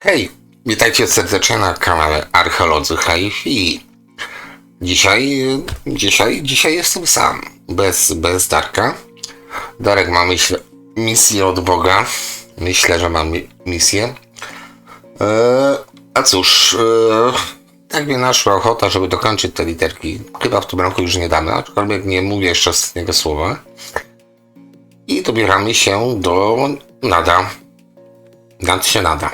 Hej, witajcie serdecznie na kanale Archeolodzy Hi-Fi. Dzisiaj jestem sam, bez Darka. Darek ma, myślę, misję od Boga. Myślę, że mam misję. A cóż, tak mnie naszła ochota, żeby dokończyć te literki. Chyba w tym roku już nie damy, aczkolwiek nie mówię jeszcze ostatniego słowa. I dobieramy się do Nada. Nad się nada.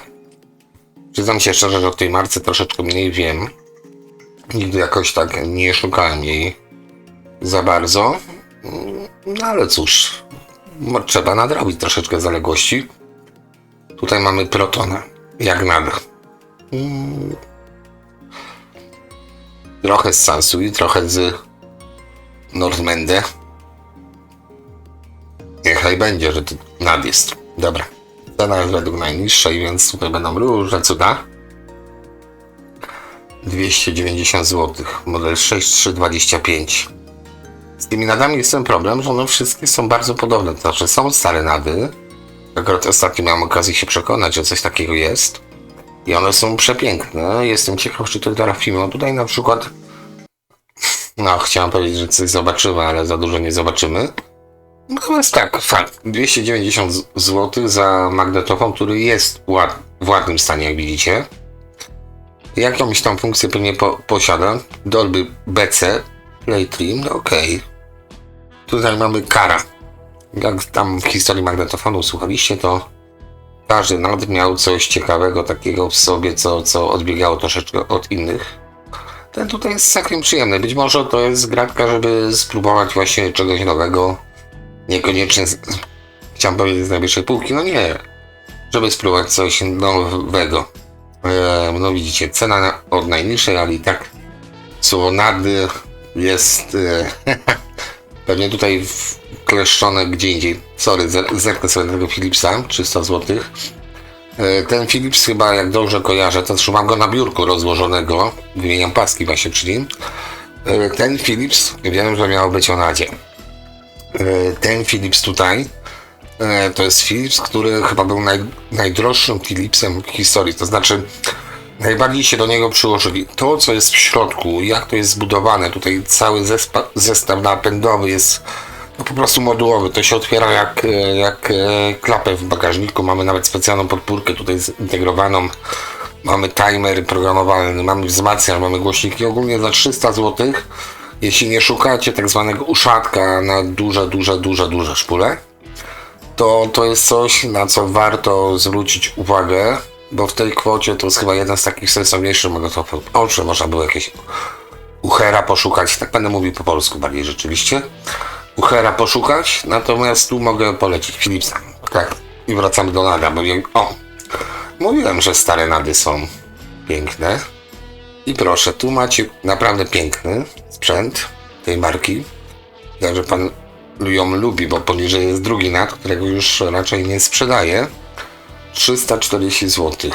Przyznam się szczerze, że o tej marce troszeczkę mniej wiem. Nigdy jakoś tak nie szukałem jej za bardzo. No ale cóż, trzeba nadrobić troszeczkę zaległości. Tutaj mamy Protona, jak nada. Trochę z Sansui, trochę z Nordmende. Niechaj będzie, że to nad jest. Dobra. Cena jest według najniższej, więc tutaj będą różne cuda. 290 zł. Model 6325. Z tymi nadami jest ten problem, że one wszystkie są bardzo podobne. To znaczy są stare nady. Akurat ostatnio miałem okazję się przekonać, że coś takiego jest. I one są przepiękne. Jestem ciekaw, czy to trafimy. No tutaj na przykład... No, chciałem powiedzieć, że coś zobaczymy, ale za dużo nie zobaczymy. Natomiast tak, fakt. 290 zł za magnetofon, który jest w ładnym stanie, jak widzicie. Jakąś tam funkcję pewnie posiada. Dolby BC, Playtrim, no okej. Tutaj mamy Kara. Jak tam w historii magnetofonu słuchaliście, to każdy nawet miał coś ciekawego takiego w sobie, co odbiegało troszeczkę od innych. Ten tutaj jest całkiem przyjemny. Być może to jest gratka, żeby spróbować właśnie czegoś nowego. Niekoniecznie chciałem powiedzieć z najwyższej półki, no nie, żeby spróbować coś nowego. No widzicie, cena od najniższej, ale i tak słowo nady jest pewnie tutaj wkleszczone gdzie indziej. Sorry, zerknę sobie tego Philipsa, 300 zł. Ten Philips chyba, jak dobrze kojarzę, to trzymam go na biurku rozłożonego, wymieniam paski właśnie przy nim. Ten Philips, wiem, że miał być o nadzie. Ten Philips tutaj to jest Philips, który chyba był najdroższym Philipsem w historii, to znaczy najbardziej się do niego przyłożyli. To, co jest w środku, jak to jest zbudowane, tutaj cały zestaw napędowy jest no, po prostu modułowy, to się otwiera jak klapę w bagażniku, mamy nawet specjalną podpórkę tutaj zintegrowaną, mamy timer programowalny, mamy wzmacniacz, mamy głośniki, ogólnie za 300 zł. Jeśli nie szukacie tak zwanego uszatka na duże szpule, to jest coś, na co warto zwrócić uwagę, bo w tej kwocie to jest chyba jeden z takich sensowniejszych magnetofonów. Oczywiście można było jakieś Uchera poszukać, tak będę mówił po polsku bardziej rzeczywiście. Uchera poszukać, natomiast tu mogę polecić Philipsa. Tak, i wracamy do nada, bo mówiłem, że stare nady są piękne. I proszę, tu macie naprawdę piękny sprzęt tej marki. Ja, że pan ją lubi, bo poniżej jest drugi nad, którego już raczej nie sprzedaje. 340 zł.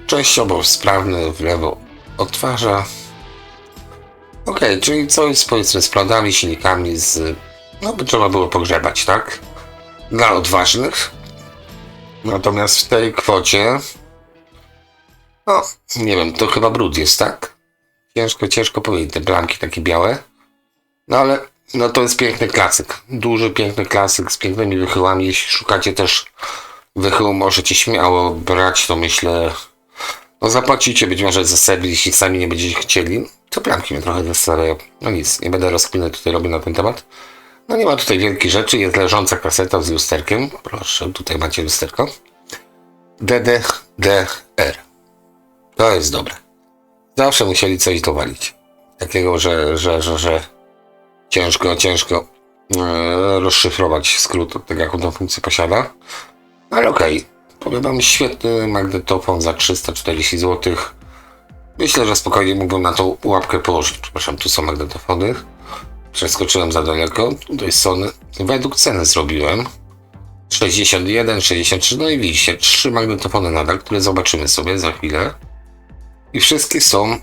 Częściowo sprawny, w lewo odtwarza. Ok, czyli coś powiedzmy z prądami, silnikami, no by trzeba było pogrzebać, tak? Dla odważnych. Natomiast w tej kwocie no, nie wiem, to chyba brud jest, tak? Ciężko powiedzieć, te bramki takie białe. No ale, no to jest piękny klasyk. Duży, piękny klasyk z pięknymi wychyłami. Jeśli szukacie też wychyłu, możecie śmiało brać, to myślę... No zapłacicie być może za serwis, jeśli sami nie będziecie chcieli. To bramki mnie trochę zastanawiają. No nic, nie będę rozkminać tutaj robił na ten temat. No nie ma tutaj wielkich rzeczy. Jest leżąca kaseta z lusterkiem. Proszę, tutaj macie lusterko. DDR. To jest dobre. Zawsze musieli coś dowalić. Takiego, że ciężko rozszyfrować skrót od tego, jaką tą funkcję posiada. Ale okej. Powiem wam, świetny magnetofon za 340 zł. Myślę, że spokojnie mógłbym na tą łapkę położyć. Przepraszam, tu są magnetofony. Przeskoczyłem za daleko. Tutaj Sony. Według ceny zrobiłem. 61, 63, no i widzicie, 3 magnetofony nadal, które zobaczymy sobie za chwilę. I wszystkie są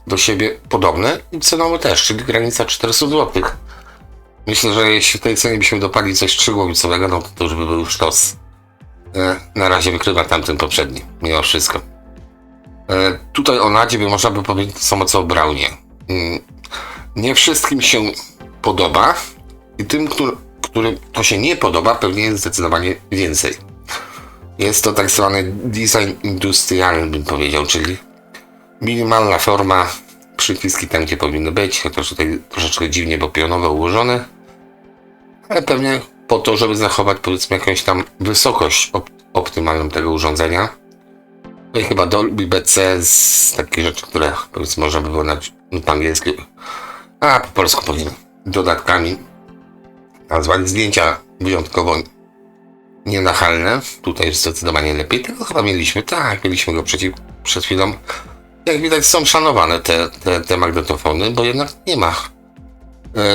do siebie podobne i cenowo też, czyli granica 400 zł. Myślę, że jeśli w tej cenie byśmy dopadli coś 3-głowicowego, no to już by był sztos. Na razie wykrywa tamten poprzedni, mimo wszystko. Tutaj o Nadzie by można by powiedzieć to samo co o Braunie. Nie wszystkim się podoba i tym, którym to się nie podoba, pewnie jest zdecydowanie więcej. Jest to tak zwany design industrialny, bym powiedział, czyli minimalna forma, przyciski tam gdzie powinny być, chociaż tutaj troszeczkę dziwnie, bo pionowo ułożone, ale pewnie po to, żeby zachować powiedzmy jakąś tam wysokość optymalną tego urządzenia. No i chyba Dolby BC z takich rzeczy, które powiedzmy można by wykonać po angielsku, a po polsku powiem dodatkami nazwać. Zdjęcia wyjątkowo nienachalne, tutaj już zdecydowanie lepiej. Tego chyba mieliśmy, tak, mieliśmy go przed chwilą. Jak widać są szanowane te magnetofony, bo jednak nie ma.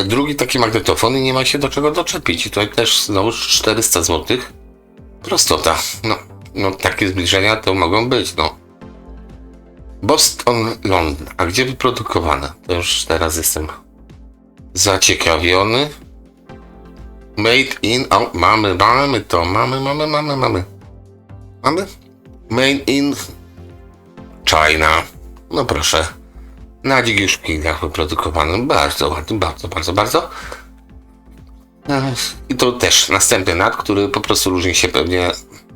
Drugi taki magnetofon i nie ma się do czego doczepić. I tutaj też znowu 400 zł. Prostota. No takie zbliżenia to mogą być, no. Boston, Londyn. A gdzie wyprodukowane? To już teraz jestem zaciekawiony. Made in... O, mamy to. Mamy. Mamy? Made in China. No proszę. Na dzikich szpilkach wyprodukowany. Bardzo ładny, bardzo. I to też następny NAD, który po prostu różni się pewnie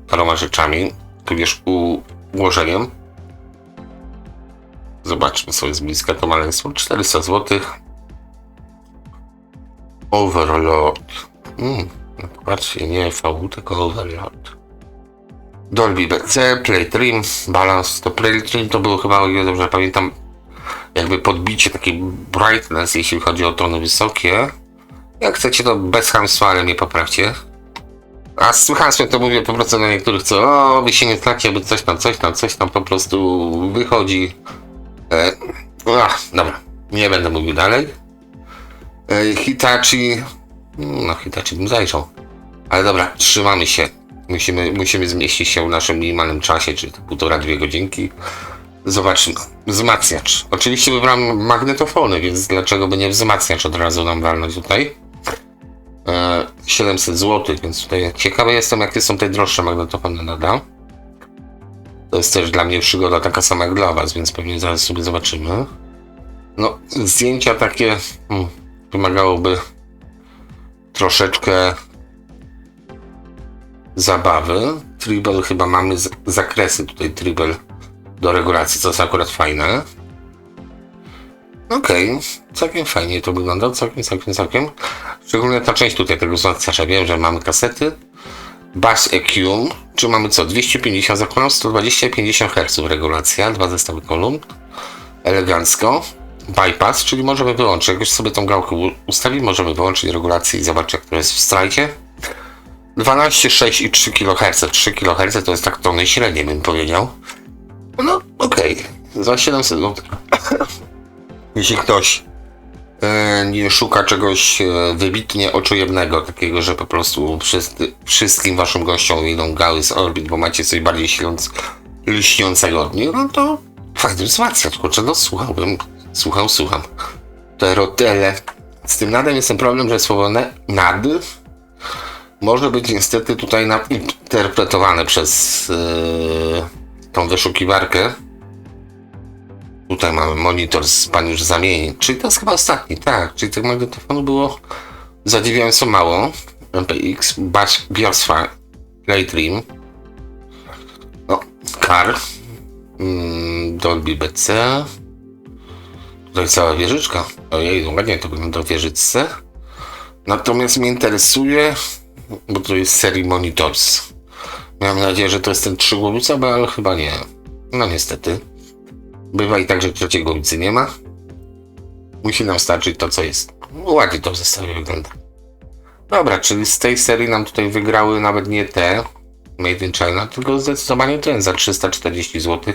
paroma rzeczami, tudzież ułożeniem. Zobaczmy sobie z bliska to maleństwo. 400 zł. Overload. Patrzcie, nie VW, tylko Overload. Dolby BC, Play Trim, Balance. To Play Trim to było chyba, o ile dobrze pamiętam, jakby podbicie takiej brightness, jeśli chodzi o tony wysokie. Jak chcecie, to bez hamstwa, ale mnie poprawcie. A z hamstwem to mówię po prostu na niektórych, co wy się nie tracie, bo coś tam po prostu wychodzi. Dobra, nie będę mówił dalej. Hitachi, no Hitachi bym zajrzał. Ale dobra, trzymamy się. Musimy zmieścić się w naszym minimalnym czasie, czyli 1,5–2 godzinki. Zobaczmy. Wzmacniacz. Oczywiście wybrałem magnetofony, więc dlaczego by nie wzmacniacz od razu nam walnąć tutaj? 700 zł, więc tutaj ciekawy jestem, jakie są te droższe magnetofony nadal. To jest też dla mnie przygoda taka sama jak dla was, więc pewnie zaraz sobie zobaczymy. No, zdjęcia takie wymagałoby troszeczkę zabawy. Tribal chyba mamy zakresy tutaj tribal do regulacji, co jest akurat fajne. Okej, całkiem fajnie to wygląda, całkiem. Szczególnie ta część tutaj tego wzmacniacza. Wiem, że mamy kasety. Bass EQ, czy mamy co? 250 za kolumn, 120 i 50 Hz regulacja, 2 zestawy kolumn. Elegancko. Bypass, czyli możemy wyłączyć, jak już sobie tą gałkę ustawimy, możemy wyłączyć regulację i zobaczyć, jak to jest w strajcie. 12, 6 i 3 kHz. 3 kHz to jest tak tony średnie, bym powiedział. No okej, za 700 zł. Jeśli ktoś nie szuka czegoś wybitnie oczojebnego, takiego, że po prostu wszystkim waszym gościom idą gały z orbit, bo macie coś bardziej lśniącego od nich, no to fajny wzmacniacz, kurczę, no słucham. Te rotele. Z tym nadem jest ten problem, że słowo nad może być niestety tutaj interpretowane przez tą wyszukiwarkę. Tutaj mamy monitor z pan już zamieni, czyli to jest chyba ostatni, tak, czyli tego magnetofonu było zadziwiająco mało. MPX, Bass Biosfa, Play Trim, no, Car, Dolby BC, tutaj cała wieżyczka, ojej, ładnie to wygląda w wieżyczce. Natomiast mnie interesuje, bo to jest serii Monitors. Miałem nadzieję, że to jest ten 3 głowica, ale chyba nie. No niestety. Bywa i tak, że trzeciej głowicy nie ma. Musi nam starczyć to, co jest. Ładnie to w zestawie wygląda. Dobra, czyli z tej serii nam tutaj wygrały nawet nie te Made in China, tylko zdecydowanie ten za 340 zł.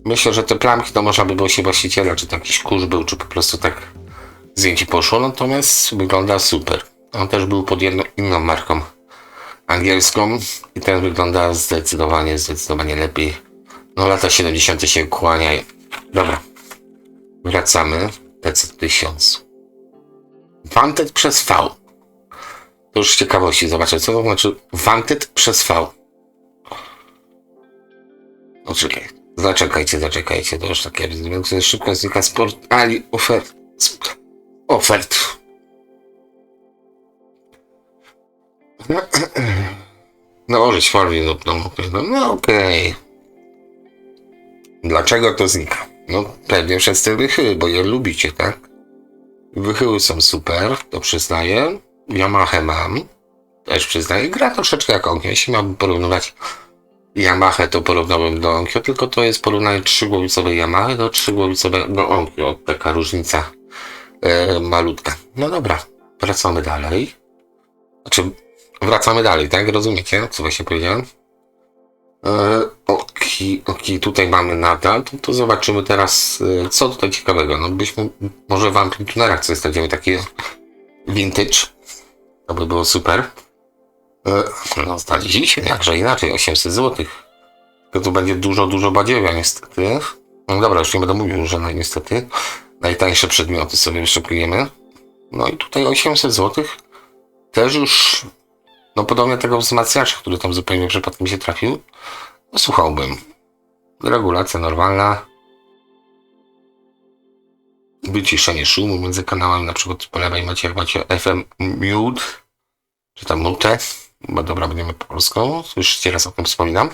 Myślę, że te plamki to można by było się właściciela, czy to jakiś kurz był, czy po prostu tak zdjęcie poszło, natomiast wygląda super. On też był pod inną marką angielską i ten wygląda zdecydowanie lepiej. No lata 70 się kłaniają. Dobra. Wracamy. TC1000. Wanted przez V. To już z ciekawości zobaczę, co to znaczy Wanted przez V. poczekaj. Zaczekajcie, to już takie szybko znika sport, ali ofert. No, żeś formie no okej. Dlaczego to znika? No, pewnie przez te wychyły, bo je lubicie, tak? Wychyły są super, to przyznaję. Yamaha mam, też przyznaję. Gra troszeczkę jak Onkyo. Jeśli miałbym porównywać Yamaha, to porównałbym do Onkyo, tylko to jest porównanie 3-głowicowej Yamaha do 3-głowicowego Onkyo. Taka różnica malutka. No dobra, wracamy dalej. Znaczy, wracamy dalej, tak? Rozumiecie, co właśnie powiedziałem? Okej, tutaj mamy nadal. To zobaczymy teraz, co tutaj ciekawego. No byśmy może w Amplitunerach coś znajdziemy takie vintage. To by było super. No znaleźliście, jakże inaczej, 800 zł. Tylko tu będzie dużo badziewia niestety. No dobra, już nie będę mówił, że no niestety. Najtańsze przedmioty sobie wyszukujemy. No i tutaj 800 zł. Też już, no podobnie tego wzmacniacza, który tam zupełnie przypadkiem się trafił. No słuchałbym. Regulacja normalna. Wyciszenie szumu między kanałami, na przykład po lewej macie, jak macie FM Mute, czy tam Mute, bo dobra, będziemy po polsku, słyszycie, raz o tym wspominam.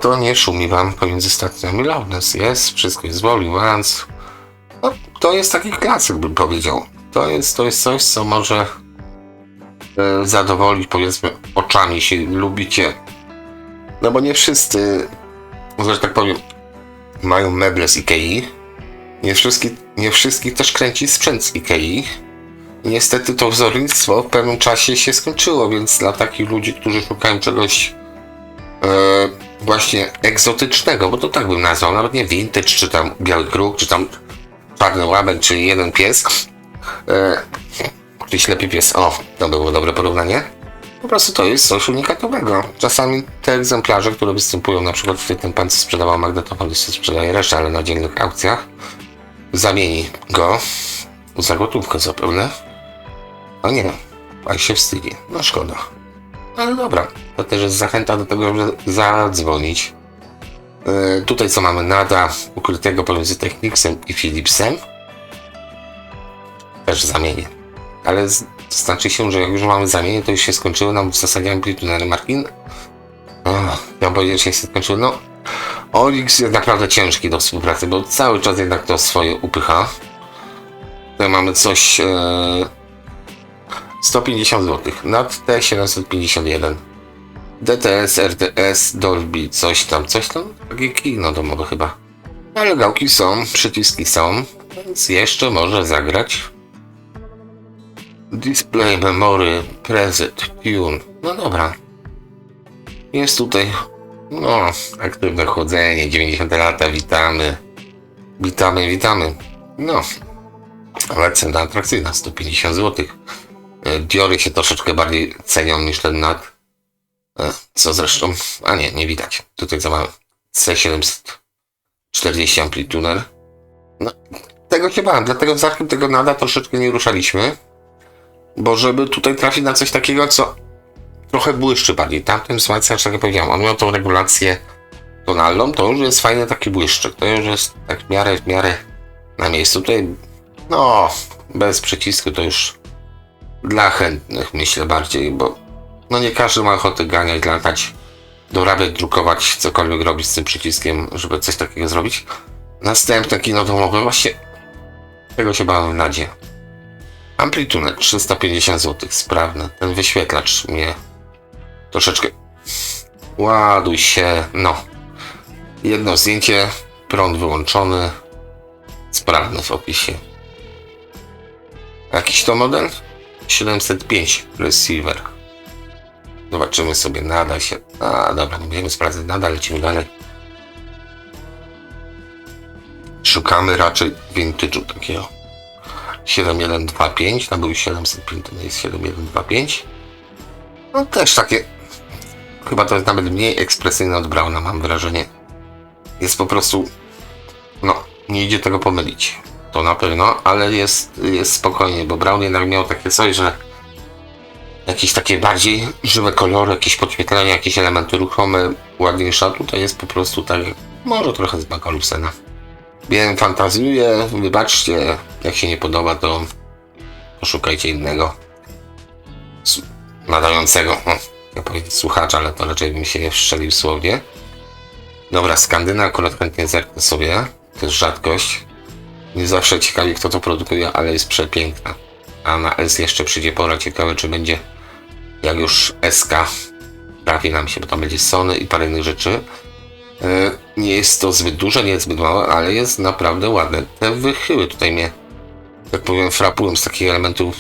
To nie szumi wam pomiędzy stacjami loudness, jest, wszystko jest volume, balance. No, to jest taki klasyk, bym powiedział. To jest coś, co może zadowolić, powiedzmy, oczami, jeśli lubicie. No bo nie wszyscy, że tak powiem, mają meble z Ikei. Nie wszystkich też kręci sprzęt z Ikei. I niestety to wzornictwo w pewnym czasie się skończyło, więc dla takich ludzi, którzy szukają czegoś właśnie egzotycznego, bo to tak bym nazwał, nawet nie vintage, czy tam biały kruk, czy tam czarny łabędź, czy jeden pies, czy ślepy pies, o, to było dobre porównanie. Po prostu to jest coś unikatowego. Czasami te egzemplarze, które występują, na przykład ten pan, co sprzedawał magnetofon, jeszcze sprzedaje resztę, ale na dziennych aukcjach, zamieni go za gotówkę zapewne. A nie, a się wstydzi. No szkoda. Ale dobra, to też jest zachęta do tego, żeby zadzwonić. Tutaj co mamy? Nada ukrytego pomiędzy Technicsem i Philipsem. Też zamienię. Ale znaczy się, że jak już mamy zamienię, to już się skończyły nam w zasadzie amplitunery markin. Ja boję, że się skończyły. No, Olix jest naprawdę ciężki do współpracy, bo cały czas jednak to swoje upycha. Tutaj mamy coś 150 zł. NAT T751. DTS, RTS, Dolby, coś tam. Takie kino domowe chyba. Ale gałki są, przyciski są, więc jeszcze może zagrać. Display, memory, preset, tune. No dobra. Jest tutaj, no, aktywne chłodzenie, 90 lata, witamy. No, ale cena atrakcyjna, 150 zł. Diory się troszeczkę bardziej cenią niż ten NAT. Co zresztą, a nie widać. Tutaj co mamy? C740 amplituner. No, tego się bałem, dlatego w zakup tego NADa troszeczkę nie ruszaliśmy. Bo żeby tutaj trafić na coś takiego, co trochę błyszczy bardziej. Tamten wzmacniacz, jak ja powiedziałem, on miał tą regulację tonalną, to już jest fajny taki błyszczyk. To już jest tak w miarę na miejscu. Tutaj, no, bez przycisku to już dla chętnych, myślę bardziej, bo no nie każdy ma ochotę ganiać, latać, dorabiać, drukować, cokolwiek robić z tym przyciskiem, żeby coś takiego zrobić. Następne kino domowe, właśnie tego się bałem w nadzie. Amplituner 350 zł, sprawny. Ten wyświetlacz mnie troszeczkę... Ładuj się, no. Jedno zdjęcie, prąd wyłączony, sprawny w opisie. Jakiś to model? 705 receiver. Zobaczymy sobie, nada się. A dobra, nie będziemy sprawdzać, nadal lecimy dalej. Szukamy raczej vintage'u takiego. 7125, tam był 705, to nie jest 7125. No też takie, chyba to jest nawet mniej ekspresyjne od Brauna, mam wrażenie. Jest po prostu, no, nie idzie tego pomylić. To na pewno, ale jest spokojnie, bo Brown jednak miał takie coś, że jakieś takie bardziej żywe kolory, jakieś podświetlenia, jakieś elementy ruchome, ładniejsza. Tutaj jest po prostu tak, może trochę z baka Lucena. Wiem, fantazjuję, wybaczcie, jak się nie podoba, to poszukajcie innego nadającego, ja powiedzieć słuchacza, ale to raczej bym się nie wszczelił słownie. Dobra, Skandyna akurat chętnie zerknę sobie, to jest rzadkość. Nie zawsze ciekawi, kto to produkuje, ale jest przepiękna. A na S jeszcze przyjdzie pora, ciekawe czy będzie, jak już SK trafi nam się, bo tam będzie Sony i parę innych rzeczy. Nie jest to zbyt duże, nie jest zbyt małe, ale jest naprawdę ładne. Te wychyły tutaj mnie, tak powiem, frapują z takich elementów.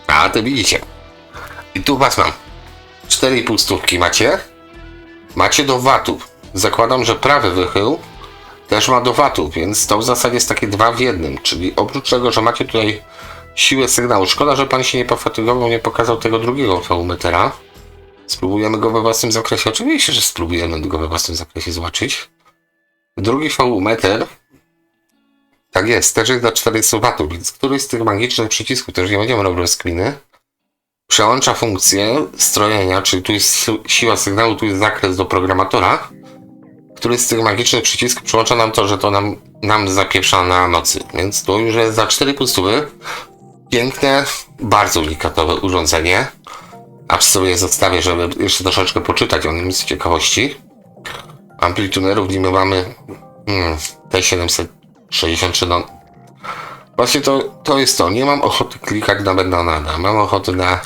A, to widzicie. I tu was mam. 4,5 stówki macie. Macie do watów. Zakładam, że prawy wychył też ma do watów, więc to w zasadzie jest takie 2 w 1. Czyli oprócz tego, że macie tutaj siłę sygnału. Szkoda, że pan się nie pofatygował, nie pokazał tego drugiego VU-metera. Spróbujemy go we własnym zakresie. Oczywiście, że spróbujemy go we własnym zakresie zobaczyć. Drugi VU-meter, tak jest, też jest dla 400 W, więc któryś z tych magicznych przycisków, też nie będziemy robić rozkminy, przełącza funkcję strojenia, czyli tu jest siła sygnału, tu jest zakres do programatora. Któryś z tych magicznych przycisków przełącza nam to, że to nam zapieprza na nocy, więc to już jest za 4,5 stówy. Piękne, bardzo unikatowe urządzenie. App sobie zostawię, żeby jeszcze troszeczkę poczytać o nim z ciekawości. Amplitunerów nim mamy T763. No. Właśnie to jest to. Nie mam ochoty klikać na Bendonada. Mam ochotę na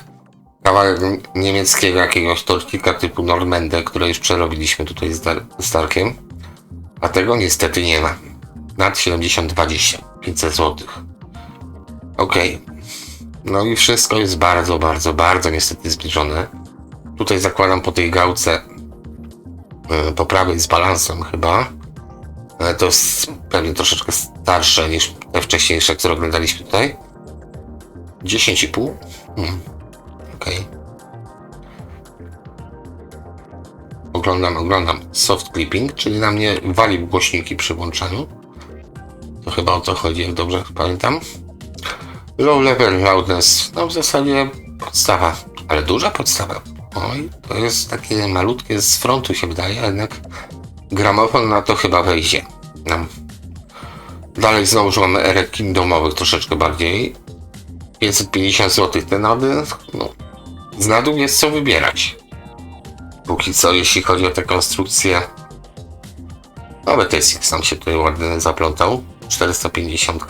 kawałek niemieckiego jakiegoś tortika typu Normende, które już przerobiliśmy tutaj z Darkiem. A tego niestety nie ma. Nad 7020. 500 zł. Okej. No i wszystko jest bardzo, bardzo, bardzo niestety zbliżone. Tutaj zakładam po tej gałce po prawej z balansem chyba. To jest pewnie troszeczkę starsze niż te wcześniejsze, które oglądaliśmy tutaj. 10,5. Okej. Oglądam soft clipping, czyli na mnie walił głośniki przy włączaniu. To chyba o to chodzi, jak dobrze pamiętam. Low level loudness, no w zasadzie podstawa, ale duża podstawa. Oj, to jest takie malutkie z frontu się wydaje, a jednak gramofon na to chyba wejdzie. Dalej znowu mamy rekin domowych troszeczkę bardziej. 550 zł te nady, no z nadów jest co wybierać. Póki co, jeśli chodzi o te konstrukcje, no BTSX nam się tutaj ładnie zaplątał, 450.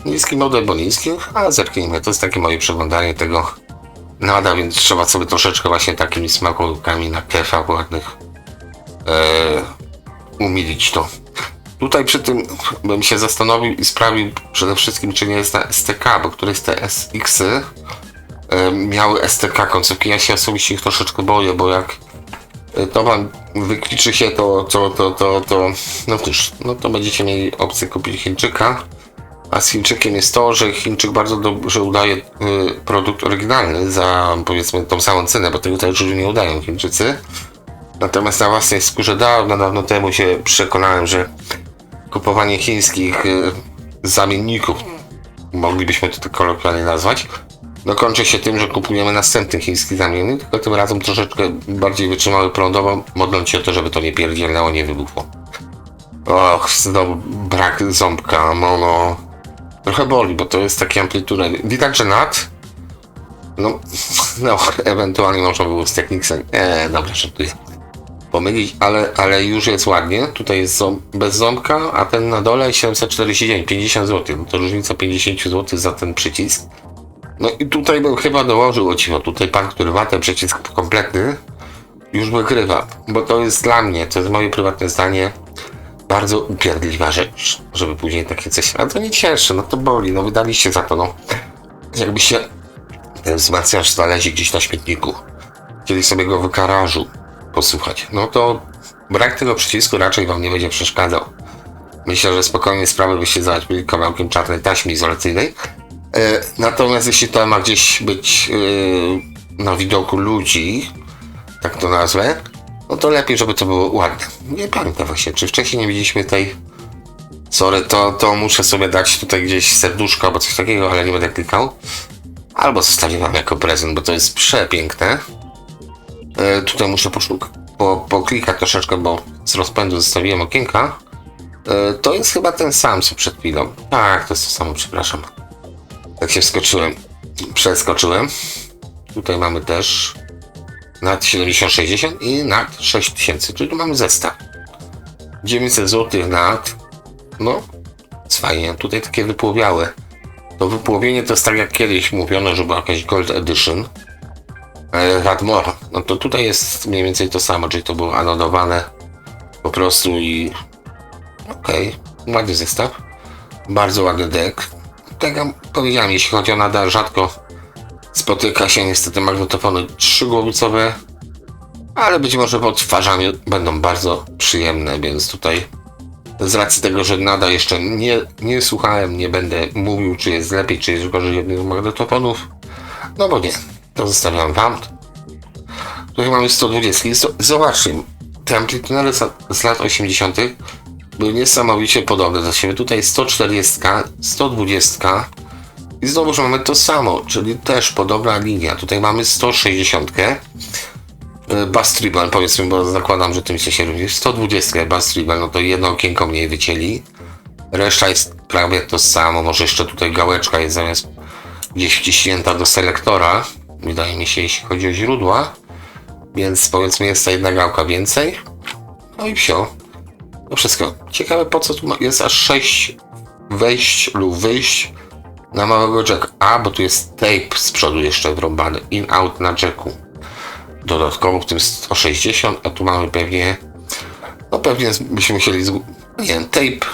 Niski model, bo niski, a zerknijmy, to jest takie moje przeglądanie tego nada, więc trzeba sobie troszeczkę właśnie takimi smakołykami na kefach ładnych umilić to. Tutaj przy tym bym się zastanowił i sprawdził przede wszystkim, czy nie jest na STK, bo któreś z te SX-y miały STK końcówki. Ja się osobiście ich troszeczkę boję, bo jak to wam wykliczy się, to no cóż, no to będziecie mieli opcję kupić Chińczyka. A z Chińczykiem jest to, że Chińczyk bardzo dobrze udaje produkt oryginalny za, powiedzmy, tą samą cenę, bo tego też nie udają Chińczycy. Natomiast na własnej skórze dawno temu się przekonałem, że kupowanie chińskich zamienników, moglibyśmy to tak kolokwialnie nazwać, no kończy się tym, że kupujemy następny chiński zamiennik, tylko tym razem troszeczkę bardziej wytrzymały prądowo, modląc się o to, żeby to nie pierdzielnęło, nie wybuchło. Och, znowu brak ząbka, mono. Trochę boli, bo to jest taki amplituda. Widać, że nad. No, ewentualnie można było z Technicsem. Dobra, żartuję. Pomylić, ale już jest ładnie. Tutaj jest bez ząbka, a ten na dole 749, 50 zł. No to różnica 50 zł za ten przycisk. No i tutaj bym chyba dołożył o cicho. Tutaj pan, który ma ten przycisk kompletny, już wygrywa. Bo to jest dla mnie, to jest moje prywatne zdanie, bardzo upierdliwa rzecz, żeby później takie coś... A to nie cieszy, no to boli, no wydaliście za to, no. Jakby się ten wzmacniacz znaleźli gdzieś na śmietniku, chcieli sobie go w garażu posłuchać, no to brak tego przycisku raczej wam nie będzie przeszkadzał. Myślę, że spokojnie sprawę byście załatwili kawałkiem czarnej taśmy izolacyjnej. Natomiast jeśli to ma gdzieś być na widoku ludzi, tak to nazwę, no to lepiej, żeby to było ładne. Nie pamiętam właśnie, czy wcześniej nie widzieliśmy tej... Sorry, to muszę sobie dać tutaj gdzieś serduszko albo coś takiego, ale nie będę klikał. Albo zostawię wam jako prezent, bo to jest przepiękne. Tutaj muszę poklikać troszeczkę, bo z rozpędu zostawiłem okienka. To jest chyba ten sam, co przed chwilą. Tak, to jest to samo, przepraszam. Tak się przeskoczyłem. Tutaj mamy też NAT 7060 i NAT 6000, czyli tu mamy zestaw. 900 zł NAT. No, jest fajnie. Tutaj takie wypłowiałe. To wypłowienie to jest tak jak kiedyś mówiono, że była jakaś Gold Edition. Radmore. No to tutaj jest mniej więcej to samo, czyli to było anodowane po prostu i... Okej, ładny zestaw. Bardzo ładny deck. Tak jak powiedziałem, jeśli chodzi o nada, rzadko spotyka się niestety magnetofony 3-głowicowe, ale być może po odtwarzaniu będą bardzo przyjemne, więc tutaj z racji tego, że nada jeszcze nie słuchałem, nie będę mówił, czy jest lepiej, czy jest gorzej jednych magnetofonów, no bo nie, to zostawiam wam. Tutaj mamy 120. Zobaczcie, te amplitudery z lat 80. były niesamowicie podobne do siebie. Tutaj 140, 120 i znowuż mamy to samo, czyli też podobna linia. Tutaj mamy 160 Bass Treble, powiedzmy, bo zakładam, że tym się również 120 Bass Treble, no to jedno okienko mniej wycięli. Reszta jest prawie to samo, może jeszcze tutaj gałeczka jest zamiast gdzieś wciśnięta do selektora, wydaje mi się, jeśli chodzi o źródła, więc powiedzmy jest ta jedna gałka więcej. No i wsio. To wszystko. Ciekawe, po co tu jest aż 6 wejść lub wyjść na małego jacka. A, bo tu jest tape z przodu jeszcze wrąbany. In-out na jacku. Dodatkowo w tym 160, a tu mamy pewnie... No pewnie byśmy musieli... Nie wiem, tape,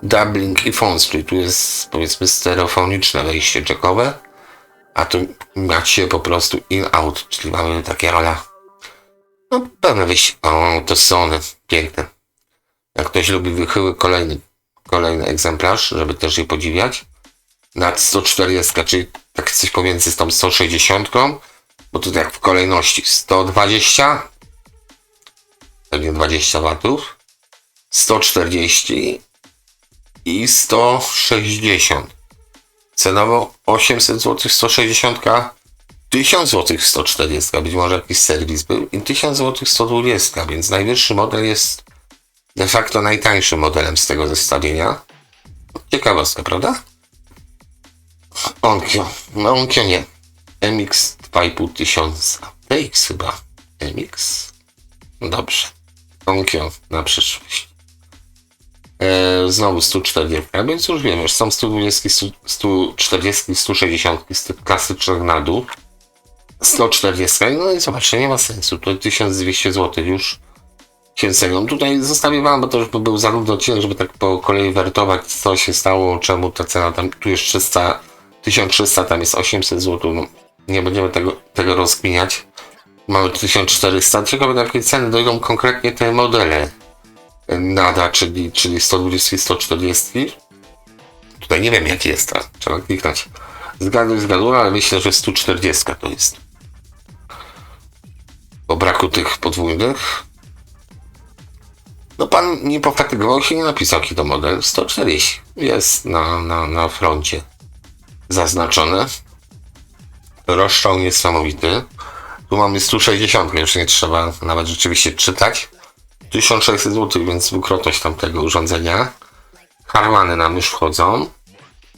doubling i phones, czyli tu jest powiedzmy stereofoniczne wejście jackowe, a tu macie po prostu in-out, czyli mamy takie rola. No pewne wyjście. O, to są one. Piękne. Jak ktoś lubi wychyły, kolejny egzemplarz, żeby też je podziwiać. Nad 140, czyli tak coś pomiędzy z tą 160, bo tu jak w kolejności 120, pewnie 20 watów, 140 i 160. Cenowo 800 zł 160, 1000 zł 140, być może jakiś serwis był, i 1000 zł 120, więc najwyższy model jest de facto najtańszym modelem z tego zestawienia. Ciekawostka, prawda? Onkyo. No Onkyo nie. MX 2500. TX chyba. MX? No dobrze. Onkyo na przyszłość. Znowu 140. Więc już wiemy, że są 120, 140, 160 z tych klasycznych na dół. 140. No i zobaczcie, nie ma sensu. To 1200 zł już. No tutaj zostawię wam, bo to już by był za nudny odcinek, żeby tak po kolei wertować, co się stało, czemu ta cena tam, tu jest 300, 1300, tam jest 800 zł, no nie będziemy tego rozkminiać. Mamy 1400, ciekawe na jakie ceny dojdą konkretnie te modele nada, czyli 120, 140. Tutaj nie wiem jaki jest, trzeba kliknąć. Zgadłem, ale myślę, że 140 to jest. Po braku tych podwójnych. No pan nie pofatygował się, nie napisał jaki to model. 140 jest na froncie zaznaczone. Rozstrzał niesamowity. Tu mamy 160, już nie trzeba nawet rzeczywiście czytać. 1600 zł, więc dwukrotność tamtego urządzenia. Harmany nam już wchodzą.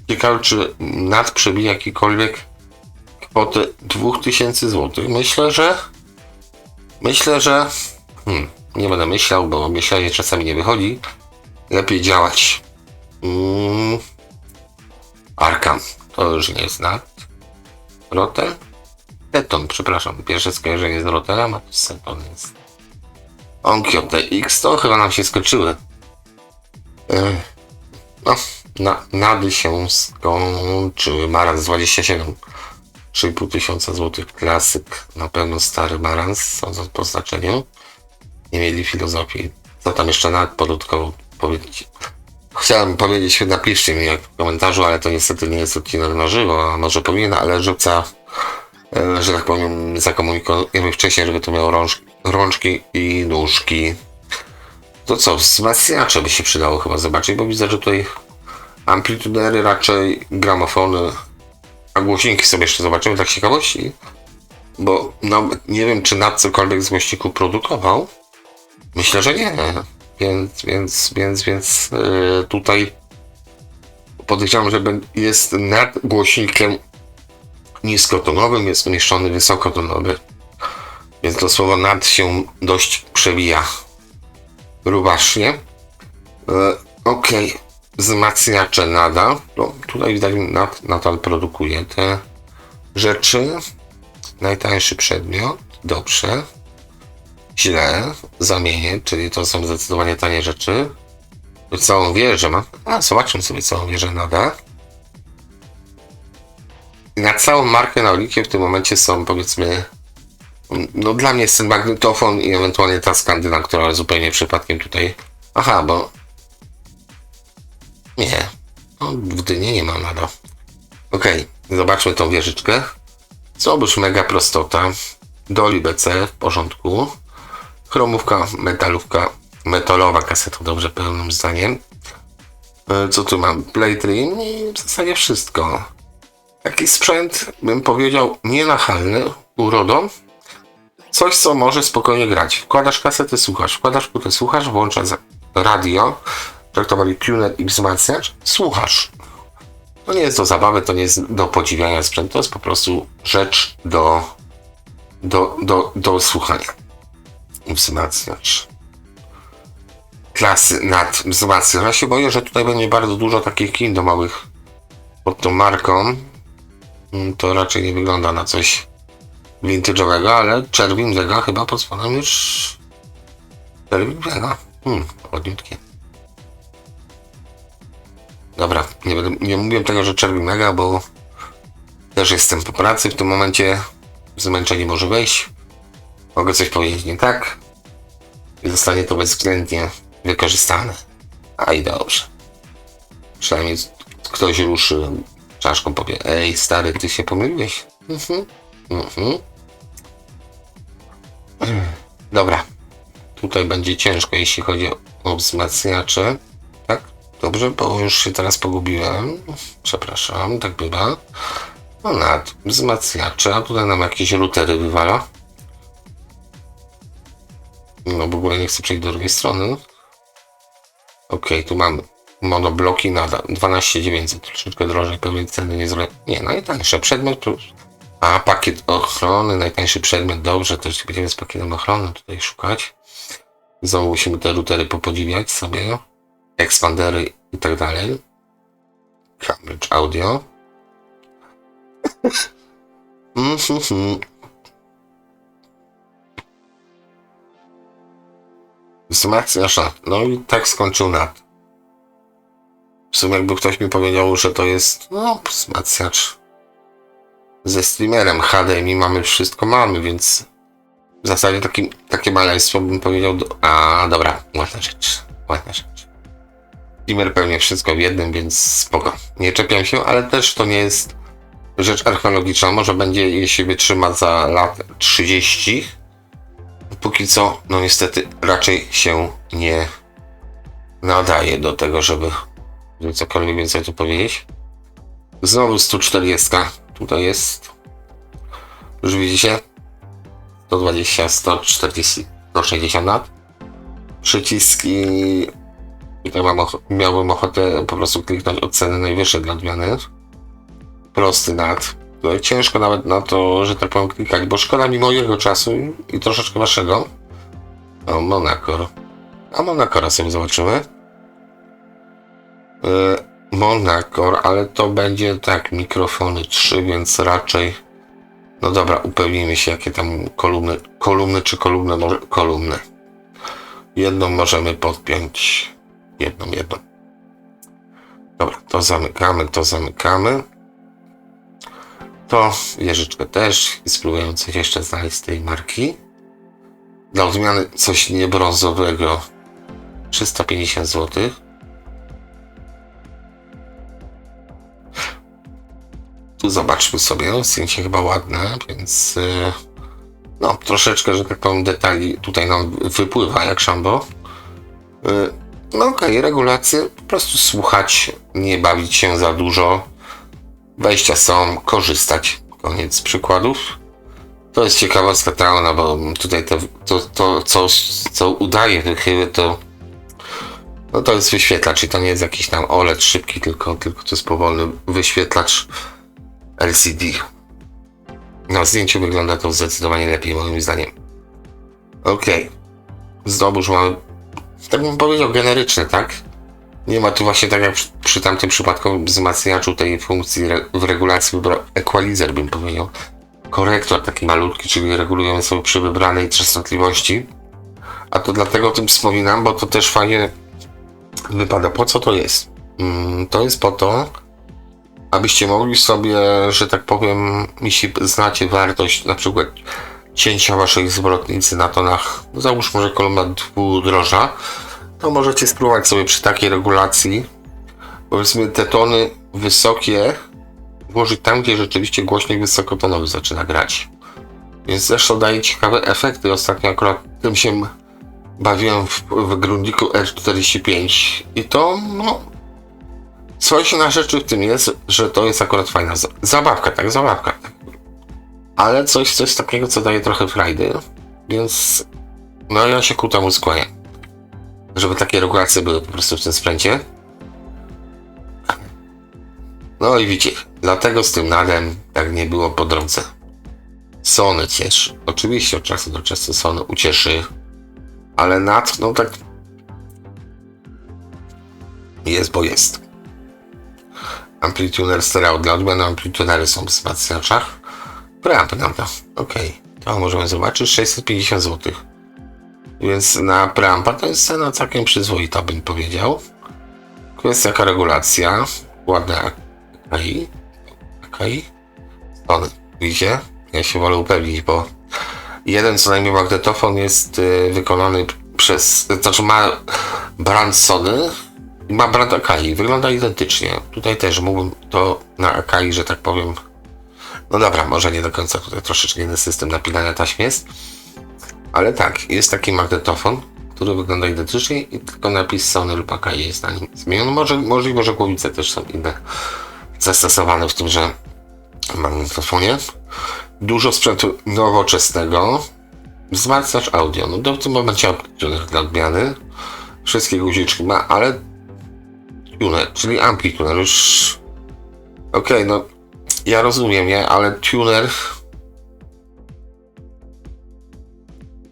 Ciekawe, czy NAT przebije jakikolwiek kwotę 2000 zł. Myślę, że nie będę myślał, bo myślenie czasami nie wychodzi. Lepiej działać. Arkham. To już nie jest NAT. Rotel? Teton, przepraszam. Pierwsze skojarzenie z Rotelem, a to Teton jest. Onkyo TX, to chyba nam się skończyły. Nady się skończyły. Marans 27. 3500 zł. Klasyk. Na pewno stary Marans, sądząc po znaczeniu. Nie mieli filozofii. Co tam jeszcze nawet dodatkowo powiedzieć? Chciałem powiedzieć, napiszcie mi jak w komentarzu, ale to niestety nie jest odcinek na żywo, a może powinien, ale rzuca, że tak powiem, zakomunikujemy wcześniej, żeby to miało rączki i nóżki. To co, wzmacniacze by się przydało chyba zobaczyć, bo widzę, że tutaj amplitudery raczej, gramofony, A głośniki sobie jeszcze zobaczymy, tak z ciekawości. Bo no, nie wiem, czy nad cokolwiek z głośników produkował. Myślę, że nie. Więc tutaj podejrzewam, że jest nad głośnikiem niskotonowym, jest umieszczony wysokotonowy. Więc to słowo nad się dość przewija rubacznie. Ok, wzmacniacze nada. No, tutaj widać, nadal produkuje te rzeczy. Najtańszy przedmiot. Dobrze. Źle. Zamienię, czyli to są zdecydowanie tanie rzeczy. Całą wieżę ma. Zobaczmy sobie całą wieżę nada. I na całą markę na Olikie w tym momencie są, powiedzmy, no dla mnie jest ten magnetofon i ewentualnie ta skandyna, która zupełnie przypadkiem tutaj... Aha, bo... Nie. No, w Gdyni nie ma nada. Okej, zobaczmy tą wieżyczkę. Zobacz, mega prostota. Doli BC w porządku. Chromówka, metalowa kaseta, dobrze, pełnym zdaniem. Co tu mam? Playtrim i w zasadzie wszystko. Taki sprzęt, bym powiedział, nienachalny, urodą. Coś, co może spokojnie grać. Wkładasz kasety, słuchasz. Wkładasz płytę, słuchasz. Włączasz radio. Traktowali tuner i wzmacniacz. Słuchasz. To nie jest do zabawy, to nie jest do podziwiania sprzętu. To jest po prostu rzecz do słuchania. Wzmacniacz. Klasy nad wzmacniacz. Ja się boję, że tutaj będzie bardzo dużo takich kin domowych pod tą marką. To raczej nie wygląda na coś vintage'owego, ale czerwień Vega chyba pozwala już... Czerwień Vega. Ładniutkie. Dobra, nie mówię tego, że czerwień Vega, bo też jestem po pracy w tym momencie. Zmęczenie może wejść. Mogę coś powiedzieć nie tak. I zostanie to bezwzględnie wykorzystane. A i dobrze. Przynajmniej ktoś ruszy czaszką, powie: ej, stary, ty się pomyliłeś. Dobra. Tutaj będzie ciężko, jeśli chodzi o wzmacniacze. Tak? Dobrze, bo już się teraz pogubiłem. Przepraszam, tak bywa. No nad wzmacniacze, a tutaj nam jakieś routery wywala. No w ogóle nie chcę przejść do drugiej strony. Ok, tu mamy monobloki na 12900, troszeczkę drożej, pewnie ceny nie zrobię. Nie, najtańszy przedmiot plus. A pakiet ochrony, najtańszy przedmiot, dobrze, też będziemy z pakietem ochrony tutaj szukać. Znowu musimy te routery popodziwiać sobie. Expandery i tak dalej. Cambridge Audio. Wzmacniacz NAT. No i tak skończył NAT. W sumie jakby ktoś mi powiedział, że to jest wzmacniacz ze streamerem HDMI, mamy wszystko, więc w zasadzie takie maleństwo bym powiedział. Dobra, ładna rzecz. Streamer pewnie wszystko w jednym, więc spoko. Nie czepiam się, ale też to nie jest rzecz archeologiczna. Może będzie, jeśli wytrzyma za lat 30. Póki co, no niestety, raczej się nie nadaje do tego, żeby cokolwiek więcej tu powiedzieć. Znowu 140. Tutaj jest. Już widzicie? 120, 140, 160 lat. Przyciski. Tutaj miałbym ochotę po prostu kliknąć od ceny najwyższej dla odmiany. Prosty NAT. Tutaj ciężko nawet na to, że tak powiem, klikać, bo szkoda mi mojego czasu i troszeczkę waszego. O, Monacor. A Monacora sobie zobaczymy. Monacor, ale to będzie tak, mikrofony 3, więc raczej... No dobra, upewnijmy się, jakie tam kolumny. Jedną możemy podpiąć. Jedną. Dobra, to zamykamy. To wieżyczkę też i spróbuję coś jeszcze znaleźć z tej marki. Dla odmiany coś niebrązowego. 350 zł. Tu zobaczmy sobie, zdjęcie chyba ładne, więc no troszeczkę, że tak powiem, detali tutaj nam wypływa jak szambo. No okej, regulacje, po prostu słuchać, nie bawić się za dużo. Wejścia są, korzystać. Koniec przykładów. To jest ciekawostka Trauna, bo tutaj to co udaje wychyły, to no to jest wyświetlacz i to nie jest jakiś tam OLED szybki, tylko to jest powolny wyświetlacz LCD. Na zdjęciu wygląda to zdecydowanie lepiej, moim zdaniem. Okej. Znowuż mamy, tak bym powiedział, generyczny, tak? Nie ma tu właśnie tak jak przy tamtym przypadkowym wzmacniaczu tej funkcji w regulacji equalizer, bym powiedział. Korektor taki malutki, czyli regulujemy sobie przy wybranej częstotliwości. A to dlatego o tym wspominam, bo to też fajnie wypada. Po co to jest? To jest po to, abyście mogli sobie, że tak powiem, jeśli znacie wartość na przykład cięcia waszej zwrotnicy na tonach, załóż może kolumna dwudroża, to możecie spróbować sobie przy takiej regulacji, powiedzmy, te tony wysokie włożyć tam, gdzie rzeczywiście głośnik wysokotonowy zaczyna grać. Więc zresztą daje ciekawe efekty. Ostatnio akurat tym się bawiłem w Grundiku R45 i to, no, coś na rzeczy w tym jest, że to jest akurat fajna zabawka, tak, zabawka. Ale coś takiego, co daje trochę frajdy, więc no ja się ku temu skłaniam. Żeby takie regulacje były po prostu w tym sprzęcie. No i widzicie, dlatego z tym nadem tak nie było po drodze. Sony cieszy. Oczywiście od czasu do czasu Sony ucieszy, ale nad, no tak jest, bo jest. Amplituner stereo dla odmiany, amplitunery są w wzmacniaczach. Preamp nam da. Okej, to możemy zobaczyć, 650 zł. Więc na preampa to jest cena całkiem przyzwoita, bym powiedział. Kwestia jaka regulacja. Ładne AKI. Sony, widzicie? Ja się wolę upewnić, bo jeden co najmniej magnetofon jest wykonany przez, znaczy ma brand Sony i ma brand Akai. Wygląda identycznie. Tutaj też mógłbym to na Akai, że tak powiem. No dobra, może nie do końca, tutaj troszeczkę inny system napinania taśm jest. Ale tak, jest taki magnetofon, który wygląda identycznie i tylko napis Sony lub Akai jest na nim zmieniony. Możliwe, że głowice też są inne zastosowane w tymże magnetofonie. Dużo sprzętu nowoczesnego. Wzmacniacz audio. No w tym momencie tuner dla odmiany. Wszystkie guziczki ma, ale tuner, czyli amplituner już. Okej, no ja rozumiem, nie? Ale tuner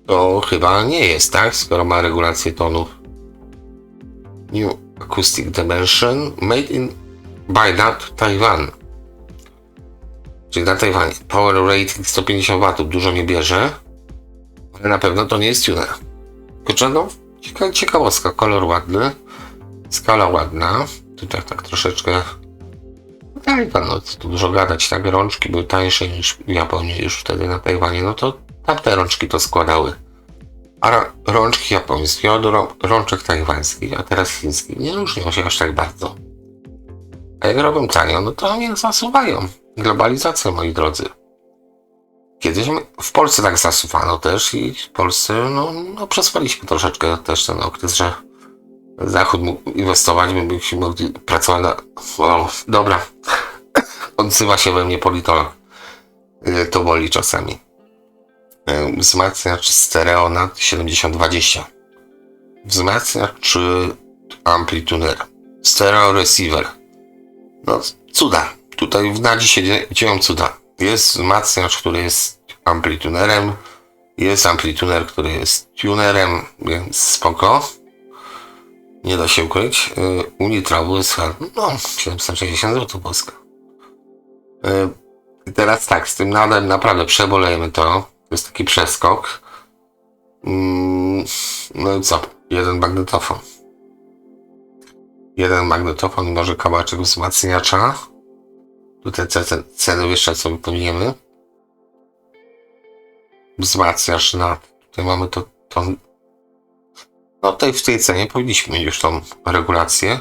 to chyba nie jest, tak? Skoro ma regulację tonów. New Acoustic Dimension made in by NAT Taiwan. Czyli na Tajwanie. Power rating 150 W, dużo nie bierze. Ale na pewno to nie jest tuner. Kurczę, no, ciekawostka, kolor ładny. Skala ładna. Tutaj tak troszeczkę. Tajwan, no tu dużo gadać, tak? Rączki były tańsze niż w Japonii już wtedy na Tajwanie. No to tamte rączki to składały. A rączki japońskie od rączek tajwańskich, a teraz chińskich nie różnią się aż tak bardzo. A jak robią tanio, no to nie zasuwają. Globalizacja, moi drodzy. Kiedyś w Polsce tak zasuwano też i w Polsce no przespaliśmy troszeczkę też ten okres, że Zachód mógł inwestować, my byśmy mogli pracować na... O, dobra. Odzywa się we mnie politolog. To boli czasami. Wzmacniacz stereo na 7020. Wzmacniacz czy amplituner. Stereo receiver. No cuda. Tutaj w NADzi się dzieją cuda. Jest wzmacniacz, który jest amplitunerem. Jest amplituner, który jest tunerem, więc spoko. Nie da się ukryć. Unitra WSH, no 760 zł Polska. I teraz tak, z tym nadal naprawdę przebolejemy to. To jest taki przeskok. No i co? Jeden magnetofon. Jeden magnetofon i może kawałeczek wzmacniacza. Tutaj ceny wyższe co wypełnimy. Wzmacniacz na... Tutaj mamy to... No tutaj w tej cenie powinniśmy mieć już tą regulację.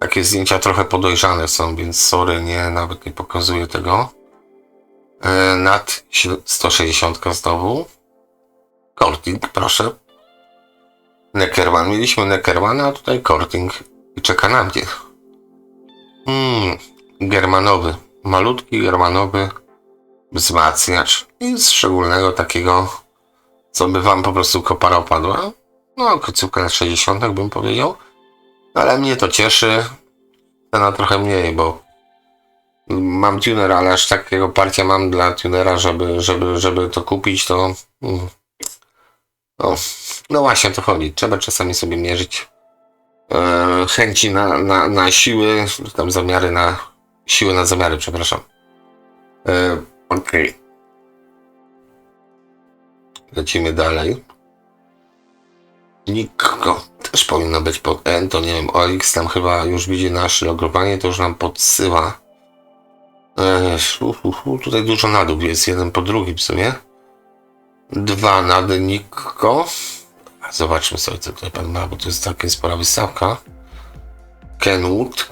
Takie zdjęcia trochę podejrzane są, więc sorry, nawet nie pokazuję tego. Nad 160 znowu. Korting, proszę. Neckerman. Mieliśmy Neckermana, a tutaj Korting. I czeka na mnie. Germanowy. malutki germanowy wzmacniacz. Nic szczególnego takiego, co by wam po prostu kopara opadła. No, końcówka na 60 bym powiedział. Ale mnie to cieszy. Cena trochę mniej, bo mam tuner, ale aż takiego parcia mam dla tunera, żeby to kupić, to... No właśnie o to chodzi. Trzeba czasami sobie mierzyć chęci na siły, tam zamiary na... Siły na zamiary, przepraszam. Okej. Lecimy dalej. Nikko też powinno być pod N, to nie wiem, OLX tam chyba już widzi nasze logowanie, to już nam podsyła. Tutaj dużo nadów jest, jeden po drugim w sumie. 2 nady Nikko. Zobaczmy sobie, co tutaj pan ma, bo to jest całkiem spora wystawka. Kenwood,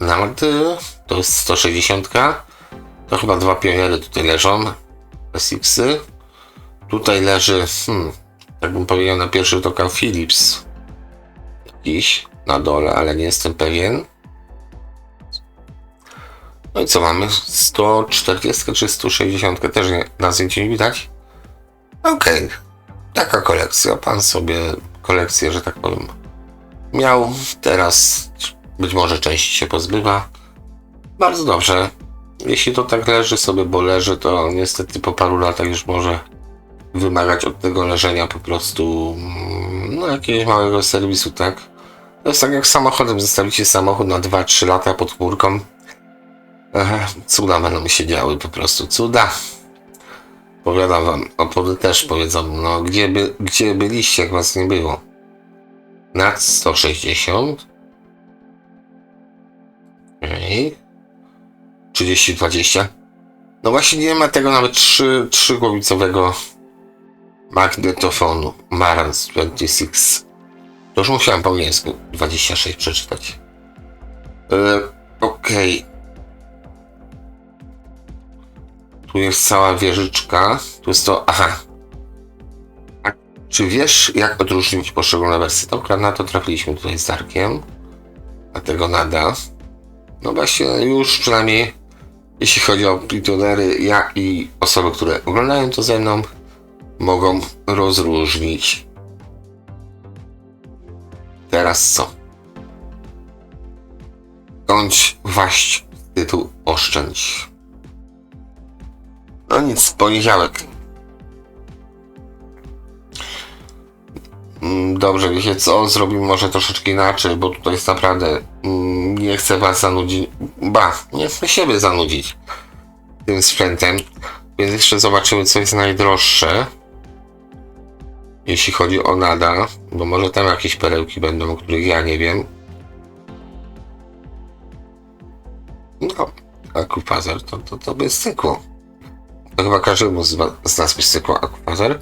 nady, to jest 160. To chyba 2 pioniery tutaj leżą. SX-y. Tutaj leży, tak bym powiedział na pierwszy rzut oka, Philips. Jakiś na dole, ale nie jestem pewien. No i co mamy? 140 czy 160? Też nie, na zdjęciu nie widać. Okej. Taka kolekcja. Pan sobie kolekcję, że tak powiem, miał. Teraz być może części się pozbywa. Bardzo dobrze. Jeśli to tak leży sobie, bo leży, to niestety po paru latach już może wymagać od tego leżenia po prostu jakiegoś małego serwisu, tak? To jest tak jak z samochodem. Zostawicie samochód na 2-3 lata pod chmurką. Cuda będą się działy, po prostu cuda. Powiadam wam, opony też powiedzą, no gdzie byliście, jak was nie było? Nad 160. Okay. 30-20. No właśnie nie ma tego nawet 3-głowicowego magnetofonu. Marantz 26. To już musiałem po angielsku 26 przeczytać. Okej. Tu jest cała wieżyczka. Tu jest to... Aha. A czy wiesz, jak odróżnić poszczególne wersje? To na to trafiliśmy tutaj z Darkiem. A tego nada. No właśnie już przynajmniej jeśli chodzi o pitunery, ja i osoby, które oglądają to ze mną, mogą rozróżnić. Teraz co? Bądź waść tytuł oszczędź. No nic, poniedziałek. Dobrze, wiecie co? Zrobimy może troszeczkę inaczej, bo tutaj jest naprawdę... nie chcę was zanudzić. Nie chcę siebie zanudzić tym sprzętem. Więc jeszcze zobaczymy, co jest najdroższe. Jeśli chodzi o nada. Bo może tam jakieś perełki będą, o których ja nie wiem. No, Aquaphasar to by stykło. To chyba każdemu z nas by stykło Aquaphasar.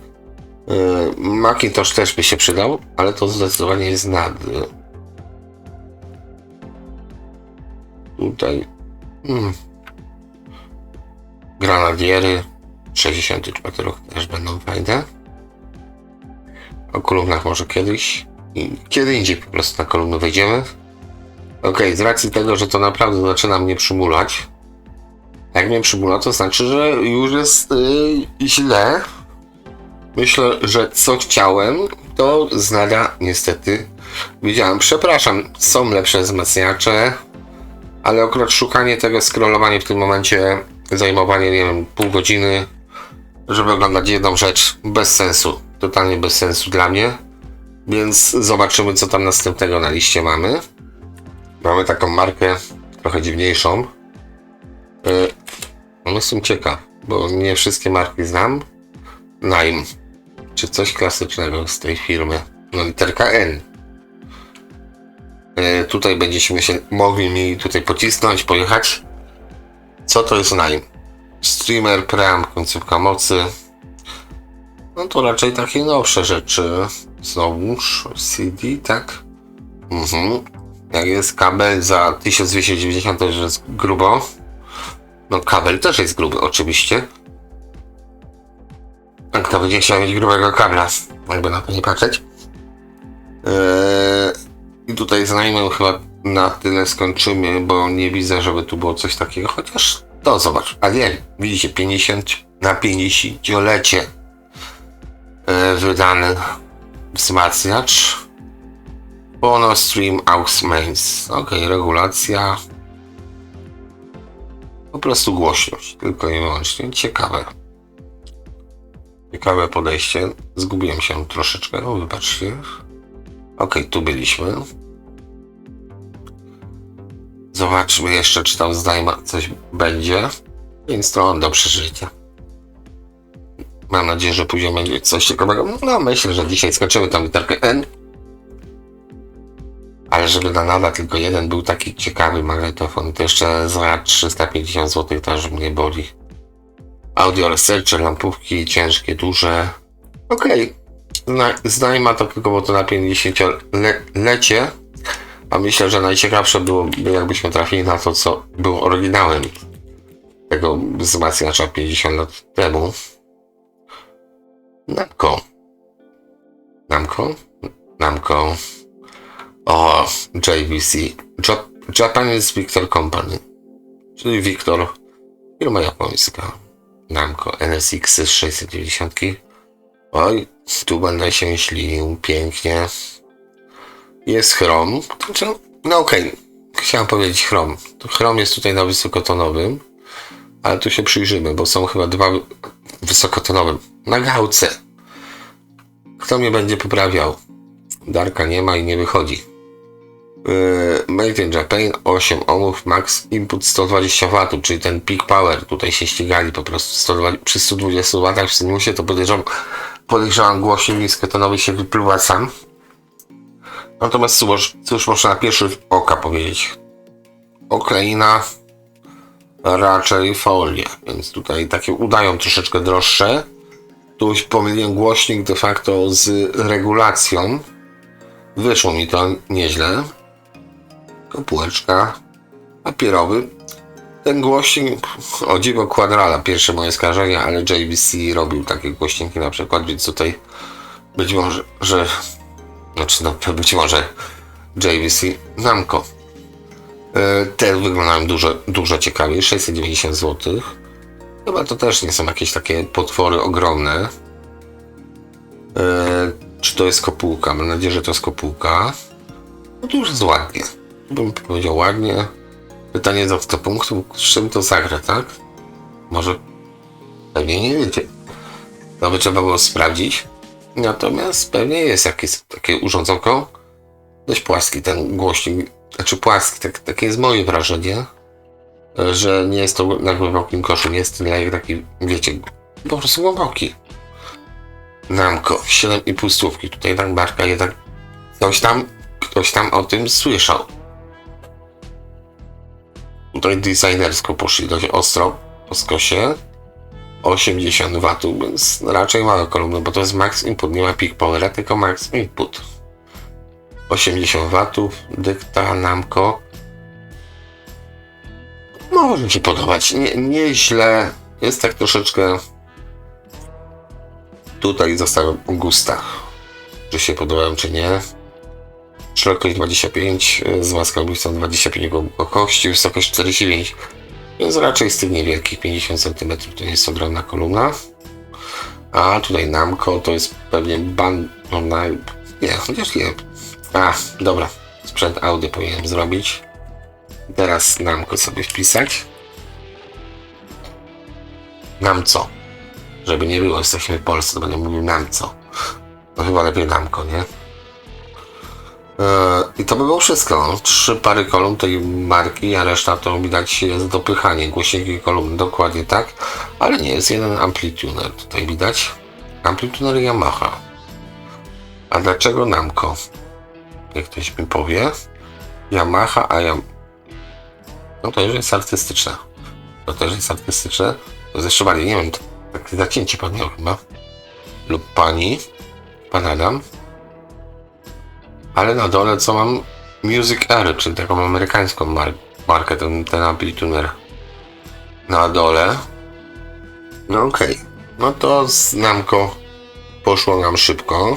Macintosh też by się przydał, ale to zdecydowanie jest nad. Tutaj Granadiery 64 rok też będą fajne. O kolumnach może kiedyś. Kiedy indziej po prostu na kolumny wejdziemy. Okej, z racji tego, że to naprawdę zaczyna mnie przymulać. Jak mnie przymula, to znaczy, że już jest źle. Myślę, że co chciałem, to z nada niestety widziałem. Przepraszam, są lepsze wzmacniacze, ale akurat szukanie tego, scrollowanie w tym momencie, zajmowanie, nie wiem, pół godziny, żeby oglądać jedną rzecz, bez sensu. Totalnie bez sensu dla mnie. Więc zobaczymy, co tam następnego na liście mamy. Mamy taką markę trochę dziwniejszą. Jestem ciekaw, bo nie wszystkie marki znam. Naim. Czy coś klasycznego z tej firmy? No literka N. Tutaj będziemy się mogli mi tutaj pocisnąć, pojechać. Co to jest Naim? Streamer, preamp, końcówka mocy. No to raczej takie nowsze rzeczy. Znowuż CD, tak? Jak jest kabel za 1290, to już jest grubo. No kabel też jest gruby, oczywiście. Kto będzie chciał mieć grubego kabla, jakby na to nie patrzeć. I tutaj znajmę chyba na tyle skończymy, bo nie widzę, żeby tu było coś takiego, chociaż to zobacz, a nie, widzicie, 50 na 50-lecie wydany wzmacniacz Monostream aux mains. Ok, regulacja, po prostu głośność, tylko i wyłącznie. Ciekawe podejście. Zgubiłem się troszeczkę, no wybaczcie. Ok, tu byliśmy. Zobaczmy jeszcze, czy tam zdajma coś będzie. Więc to do przeżycia. Mam nadzieję, że później będzie coś ciekawego. No myślę, że dzisiaj skończymy tą literkę N. Ale żeby na nada tylko jeden był taki ciekawy magnetofon, to jeszcze za 350 zł też mnie boli. Audio researcher, lampówki ciężkie, duże. Okej. Znajma to tylko, bo to na 50-lecie. A myślę, że najciekawsze byłoby, jakbyśmy trafili na to, co było oryginałem tego wzmacniacza 50 lat temu. Namco. O, JVC. Japanese Victor Company. Czyli Victor, firma japońska. Namco NSX 690. Oj, tu będę się ślinił pięknie. Jest chrom. No okej. Chciałem powiedzieć chrom. To chrom jest tutaj na wysokotonowym. Ale tu się przyjrzymy, bo są chyba dwa wysokotonowe. Na gałce. Kto mnie będzie poprawiał? Darka nie ma i nie wychodzi. Made in Japan 8 ohmów, max input 120 W, czyli ten peak power. Tutaj się ścigali po prostu 120, przy 120 W w sinusie, to podejrzewam głośnik niskotonowy się wypluwa sam. Natomiast cóż można na pierwszy oka powiedzieć? Okleina, raczej folia, więc tutaj takie udają troszeczkę droższe. Tu pomyliłem głośnik de facto z regulacją. Wyszło mi to nieźle. Kopułeczka, papierowy. Ten głośnik, o dziwo Quadrala, pierwsze moje skarżenia, ale JVC robił takie głośniki na przykład, więc tutaj być może JVC Namco. Te wyglądają dużo ciekawiej, 690 zł. Chyba to też nie są jakieś takie potwory ogromne. Czy to jest kopułka? Mam nadzieję, że to jest kopułka. No to już jest ładnie. Bym powiedział ładnie. Pytanie za 100 punktów, z czym to zagra, tak? Może pewnie nie wiecie. To by trzeba było sprawdzić. Natomiast pewnie jest jakieś takie urządzonko. Dość płaski ten głośnik. Znaczy płaski, takie jest moje wrażenie. Że nie jest to na głębokim koszu. Nie jest tyle jak taki, wiecie, po prostu głęboki. Namco, 7,5 stówki. Tutaj tak marka jednak ktoś tam o tym słyszał. Tutaj designersko poszli dość ostro po skosie. 80 W, więc raczej małe kolumny, bo to jest max input, nie ma peak powera, tylko max input. 80 W, dykta, Namco. Może się podobać, nieźle. Jest tak troszeczkę. Tutaj zostałem u gustach. Czy się podobają, czy nie. Szerokość 25, z maską 25 głębokości, wysokość 49. Więc raczej z tych niewielkich 50 cm to nie jest ogromna kolumna. A tutaj Namco to jest pewnie nie, chociaż nie. Dobra. Sprzęt audio powinienem zrobić. Teraz Namco sobie wpisać. Namco. Żeby nie było, jesteśmy w Polsce, to będę mówił Namco. No chyba lepiej Namco, nie? I to by było wszystko. 3 pary kolumn tej marki, a reszta to widać jest dopychanie. Głośniki kolumn, dokładnie tak. Ale nie, jest jeden amplituner. Tutaj widać. Amplituner Yamaha. A dlaczego Namco? Jak ktoś mi powie. Yamaha, no to już jest artystyczne. To też jest artystyczne. To jest jeszcze bardziej, nie wiem, takie zacięcie pan miał chyba. Lub pani. Pan Adam. Ale na dole co mam? Music Air, czyli taką amerykańską markę, ten amplituner. Na dole. No okej. No to z Namco poszło nam szybko.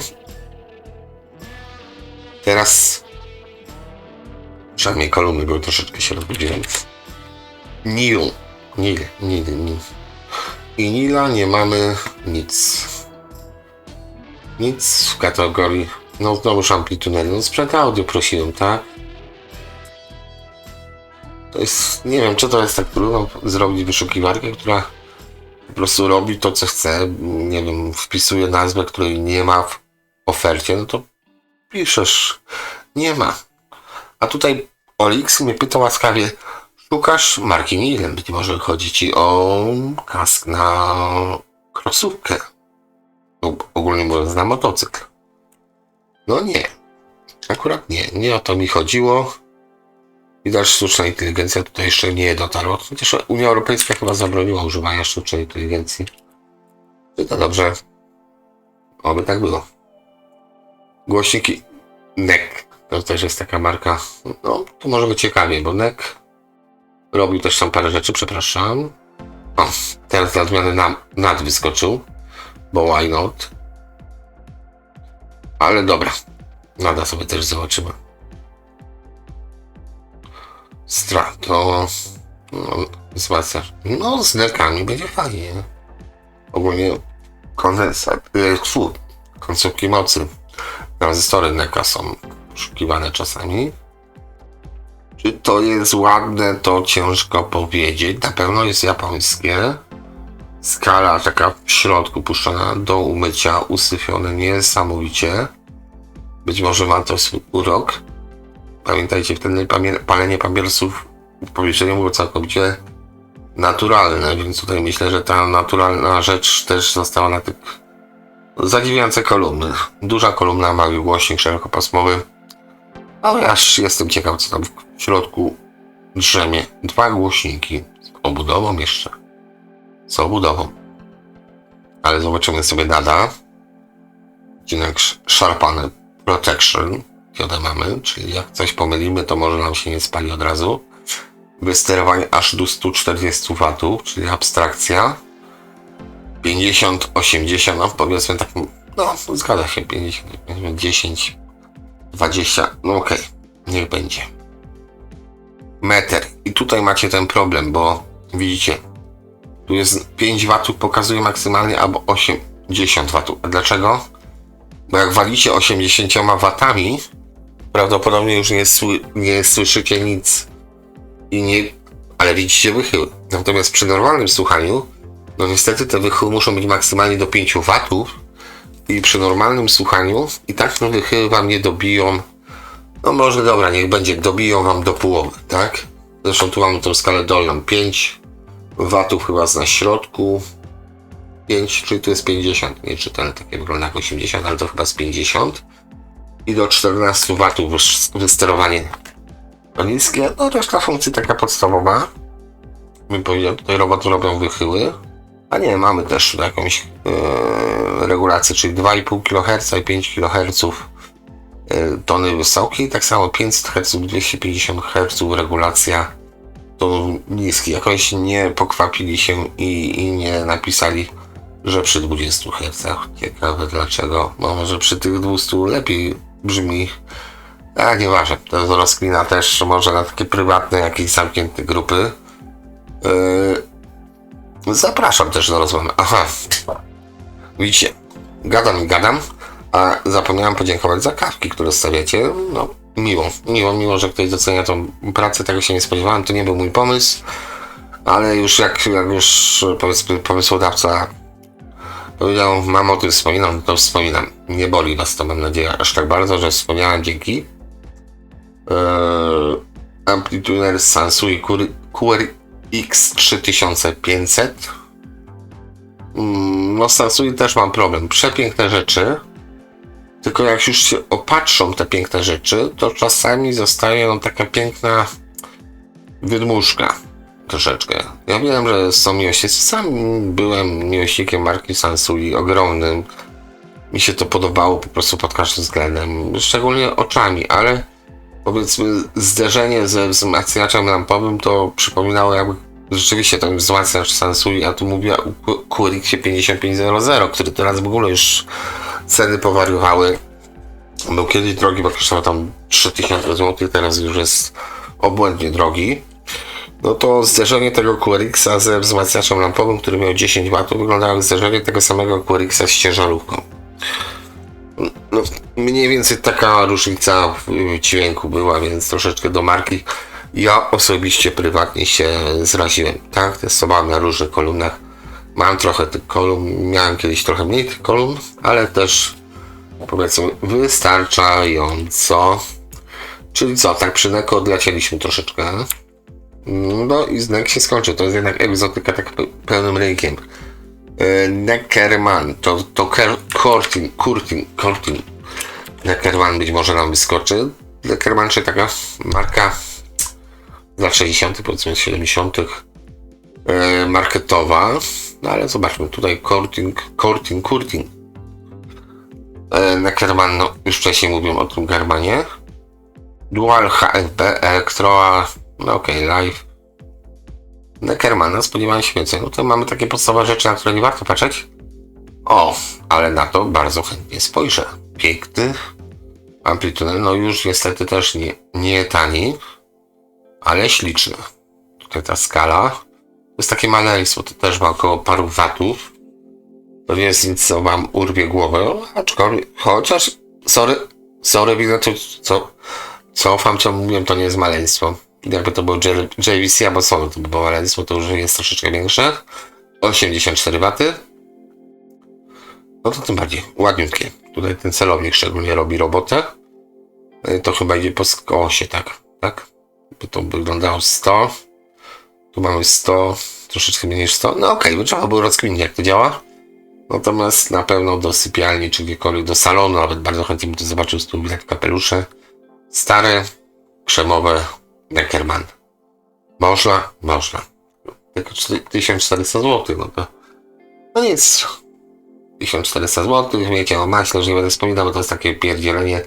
Teraz Przynajmniej kolumny były, troszeczkę się rozbudziłem. Nil. I Nila nie mamy nic. Nic w kategorii. No znowu amplitunery. No sprzęt audio prosiłem, tak? To jest. Nie wiem, czy to jest tak trudno zrobić wyszukiwarkę, która po prostu robi to, co chce. Nie wiem, wpisuje nazwę, której nie ma w ofercie, no to piszesz. Nie ma. A tutaj Olix mnie pyta łaskawie, szukasz marki Nilem. Być może chodzi ci o kask na krosówkę. Ogólnie mówiąc na motocykl. No nie. Akurat nie. Nie o to mi chodziło. Widać, sztuczna inteligencja tutaj jeszcze nie dotarła. Chociaż Unia Europejska chyba zabroniła używania sztucznej inteligencji. Czy to dobrze? Oby tak było. Głośniki NEC. To też jest taka marka. No, to może być ciekawie, bo NEC robił też tam parę rzeczy, przepraszam. O, teraz dla zmiany NAD wyskoczył, bo why not? Ale dobra, NADa sobie też zobaczymy. To wzmacniacz. No, z NEC-ami będzie fajnie. Ogólnie kondensat, końcówki mocy. Tranzystory NEC-a są poszukiwane czasami. Czy to jest ładne, to ciężko powiedzieć. Na pewno jest japońskie. Skala taka w środku puszczona do umycia, usyfione niesamowicie. Być może ma to swój urok. Pamiętajcie, wtedy palenie papierosów w pomieszczeniu było całkowicie naturalne, więc tutaj myślę, że ta naturalna rzecz też została na tych zadziwiające kolumny. Duża kolumna, mały głośnik szerokopasmowy. Ale aż jestem ciekaw, co tam w środku drzemie. 2 głośniki z obudową jeszcze. Z obudową. Ale zobaczymy sobie NADa. Odcinek szarpany Protection. Kiodę mamy, czyli jak coś pomylimy, to może nam się nie spali od razu. Wysterowanie aż do 140 W, czyli abstrakcja. 50, 80, no powiedzmy tak, no zgadza się, 50, 10, 20, no okej, niech będzie. Meter. I tutaj macie ten problem, bo widzicie, tu jest 5 W pokazuje maksymalnie, albo 80 W. A dlaczego? Bo jak walicie 80 W, prawdopodobnie już nie słyszycie nic. Ale widzicie wychyły. Natomiast przy normalnym słuchaniu, no niestety te wychyły muszą być maksymalnie do 5 W. I przy normalnym słuchaniu i tak te wychyły wam nie dobiją. No może dobra, niech będzie, dobiją wam do połowy, tak? Zresztą tu mamy tą skalę dolną. 5 W chyba na środku. 5, czyli tu jest 50. Nie czytałem, takie wygląda jak 80, ale to chyba z 50. I do 14 W wysterowanie niskie. No reszta funkcji taka podstawowa. Bym powiedział, tutaj roboty robią wychyły. A nie, mamy też jakąś regulację, czyli 2,5 kHz i 5 kHz tony wysokiej. Tak samo 500 Hz, 250 Hz regulacja tonu niski. Jakoś nie pokwapili się i nie napisali, że przy 20 Hz. Ciekawe dlaczego. Bo może przy tych 200 lepiej brzmi. A nieważne, to jest rozklina też może na takie prywatne, jakieś zamknięte grupy. Zapraszam też do rozmowy. Aha, widzicie, gadam, a zapomniałem podziękować za kawki, które stawiacie. No, miło, że ktoś docenia tą pracę, tego się nie spodziewałem, to nie był mój pomysł, ale już jak już powiedzmy pomysłodawca powiedział, mam o tym wspominam, to wspominam. Nie boli was to, mam nadzieję, aż tak bardzo, że wspomniałem, dzięki. Amplituner Sansui QRX 3500. No z Sansui też mam problem. Przepiękne rzeczy. Tylko jak już się opatrzą te piękne rzeczy, to czasami zostaje nam taka piękna wydmuszka. Troszeczkę. Ja wiem, że są miłośnicy. Sam byłem miłośnikiem marki Sansui ogromnym. Mi się to podobało po prostu pod każdym względem. Szczególnie oczami, ale powiedzmy zderzenie ze wzmacniaczem lampowym to przypominało jakby rzeczywiście ten wzmacniacz Sansui, a tu mówię o QRX 5500, który teraz w ogóle już ceny powariowały. Był kiedyś drogi, bo kosztował tam 3000 zł, teraz już jest obłędnie drogi. No to zderzenie tego QRX-a ze wzmacniaczem lampowym, który miał 10 W, wyglądało jak zderzenie tego samego QRX-a z ciężarówką. No, mniej więcej taka różnica w dźwięku była, więc troszeczkę do marki. Ja osobiście, prywatnie się zraziłem. Tak, testowałem na różnych kolumnach. Mam trochę tych kolumn, miałem kiedyś trochę mniej tych kolumn, ale też powiedzmy wystarczająco. Czyli co, tak przy Neko odlecieliśmy troszeczkę. No i znak się skończył, to jest jednak egzotyka tak pełnym rynkiem. Neckerman, to Curtin. Neckerman być może nam wyskoczy. Neckerman, czyli taka marka z lat 60., powiedzmy 70., marketowa. No ale zobaczmy, tutaj Curtin. Neckerman, no już wcześniej mówiłem o tym Germanie. Dual HFB, Electroa, no okej, Live. Neckermana, spodziewałem się więcej. No to mamy takie podstawowe rzeczy, na które nie warto patrzeć. O, ale na to bardzo chętnie spojrzę. Piękny amplitude, no już niestety też nie tani, ale śliczny. Tutaj ta skala. To jest takie maleństwo, to też ma około paru watów. To nie jest nic, co wam urwie głowę, aczkolwiek, chociaż, sorry, widzę tu, co wam mówiłem, to nie jest maleństwo. Jakby to było JVC albo Sony, to by było maleństwo, to już jest troszeczkę większe. 84 W. No to tym bardziej ładniutkie. Tutaj ten celownik szczególnie robi robotę. To chyba idzie po skosie, tak? By to wyglądało 100. Tu mamy 100, troszeczkę mniej niż 100. No okej, trzeba było rozkminić, jak to działa. Natomiast na pewno do sypialni, czy gdziekolwiek do salonu, nawet bardzo chętnie bym to zobaczył z tyłu jak kapelusze. Stare, krzemowe Neckerman. Można. Tylko 1400 zł, no to no nic. 1400 zł, wiecie o maśle, że nie będę wspominał, bo to jest takie pierdzielenie.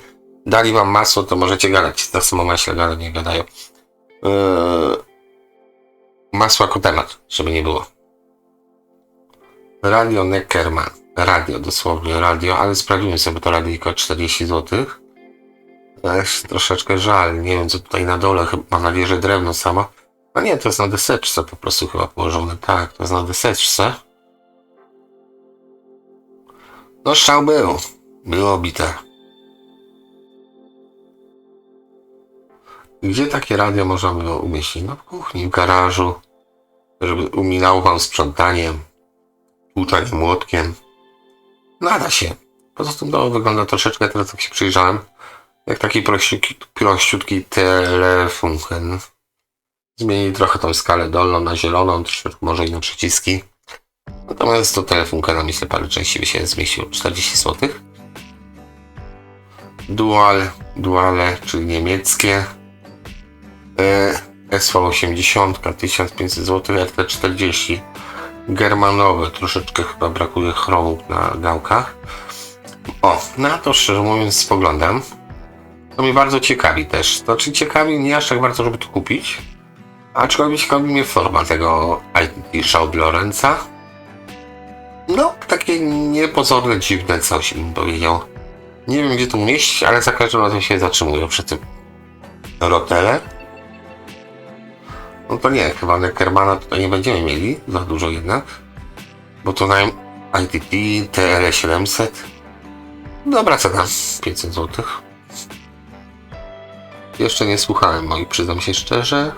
Dali wam masło, to możecie gadać. Tak samo maśle gadają, nie gadają. Masło jako temat, żeby nie było. Radio Neckerman. Radio, dosłownie radio, ale sprawdzimy sobie to radyjko 40 zł. Też troszeczkę żal, nie wiem co tutaj na dole, mam nadzieję, że drewno samo. A nie, to jest na deseczce po prostu chyba położone. Tak, to jest na deseczce. No strzał było bite. Gdzie takie radio można było umieścić? No w kuchni, w garażu, żeby uminało wam sprzątaniem, tłuczaniem młotkiem. Nada się. Poza tym to wygląda troszeczkę, teraz jak się przyjrzałem, jak taki prościutki telefunken. Zmienili trochę tą skalę dolną na zieloną, troszeczkę może inne przyciski. Natomiast to telefunkena myślę parę części by się zmieściło. 40 zł. Duale, czyli niemieckie. SV80 1500 zł, RT40 germanowe, troszeczkę chyba brakuje chromu na gałkach. O, na to szczerze mówiąc spoglądam. To mnie bardzo ciekawi też. Znaczy ciekawi nie aż tak bardzo, żeby to kupić. Aczkolwiek ciekawi mnie forma tego IT Shaw Lorenza. No, takie niepozorne, dziwne coś bym powiedział. Nie wiem gdzie to umieścić, ale za każdym razem się zatrzymują przy tym. Rotele. No to nie, chyba Neckermana tutaj nie będziemy mieli za dużo jednak. Bo to na ITT TL700. Dobra cena, 500 zł. Jeszcze nie słuchałem moich, przyznam się szczerze.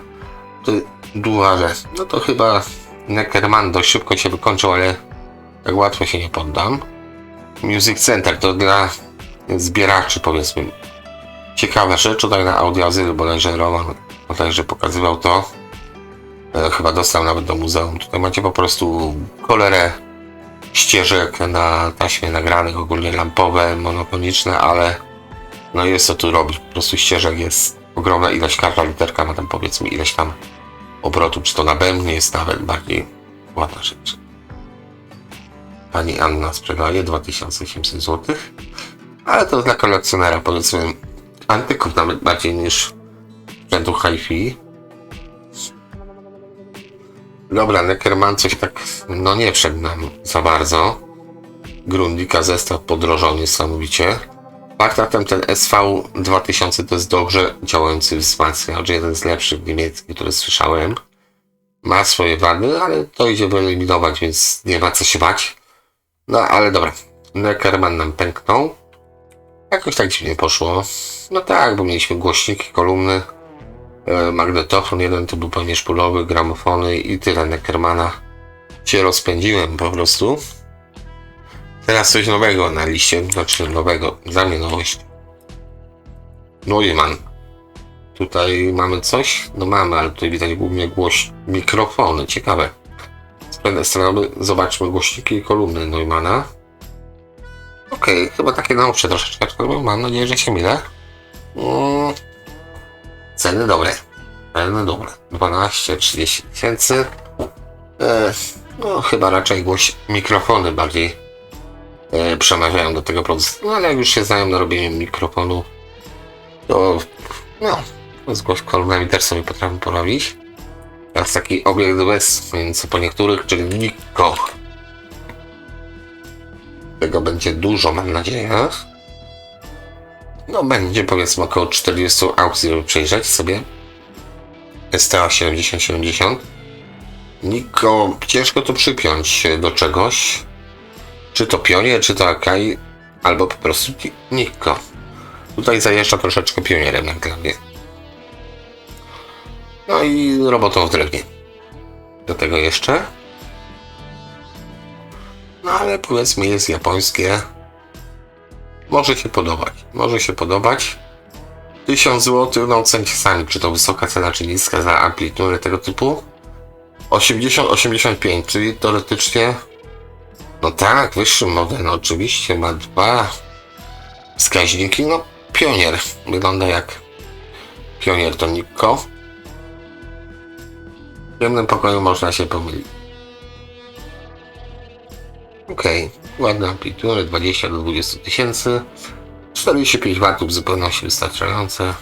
Duale. No to chyba Neckerman dość szybko się wykończył, ale tak łatwo się nie poddam. Music Center to dla zbieraczy powiedzmy. Ciekawa rzecz, tutaj na Audioazylu bodajże Roman bodajże pokazywał to. Chyba dostał nawet do muzeum. Tutaj macie po prostu cholerę ścieżek na taśmie nagranych, ogólnie lampowe, monofoniczne, ale no jest co tu robić. Po prostu ścieżek jest ogromna ilość, każda literka ma tam powiedzmy ileś tam obrotu, czy to na bębnie jest nawet bardziej ładna rzecz. Pani Anna sprzedaje 2800 zł, ale to dla kolekcjonera powiedzmy antyków nawet bardziej niż sprzętu hi-fi. Dobra, Neckerman coś tak, no nie wszedł nam za bardzo. Grundika zestaw podrożony niesamowicie. Faktem ten SV2000 to jest dobrze działający wzmacniacz, jeden z lepszych niemieckich, które słyszałem. Ma swoje wady, ale to idzie wyeliminować, więc nie ma co się bać. No ale dobra, Neckermann nam pęknął. Jakoś tak dziwnie poszło. No tak, bo mieliśmy głośniki, kolumny, magnetofon, jeden to był pewnie szpulowy, gramofony i tyle Neckermana. Się rozpędziłem po prostu. Teraz coś nowego na liście, znaczy nowego, dla mnie nowość. Neumann. Tutaj mamy coś? No mamy, ale tutaj widać głównie mikrofony, ciekawe. Z pewnej strony zobaczmy głośniki i kolumny Neumana. Okej, chyba takie nowsze troszeczkę, mam nadzieję, że się mylę. Ceny dobre. Ceny dobre. 12-30 tysięcy. No chyba raczej mikrofony bardziej przemawiają do tego produktu. No ale jak już się znają na robieniu mikrofonu, to no, z kolumnami też sobie potrafię porobić. Teraz taki obiekt bez, więc po niektórych, czyli Nikko. Tego będzie dużo, mam nadzieję. No będzie powiedzmy około 40 aukcji, żeby przejrzeć sobie. STA 7070. Nikko, ciężko to przypiąć do czegoś. Czy to Pionier, czy to Akai, albo po prostu Nikko. Tutaj zajeżdża troszeczkę Pionierem jak dla mnie. No i robotą w drewnie. Do tego jeszcze. No ale powiedzmy jest japońskie. Może się podobać. Może się podobać. 1000 zł, no ocencie sami, czy to wysoka cena, czy niska za amplitudy tego typu. 80-85, czyli teoretycznie no tak, wyższy model, no oczywiście ma dwa wskaźniki, no Pionier wygląda jak Pionier to Nikko. W ciemnym pokoju można się pomylić. Okej, ładne amplitudy, 20 do 20 tysięcy, 45 W w zupełności wystarczające,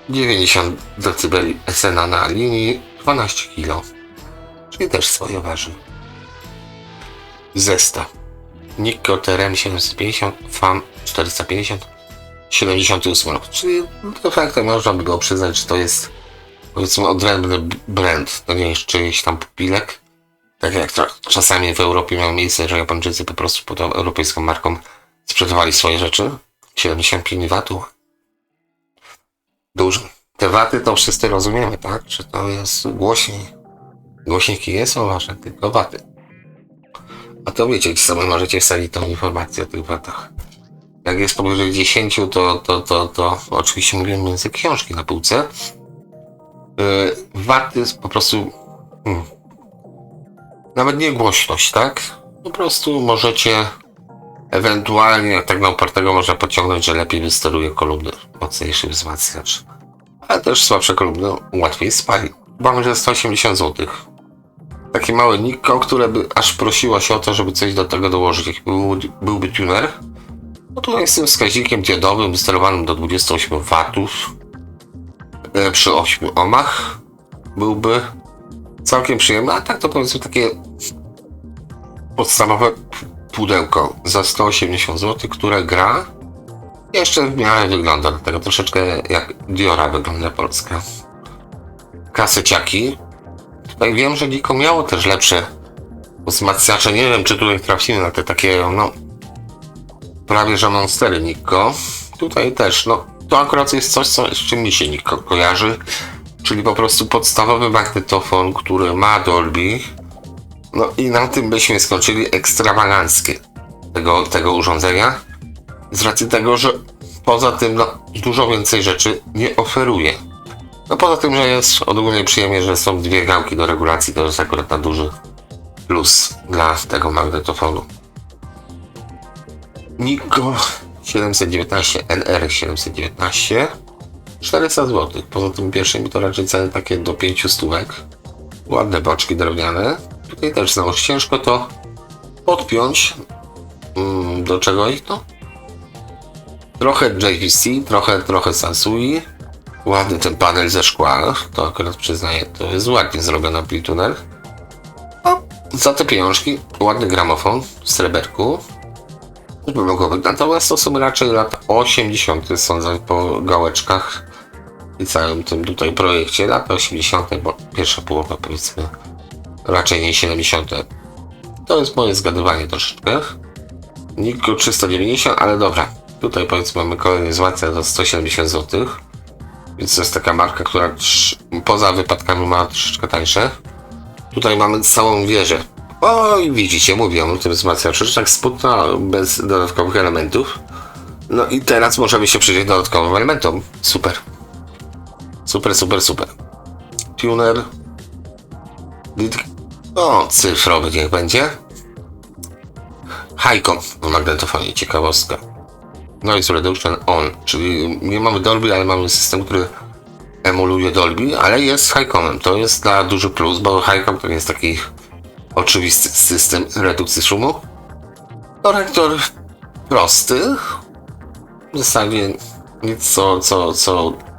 90 dB SNA na linii, 12 kg, czyli też swoje waży. Zestaw Nikko TRM 750, FAM 450, 78 rok, czyli de facto można by go przyznać, że to jest powiedzmy odrębny brand, to nie jest czyjś tam pupilek. Tak jak czasami w Europie miało miejsce, że Japończycy po prostu pod europejską marką sprzedawali swoje rzeczy. 75 W. Dużo. Te waty to wszyscy rozumiemy, tak? Czy to jest głośniej? Głośniki nie są ważne, tylko waty. A to wiecie, sobie możecie wsadzić tą informację o tych watach. Jak jest powyżej 10, to oczywiście mówimy między książki na półce. Waty po prostu... Nawet nie głośność, tak? Po prostu możecie ewentualnie tak na upartego można pociągnąć, że lepiej wysteruje kolumny, mocniejszy wzmacniacz. Ale też słabsze kolumny łatwiej spali. Mamy, że 180 zł. Takie małe Nikko, które by aż prosiło się o to, żeby coś do tego dołożyć. Jak byłby tuner, no tutaj z tym wskaźnikiem diodowym sterowanym do 28 W przy 8 ohmach byłby całkiem przyjemne, a tak to powiedzmy takie podstawowe pudełko za 180 zł, które gra jeszcze w miarę wygląda, dlatego troszeczkę jak Diora wygląda Polska. Kaseciaki. Tutaj wiem, że Nikko miało też lepsze wzmacniacze, nie wiem czy tutaj trafimy na te takie no prawie że monstery Nikko. Tutaj też, no to akurat jest coś, z czym mi się Nikko kojarzy. Czyli po prostu podstawowy magnetofon, który ma Dolby. No i na tym byśmy skończyli ekstrawaganckie tego urządzenia. Z racji tego, że poza tym no, dużo więcej rzeczy nie oferuje. No poza tym, że jest ogólnie przyjemnie, że są dwie gałki do regulacji, to jest akurat na duży plus dla tego magnetofonu. Nikko 719 NR 719 400 zł. Poza tym pierwszymi to raczej ceny takie do 500. Ładne boczki drewniane. Tutaj też znowu ciężko to podpiąć do czegoś. No. Trochę JVC, trochę Sansui. Ładny ten panel ze szkła. To akurat przyznaję, to jest ładnie zrobiony amplituner. No, za te pieniążki ładny gramofon w sreberku. by mogło być. Natomiast to są raczej lata 80. sądzę po gałeczkach i całym tym tutaj projekcie. Lata 80., bo pierwsza połowa powiedzmy, raczej nie 70. To jest moje zgadywanie troszeczkę. Nikko 390, ale dobra. Tutaj powiedzmy mamy kolejny złacę za 170 zł. Więc to jest taka marka, która poza wypadkami ma troszeczkę tańsze. Tutaj mamy całą wieżę. Oj, widzicie, mówiłem o tym wzmacniaczu, że tak sputna bez dodatkowych elementów. No i teraz możemy się przyjrzeć dodatkowym elementom. Super. Super, super, super. Tuner. O, cyfrowy niech będzie. Highcom w magnetofonie, ciekawostka. Noise Reduction On, czyli nie mamy Dolby, ale mamy system, który emuluje Dolby, ale jest Highcomem. To jest dla duży plus, bo Highcom to jest taki oczywisty system redukcji szumu. Korektor prosty. W zasadzie nic co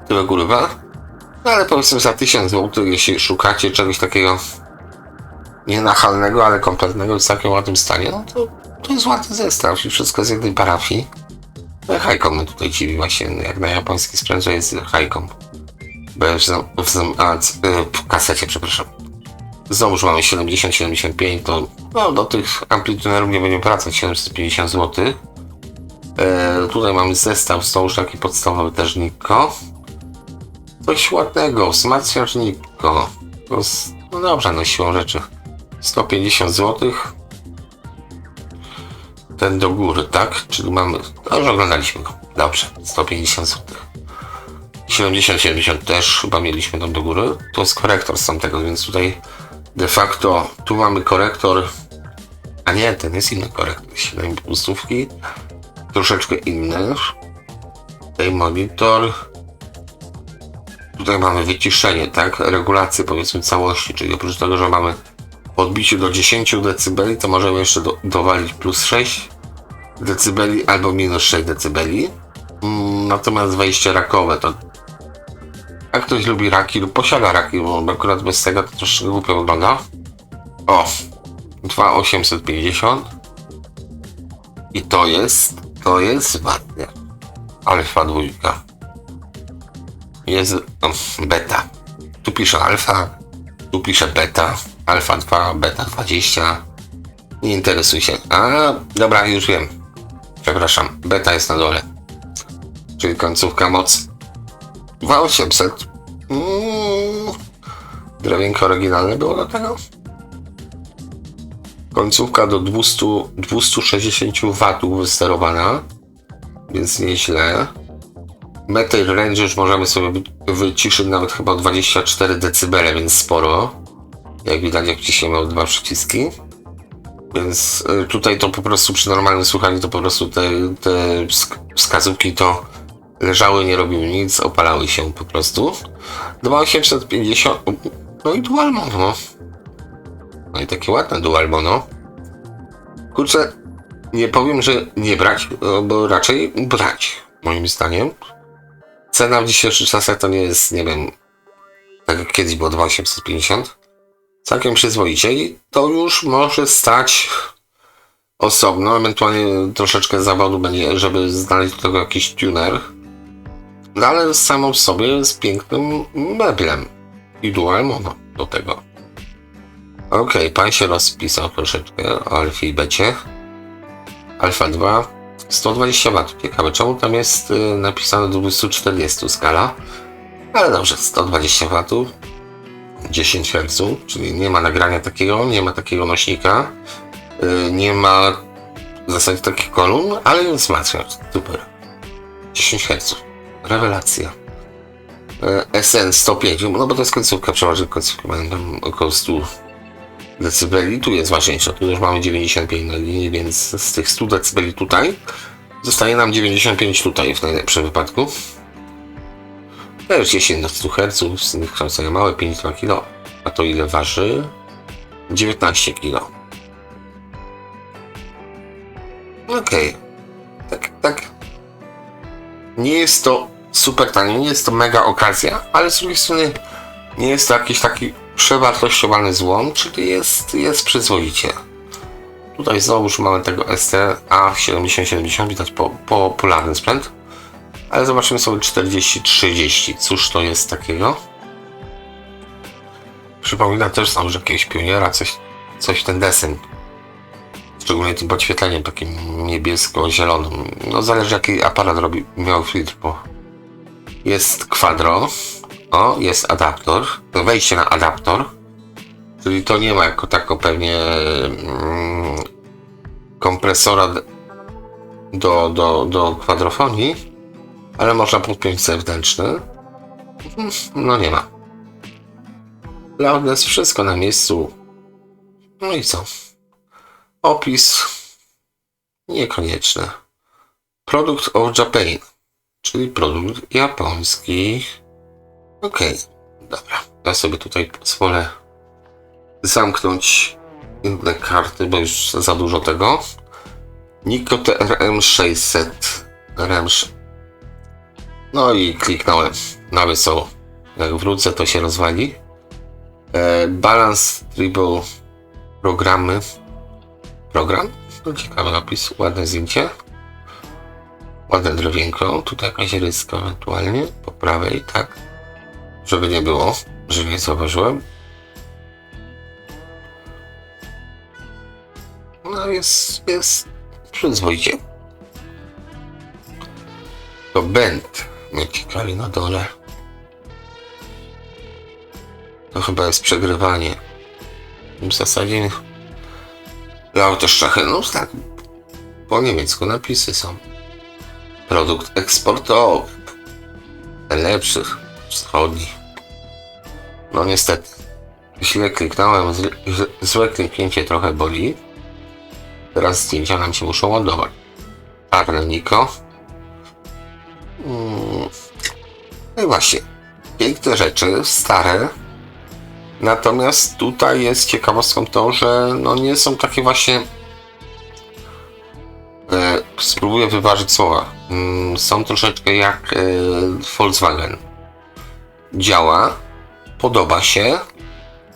tyle górywa. No ale powiedzmy za 1000 zł, jeśli szukacie czegoś takiego nienachalnego, ale kompletnego w całkiem ładnym stanie, no to jest ładny zestaw i wszystko z jednej parafii. Highcom mnie tutaj dziwi właśnie, jak na japoński sprzęt, że jest Highcom. W kasecie, przepraszam. Znowuż mamy 70-75, to no, do tych amplitunerów nie będziemy wracać, 750 zł. Tutaj mamy zestaw, znowuż taki podstawowy też Nikko. Coś ładnego, wzmacniacz Nikko. No dobrze, no siłą rzeczy. 150 zł. Ten do góry, tak? Czyli mamy... No już oglądaliśmy go. Dobrze, 150 zł. 70-70 też chyba mieliśmy tam do góry. To jest korektor z tamtego, więc tutaj de facto tu mamy korektor. A nie, ten jest inny korektor. 7 pustówki. Troszeczkę inny. Tutaj monitor. Tutaj mamy wyciszenie, tak? Regulację powiedzmy całości, czyli oprócz tego, że mamy podbicie do 10 dB, to możemy jeszcze dowalić plus 6 dB albo minus 6 dB. Natomiast wejście rakowe to jak ktoś lubi raki lub posiada raki, bo akurat bez tego to troszkę głupio wygląda. O, 2850 i to jest ładnie. Alfa 2. Jest beta. Tu pisze alfa, tu pisze beta. Alfa 2, beta 20. Nie interesuj się. A, dobra, już wiem. Przepraszam, beta jest na dole. Czyli końcówka mocy. 2800. Drewienko oryginalne było do tego. Końcówka do 260 W wysterowana. Więc nieźle. Metal range już możemy sobie wyciszyć nawet chyba o 24 dB, więc sporo. Jak widać, jak wciśniemy dwa przyciski. Więc tutaj to po prostu przy normalnym słuchaniu to po prostu te wskazówki to leżały, nie robiły nic, opalały się po prostu. 2850. No i dual mono. No i takie ładne dual mono. Kurczę, nie powiem, że nie brać, bo raczej brać, moim zdaniem. Cena w dzisiejszych czasach to nie jest, nie wiem, tak jak kiedyś było 2850. Całkiem przyzwoicie i to już może stać osobno, ewentualnie troszeczkę zawodu będzie, żeby znaleźć do tego jakiś tuner. No ale samo w sobie jest pięknym meblem i dual mono do tego. Okej, pan się rozpisał troszeczkę o Alfie i Becie. Alfa 2, 120 W. Ciekawe, czemu tam jest napisane do 240 skala. Ale dobrze, 120 W. 10 Hz, czyli nie ma nagrania takiego, nie ma takiego nośnika, nie ma w zasadzie takich kolumn, ale jest wzmacniacz, super. 10 Hz, rewelacja. SN 105, no bo to jest końcówka, przeważnie końcówka mają tam około 100 dB, tu jest ważniejsze, tu już mamy 95 na linii, więc z tych 100 dB tutaj zostaje nam 95 tutaj w najlepszym wypadku. Też 10 do 100 Hz, kształcenia małe, 5,2 kg. A to ile waży? 19 kg. Okej. Tak. Nie jest to super tanie, nie jest to mega okazja, ale z drugiej strony nie jest to jakiś taki przewartościowany złom, czyli jest przyzwoicie. Tutaj znowuż mamy tego ST-A7070, widać popularny sprzęt. Ale zobaczymy sobie 4030. Cóż to jest takiego? Przypomina też znam, że jakiegoś pioniera, coś ten deseń. Szczególnie tym podświetleniem takim niebiesko-zielonym. No zależy jaki aparat miał filtr, bo jest quadro. O, jest adaptor. Wejście na adaptor. Czyli to nie ma jako tako pewnie kompresora do kwadrofonii, ale można podpiąć zewnętrzny. No nie ma. Loudness, wszystko na miejscu. No i co? Opis niekonieczny. Product of Japan, czyli produkt japoński. Okej, dobra. Ja sobie tutaj pozwolę zamknąć inne karty, bo już za dużo tego. Nikko TRM600 No i kliknąłem na wesoło. Jak wrócę, to się rozwali. Balance Tribal programy. Program? No ciekawy opis, ładne zdjęcie. Ładne drewienko. Tutaj jakaś ryska ewentualnie. Po prawej, tak. Żeby nie było, że nie zauważyłem. No jest przyzwoicie. To bend mnie ciekawi na dole. To chyba jest przegrywanie. W zasadzie Lauterschachen, no tak. Po niemiecku napisy są. Produkt eksportowy. Najlepszych wschodni. No niestety. Źle kliknąłem, złe kliknięcie trochę boli. Teraz zdjęcia nam się muszą ładować. Czarne Nikko. No i właśnie. Piękne rzeczy, stare. Natomiast tutaj jest ciekawostką to, że no nie są takie właśnie... spróbuję wyważyć słowa. Są troszeczkę jak Volkswagen. Działa, podoba się,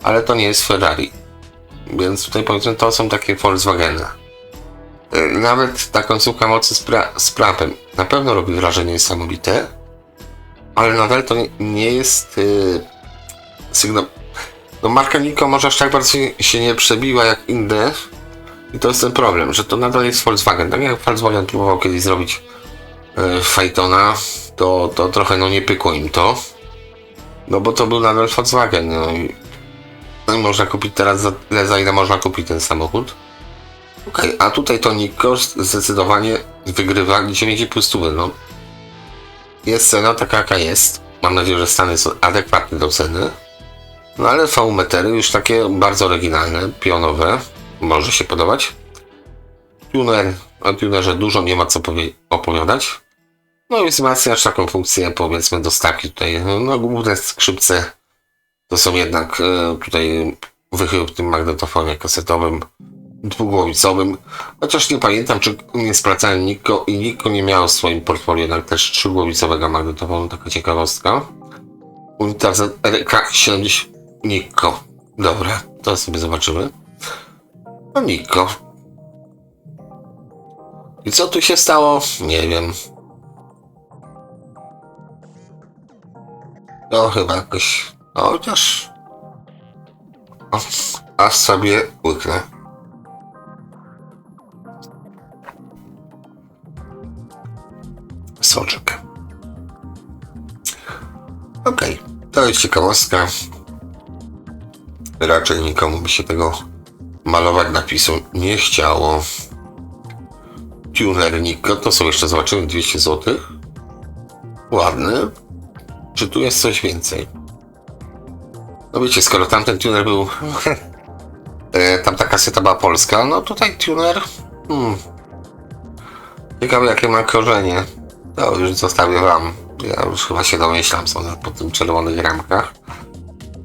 ale to nie jest Ferrari. Więc tutaj powiedzmy to są takie Volkswageny. Nawet ta końcówka mocy z prapem na pewno robi wrażenie niesamowite, ale nadal to nie jest sygnał. No marka Nikko może aż tak bardzo się nie przebiła jak inne i to jest ten problem, że to nadal jest Volkswagen. Tak jak Volkswagen próbował kiedyś zrobić Phaetona, to trochę no nie pykło im to, no bo to był nadal Volkswagen. No i można kupić teraz za ile można kupić ten samochód. Okej, a tutaj to Nikko zdecydowanie wygrywa 9,5 stówy. No. Jest cena taka jaka jest. Mam nadzieję, że stany są adekwatne do ceny. No ale V-metery już takie bardzo oryginalne, pionowe. Może się podobać. Tuner, o tunerze dużo nie ma co opowiadać. No i wzmacniacz taką funkcję powiedzmy dostawki tutaj. No główne skrzypce to są jednak tutaj wychył w tym magnetofonie kasetowym dwugłowicowym. Chociaż nie pamiętam, czy nie sprawdzałem Nikko i Nikko nie miało w swoim portfolio jednak też trzygłowicowego magnetofonu. Taka ciekawostka. Unitaz RK70 Nikko. Dobra, to sobie zobaczymy. No Nikko. I co tu się stało? Nie wiem. No chyba jakoś... chociaż... aż sobie łyknę. Soczek. Okej, to jest ciekawostka. Raczej nikomu by się tego malować napisu nie chciało. Tuner Nikko, to są jeszcze zobaczymy 200 zł. Ładny. Czy tu jest coś więcej? No wiecie, skoro tamten tuner był tamta kaseta była polska, no tutaj tuner ciekawe jakie ma korzenie. To już zostawię wam. Ja już chyba się domyślam, są po tym czerwonych ramkach.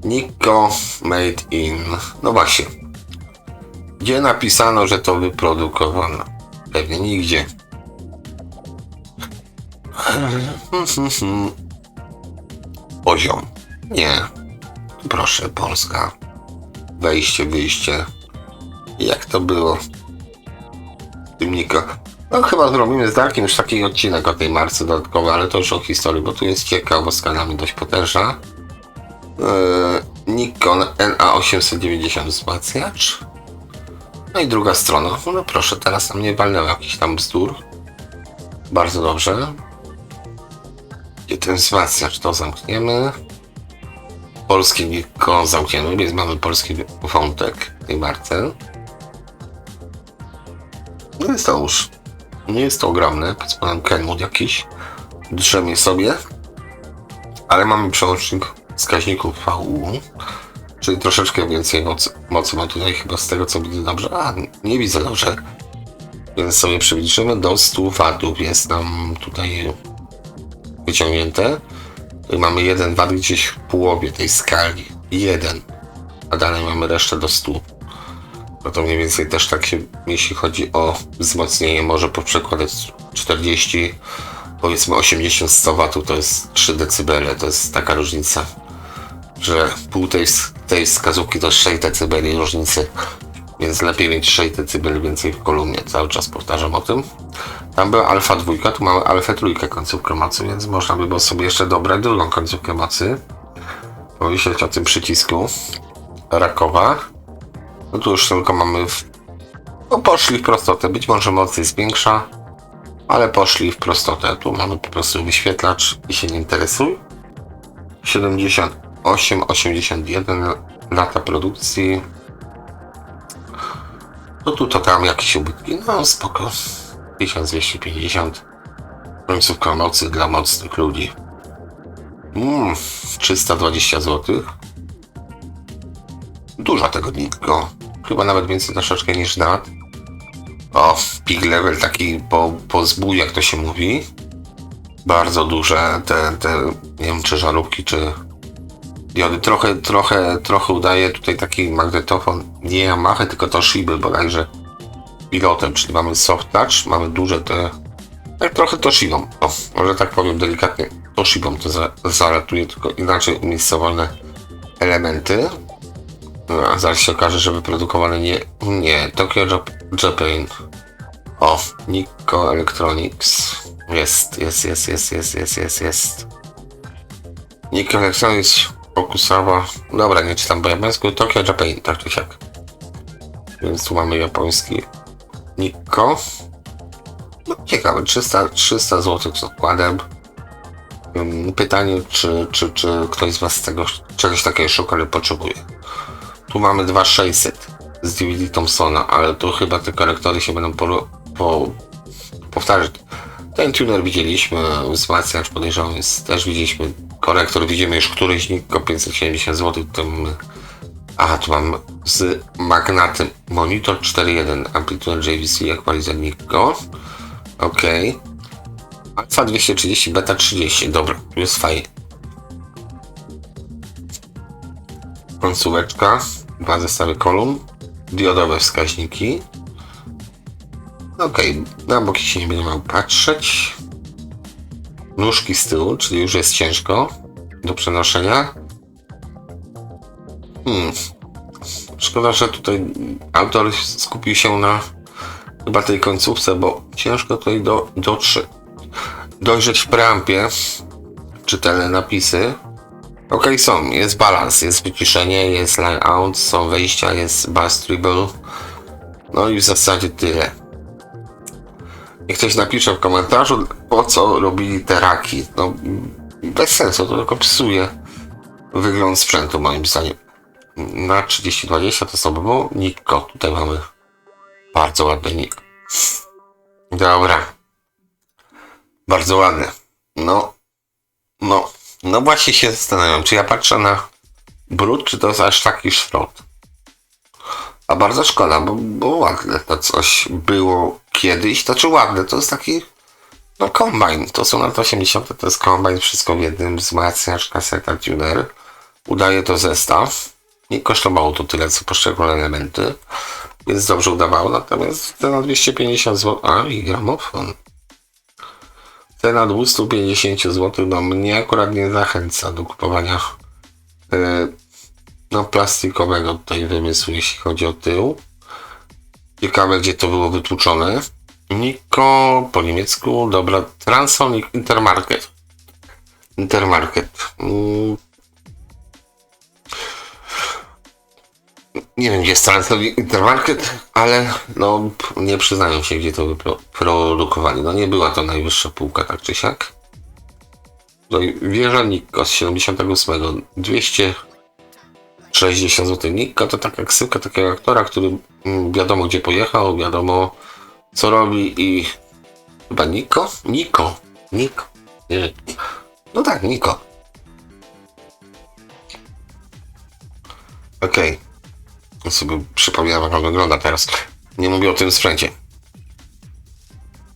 Nikko Made in... No właśnie. Gdzie napisano, że to wyprodukowano? Pewnie nigdzie. Poziom. Nie. Proszę, Polska. Wejście, wyjście. Jak to było? Tymnika. No chyba zrobimy z Darkiem już taki odcinek o tej marce dodatkowy, ale to już o historii, bo tu jest ciekawostka dla mnie dość potężna. Nikon NA890 wzmacniacz. No i druga strona. No proszę, teraz nam nie walnęło jakiś tam bzdur. Bardzo dobrze. Gdzie ten wzmacniacz to zamkniemy. Polski Nikon zamkniemy, więc mamy polski wątek w tej marce. No jest to już. Nie jest to ogromne, powiedzmy Kenwood jakiś. Drzemie sobie. Ale mamy przełącznik wskaźników VU. Czyli troszeczkę więcej mocy ma tutaj chyba z tego co widzę dobrze. A, nie widzę dobrze. Więc sobie przybliżymy do 100 W jest nam tutaj wyciągnięte. Tutaj mamy 1 W gdzieś w połowie tej skali. 1. A dalej mamy resztę do 100. No to mniej więcej też tak się, jeśli chodzi o wzmocnienie, może po przykładać 40, powiedzmy 80-100 W to jest 3 dB. To jest taka różnica, że pół tej wskazówki to 6 dB różnicy. Więc lepiej mieć 6 dB więcej w kolumnie. Cały czas powtarzam o tym. Tam była alfa 2, tu mamy alfę 3 końcówkę mocy, więc można by było sobie jeszcze dobrać drugą końcówkę mocy. Pomyśleć o tym przycisku. Rakowa. No tu już tylko mamy no poszli w prostotę. Być może moc jest większa, ale poszli w prostotę. Tu mamy po prostu wyświetlacz i się nie interesuj. 78, 81 lata produkcji. No tu to tam jakieś ubytki, no spoko. 1250. Końcówka mocy dla mocnych ludzi. 320 zł. Dużo tego Nikko. Chyba nawet więcej troszeczkę niż NAT. O, peak level taki po zbój, jak to się mówi. Bardzo duże te nie wiem czy żarówki, czy diody. Trochę udaje tutaj taki magnetofon, nie Yamaha, tylko Toshiby bodajże pilotem, czyli mamy soft touch, mamy duże te, tak trochę Toshibą, o, może tak powiem delikatnie, Toshibą to zalatuje, tylko inaczej umiejscowione elementy. No, zaraz się okaże, że wyprodukowane nie, Tokyo Japan. O, Nikko Electronics. Jest. Nikko Electronics, Okusawa. Dobra, nie czytam po japońsku. Tokyo Japan, tak czy siak. Więc tu mamy japoński Nikko. No ciekawe, 300 zł z odkładem. Pytanie, czy ktoś z was z tego czegoś takiego szuka, ale potrzebuje. Tu mamy 2600 z DVD Thompsona, ale tu chyba te korektory się będą powtarzać. Ten tuner widzieliśmy, wzmacniacz podejrzewam, jest, też widzieliśmy. Korektor widzimy już któryś, Nikko 570 zł. Aha, tu mam z magnatem monitor 4.1, amplitude JVC, equalizer Nikko. Ok. Alfa 230, beta 30, dobra, tu jest fajnie. Końcóweczka, dwa zestawy kolumn, diodowe wskaźniki. Ok, na boki się nie będę miał patrzeć. Nóżki z tyłu, czyli już jest ciężko do przenoszenia. Szkoda, że tutaj autor skupił się na chyba tej końcówce, bo ciężko tutaj dojrzeć w preampie czytelne napisy. Ok, jest balans, jest wyciszenie, jest line out, są wejścia, jest bass treble. No i w zasadzie tyle. Niech ktoś napisze w komentarzu, po co robili te raki. No, bez sensu, to tylko psuje wygląd sprzętu moim zdaniem. Na 3020 to sobie było Nikko. Tutaj mamy bardzo ładny Nikko. Dobra. Bardzo ładny. No właśnie się zastanawiam, czy ja patrzę na brud, czy to jest aż taki szrot. A bardzo szkoda, bo ładne to coś było kiedyś. To czy ładne, to jest taki kombajn. To są lata 80, to jest kombajn, wszystko w jednym, wzmacniacz, kaseta, tuner. Udaje to zestaw. Nie kosztowało to tyle, co poszczególne elementy, więc dobrze udawało. Natomiast cena 250 zł, i gramofon. Cena 250 zł mnie akurat nie zachęca do kupowania plastikowego tutaj wymysłu, jeśli chodzi o tył. Ciekawe, gdzie to było wytłuczone. Nikko po niemiecku, dobra. Transonic Intermarket. Nie wiem, gdzie jest Transonic Intermarket, ale no nie przyznają się, gdzie to wyprodukowali. No nie była to najwyższa półka, tak czy siak. No i wieża Nikko z 78. 260 zł. Nikko to taka ksywka takiego aktora, który wiadomo gdzie pojechał, wiadomo co robi i chyba Niko? Niko. Nie. No tak, Niko. Okej. Ja sobie przypomniałem, jak on wygląda teraz. Nie mówię o tym sprzęcie.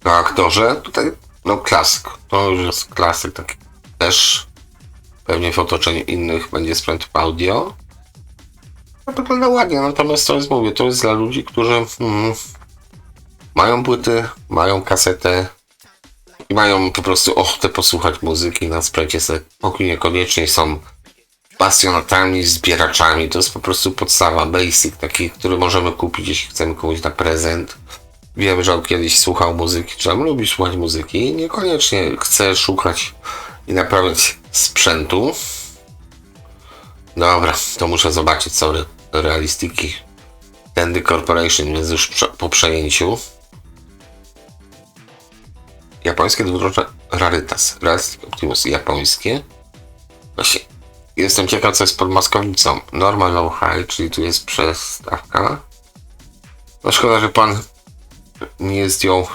Na aktorze tutaj, no klasyk. To już jest klasyk taki też. Pewnie w otoczeniu innych będzie sprzęt audio. No to wygląda ładnie, natomiast to jest, mówię, to jest dla ludzi, którzy mają płyty, mają kasetę i mają po prostu ochotę posłuchać muzyki na sprzęcie spokój, niekoniecznie są pasjonatami, zbieraczami. To jest po prostu podstawa, basic, taki, który możemy kupić, jeśli chcemy komuś na prezent. Wiem, że on kiedyś słuchał muzyki, czy tam lubi słuchać muzyki i niekoniecznie chce szukać i naprawiać sprzętu. Dobra, to muszę zobaczyć, sorry, realistiki. Tandy Corporation jest już po przejęciu. Japońskie dwuroczne Rarytas. Realistic Optimus japońskie. Właśnie jestem ciekaw, co jest pod maskownicą. Normal Low High, czyli tu jest przestawka. No szkoda, że pan nie zdjął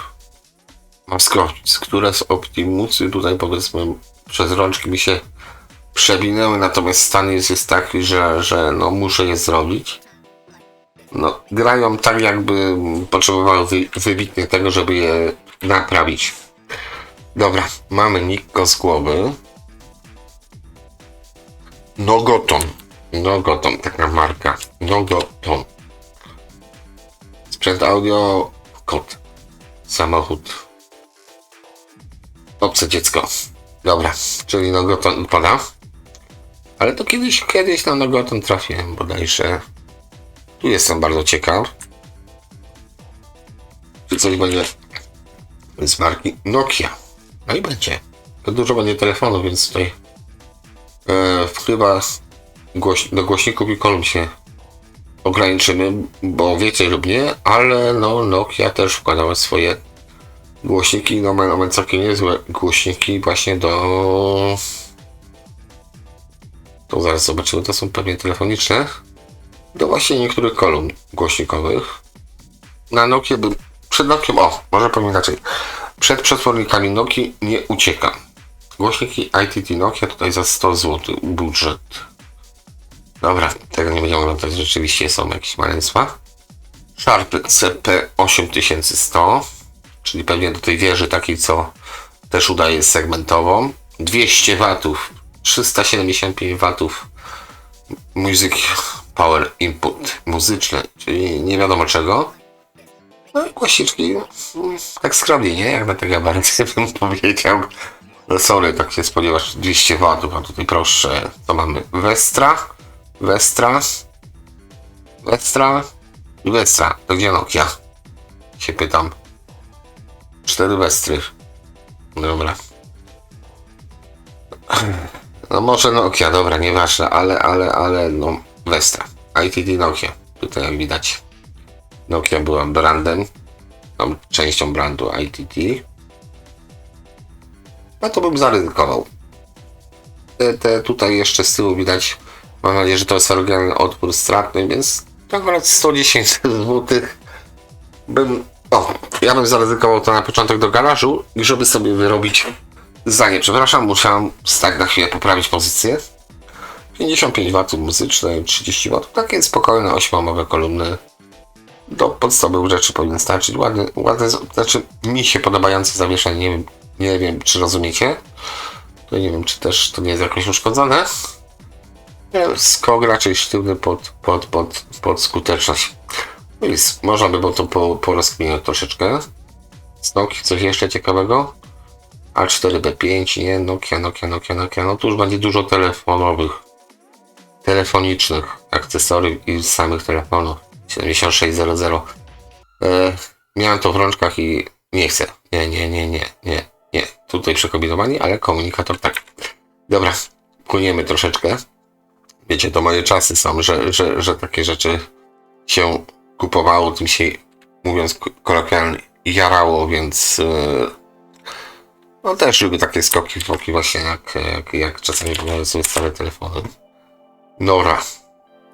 maskownic, które z Optimusy tutaj powiedzmy przez rączki mi się przewinęły, natomiast stan jest taki, że no muszę je zrobić. No grają tak, jakby potrzebowały wybitnie tego, żeby je naprawić. Dobra, mamy Nikko z głowy. Nogoton, taka marka. Nogoton. Sprzęt audio, kot. Samochód. Obce dziecko. Dobra, czyli Nogoton odpada. Ale to kiedyś na Nogoton trafiłem bodajże. Tu jestem bardzo ciekaw. Czy coś będzie z marki Nokia. No i będzie. To dużo będzie telefonów, więc tutaj chyba do głośników i kolumn się ograniczymy, bo wiecie lub nie, ale no Nokia też wkładała swoje głośniki, no mamy całkiem niezłe głośniki właśnie to zaraz zobaczymy, to są pewnie telefoniczne, do właśnie niektórych kolumn głośnikowych. Na Nokia przed Nokią, może powiem inaczej, przed przetwornikami Nokii nie uciekam. Głośniki ITT Nokia tutaj za 100 zł budżet. Dobra, tego nie będziemy oglądać, rzeczywiście są jakieś maleństwa. Sharp CP8100, czyli pewnie do tej wieży takiej, co też udaje segmentową. 200 W, 375 W Music Power Input muzyczny, czyli nie wiadomo czego. No i głosiczki tak skromnie, nie? Jak na te gabaryty bym powiedział. No sorry, tak się spodziewasz, 200 W, a tutaj proszę, to mamy Westra, to gdzie Nokia? Się pytam. 4 Westry. Dobra. No może Nokia, dobra, nieważne, ale no Westra. ITT Nokia. Tutaj jak widać. Nokia była brandem, częścią brandu ITT. No to bym zaryzykował. Te tutaj jeszcze z tyłu widać. Mam nadzieję, że to jest oryginalny odpór stratny, więc akurat 110 zł ja bym zaryzykował to na początek do garażu i żeby sobie wyrobić zdanie. Przepraszam, musiałem stać na chwilę, poprawić pozycję. 55 W muzyczne, 30 W, takie spokojne 8-omowe kolumny. Do podstawowych rzeczy powinny starczyć. Ładne, znaczy mi się podobające zawieszenie, nie wiem czy rozumiecie. To nie wiem, czy też to nie jest jakoś uszkodzone. Skok raczej sztywny pod skuteczność. No i można by było to porozkminiać troszeczkę. Z Nokii coś jeszcze ciekawego? A4B5, nie? Nokia. No tu już będzie dużo telefonicznych akcesoriów i samych telefonów. 7600. Miałem to w rączkach i Nie chcę. Nie. Tutaj przekombinowanie, ale komunikator tak. Dobra, płyniemy troszeczkę. Wiecie, to moje czasy są, że takie rzeczy się kupowało, tym się, mówiąc kolokwialnie, jarało, więc no też lubię takie skoki w boki właśnie, jak czasami wyglądają sobie stare telefony. Nora.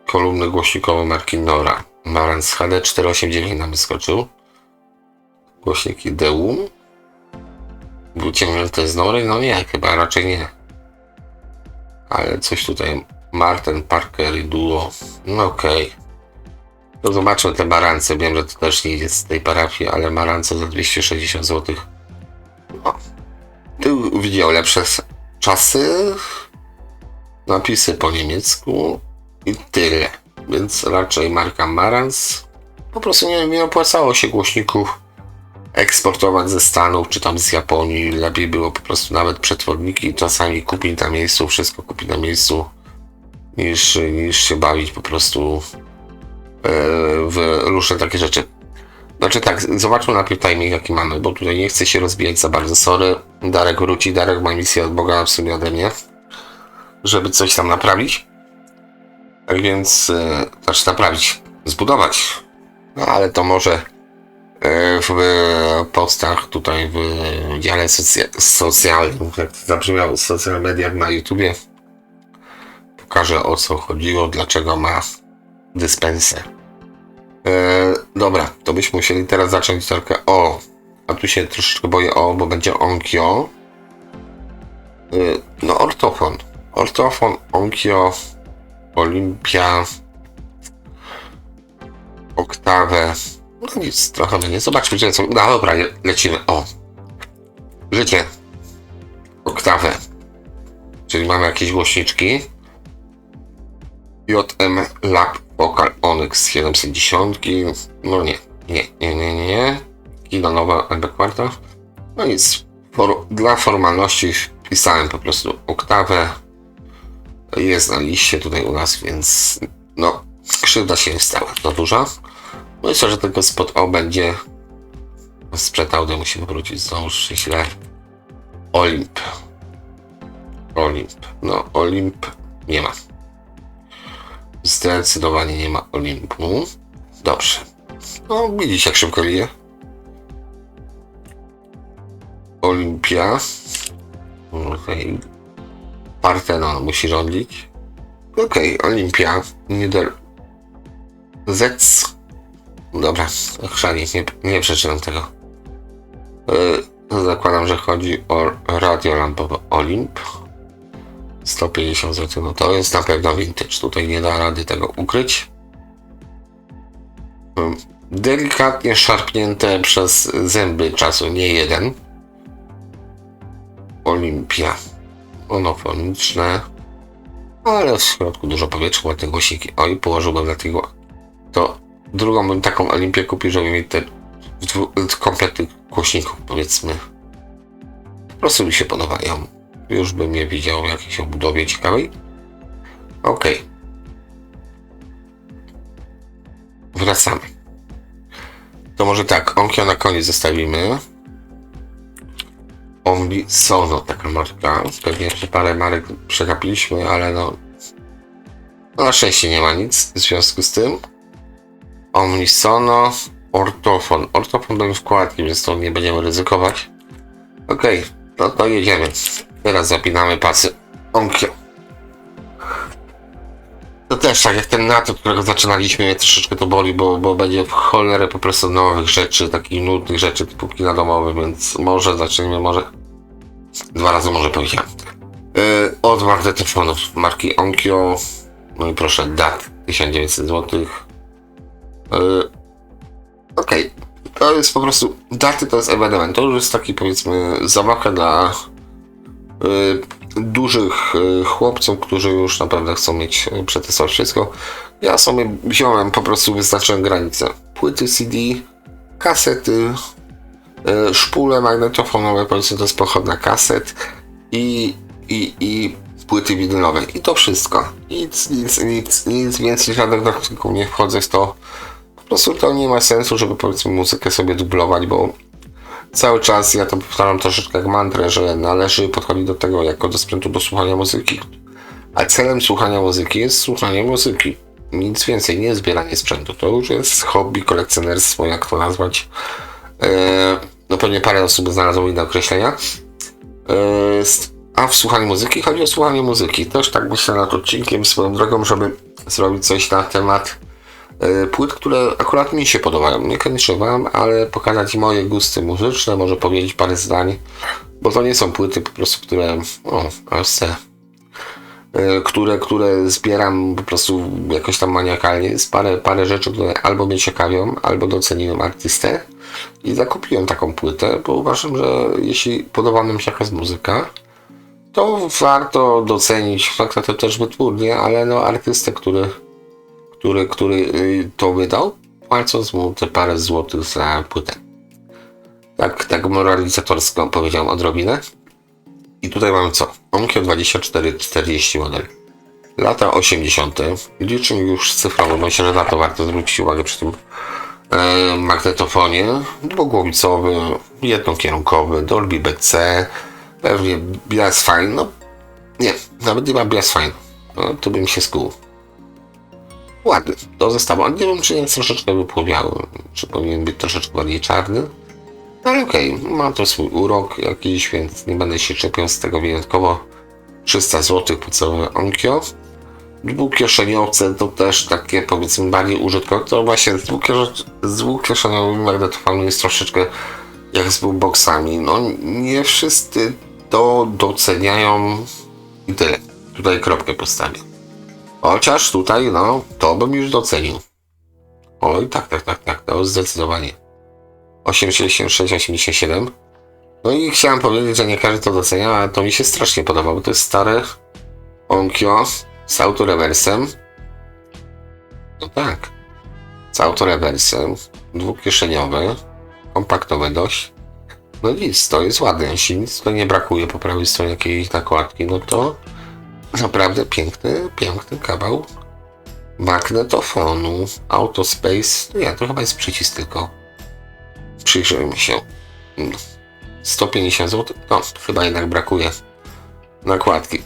Kolumny głośnikowe marki Nora. Marantz HD 489 nam wyskoczył. Głośniki Deum. Był ciągnięty z Nory? No nie, chyba raczej nie. Ale coś tutaj. Martin Parker i Duo. No okej. To zobaczmy te marance. Wiem, że to też nie idzie z tej parafii, ale marance za 260 zł. No. Tu widział lepsze czasy. Napisy po niemiecku. I tyle. Więc raczej marka Marantz. Po prostu nie opłacało się głośników eksportować ze Stanów czy tam z Japonii. Lepiej było po prostu nawet przetworniki czasami kupić na miejscu, wszystko kupić na miejscu, niż się bawić po prostu w różne takie rzeczy. Znaczy tak, zobaczmy najpierw timing jaki mamy, bo tutaj nie chcę się rozbijać za bardzo. Sorry, Darek wróci, Darek ma misję od Boga, w sumie ode mnie, żeby coś tam naprawić. Tak więc, znaczy naprawić, zbudować. No ale to może w postach tutaj w dziale socjalnym, jak to zabrzmiało, social mediach na YouTubie, pokażę o co chodziło, dlaczego ma dyspensę. Dobra, to byśmy musieli teraz zacząć trochę a tu się troszeczkę boję bo będzie Onkyo. No ortofon, Onkyo, Olympia, Oktawę. No nic, trochę nie. Zobaczmy, że co. No dobra, lecimy. Życie. Oktawę. Czyli mamy jakieś głośniczki. JM Lab Vocal Onyx 710. No nie. Kilo nowa MB kwarta. No nic. Dla formalności wpisałem po prostu Oktawę. Jest na liście tutaj u nas, więc no krzywda się nie stała. To duża. Myślę, że tylko spod będzie sprzed audio musimy wrócić znowu źle. Olimp. No Olimp nie ma. Zdecydowanie nie ma Olimpu. Dobrze. No widzicie jak szybko lije. Olimpia. Okej. Partenon musi rządzić. Okej, Olimpia. Zec. Dobra, chrzani, nie przeczytam tego. Zakładam, że chodzi o radio lampowe Olimp. 150 zł, no to jest na pewno vintage. Tutaj nie da rady tego ukryć. Delikatnie szarpnięte przez zęby czasu, nie jeden. Olimpia. Monofoniczne. Ale w środku dużo powietrza, ładne głośniki. I położyłbym na tego. To drugą bym taką Olimpię kupił, żeby mieć te komplety głośników, powiedzmy. Po prostu mi się podobają. Już bym je widział w jakiejś obudowie ciekawej. Okej. Wracamy. To może tak, Onkyo na koniec zostawimy. Omni Sono, taka marka. Pewnie jeszcze parę marek przegapiliśmy, ale no na szczęście nie ma nic w związku z tym. Omni Sono, ortofon. Ortofon będzie wkładki, więc to nie będziemy ryzykować. Okej, no to jedziemy. Teraz zapinamy pasy. Onkyo. To też tak jak ten NATO, którego zaczynaliśmy, mnie troszeczkę to boli, bo będzie w cholerę po prostu nowych rzeczy, takich nudnych rzeczy typu kina domowe, więc może zacznijmy, może 2 razy może powiedziałem. Od magnetofonów marki Onkyo. No i proszę, DAT 1900 zł. Okej. To jest po prostu, daty to jest ewenement, to już jest taki powiedzmy zabawka dla dużych chłopców, którzy już naprawdę chcą mieć przetestować wszystko. Ja sobie wziąłem, po prostu wyznaczyłem granicę. Płyty CD, kasety, szpule magnetofonowe, powiedzmy to jest pochodna kaset i płyty winylowe. I to wszystko. Nic więcej, żadnych artykułów nie wchodzę w to. Po prostu to nie ma sensu, żeby powiedzmy muzykę sobie dublować, bo Cały czas ja to powtarzam troszeczkę jak mantrę, że należy podchodzić do tego jako do sprzętu do słuchania muzyki. A celem słuchania muzyki jest słuchanie muzyki. Nic więcej, nie zbieranie sprzętu. To już jest hobby, kolekcjonerstwo, jak to nazwać. No pewnie parę osób znalazło inne określenia. A w słuchaniu muzyki chodzi o słuchanie muzyki. Też tak myślę nad odcinkiem swoją drogą, żeby zrobić coś na temat płyt, które akurat mi się podobają. Niekoniecznie wam, ale pokazać moje gusty muzyczne, może powiedzieć parę zdań, bo to nie są płyty po prostu, które które zbieram po prostu jakoś tam maniakalnie. Jest parę rzeczy, które albo mnie ciekawią, albo doceniłem artystę i zakupiłem taką płytę, bo uważam, że jeśli podoba nam się jakaś muzyka, to warto docenić, fakt to też wytwórnie, ale no artystę, który to wydał, płacąc mu te parę złotych za płytę. Tak moralizatorsko powiedziałem odrobinę. I tutaj mamy co? Onkyo 2440 model. Lata 80. Liczmy już cyfrowo, myślę, że na to warto zwrócić uwagę przy tym magnetofonie. Dwugłowicowy, jednokierunkowy, Dolby BC, pewnie Bias Fine. No nie, nawet nie ma Bias Fine. No, to bym się skuł. Ładny do zestawu, ale nie wiem, czy jest troszeczkę wypłowiały, czy powinien być troszeczkę bardziej czarny. Ale okej, ma to swój urok jakiś, więc nie będę się czepiał z tego wyjątkowo. 300 zł podstawowe Onkyo. Dwukieszeniowce to też takie powiedzmy bardziej użytkowe. To właśnie z dwukieszeniowymi magnetofonami jest troszeczkę jak z boomboxami. No nie wszyscy to doceniają i tyle. Tutaj kropkę postawię. Chociaż tutaj, no, to bym już docenił. Oj, tak, to zdecydowanie. 86, 87. No i chciałem powiedzieć, że nie każdy to docenia, ale to mi się strasznie podoba, bo to jest stare Onkyo z autorewersem. No tak. Z autorewersem. Dwukieszeniowe. Kompaktowe dość. No nic, to jest ładne. Jeśli nic to nie brakuje po prawej stronie jakiejś nakładki, no to naprawdę piękny kawał magnetofonu. Autospace. No ja, to chyba jest przycisk tylko. Przyjrzyjmy się. 150 zł. No, chyba jednak brakuje nakładki.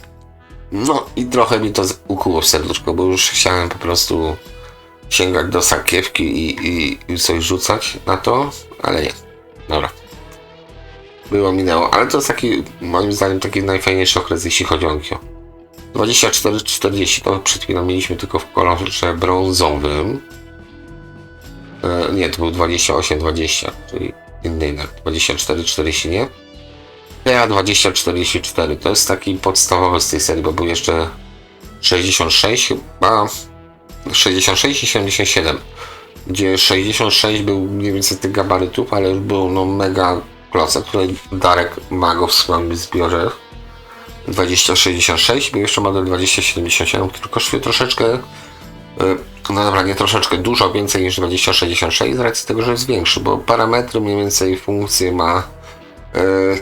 No i trochę mi to ukuło w serduszko, bo już chciałem po prostu sięgać do sakiewki i coś rzucać na to, ale nie. Dobra. Minęło, ale to jest taki, moim zdaniem, taki najfajniejszy okres, jeśli chodzi o Onkyo. 24-40 to przed chwilą mieliśmy tylko w kolorze brązowym. Nie, to był 28-20, czyli inny jednak. 24-40 nie. Ja 20-44 to jest taki podstawowy z tej serii, bo był jeszcze 66 chyba. 66 i 77. Gdzie 66 był mniej więcej tych gabarytów, ale już był no mega klocek, tutaj Darek Mago w swoim zbiorze. 2066, był jeszcze model 2077, który kosztuje troszeczkę, no dobra, nie troszeczkę, dużo więcej niż 2066 z racji tego, że jest większy, bo parametry mniej więcej funkcje ma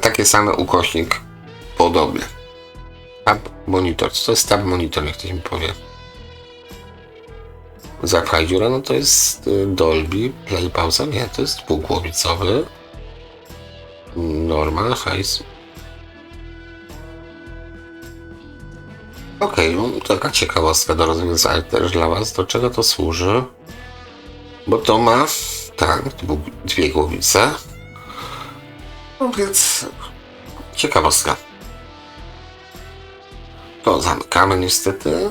takie same, ukośnik podobny. Tab monitor, co to jest tab monitor, jak ktoś mi powie. Zapchaj dziurę, no to jest Dolby, play pauza, nie, to jest dwugłowicowy. Normal, hajs. Okej, no taka ciekawostka do rozwiązania też dla was, do czego to służy. Bo to ma, tak, dwie głowice. No więc ciekawostka. To zamykamy niestety.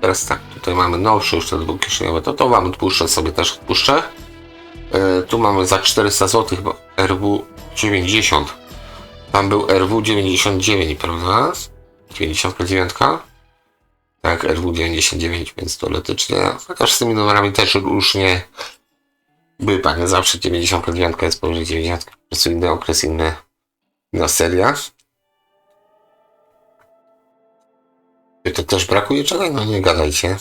Teraz tak, tutaj mamy nowsze już te dwukieszeniowe, to wam odpuszczę, sobie też odpuszczę. Tu mamy za 400 zł chyba RW 90. Tam był RW 99, prawda? 99. Tak, RW 99, więc teoretycznie. Chociaż z tymi numerami też różnie bywa, nie zawsze 99 jest powyżej 90, po prostu inny okres, inna seria. To też brakuje czegoś? No nie gadajcie.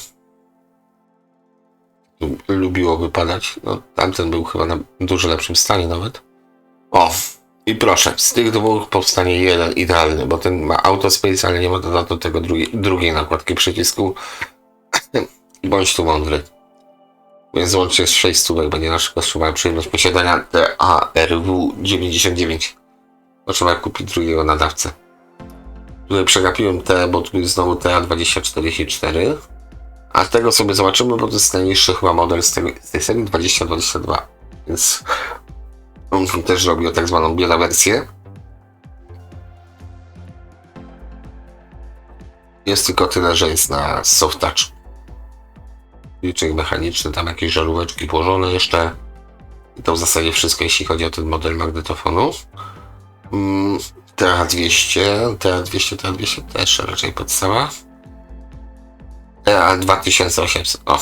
Lubiło wypadać. No tamten był chyba na dużo lepszym stanie nawet. O! I proszę, z tych dwóch powstanie jeden idealny, bo ten ma autospace, ale nie ma do tego drugiej nakładki przycisku. Bądź tu mądry. Więc łącznie z 6 stówek będzie nasza kosztowała przyjemność posiadania TARW 99. To trzeba kupić drugiego nadawcę. Tutaj przegapiłem T, bo tu jest znowu TA2044. A tego sobie zobaczymy, bo to jest najniższy chyba model z tej serii 2022. Więc on też robi tak zwaną biela wersję. Jest tylko tyle, że jest na soft touch. Licznik mechaniczny, tam jakieś żaróweczki położone jeszcze. I to w zasadzie wszystko, jeśli chodzi o ten model magnetofonu. TA200 też raczej podstawa. TA2800. O,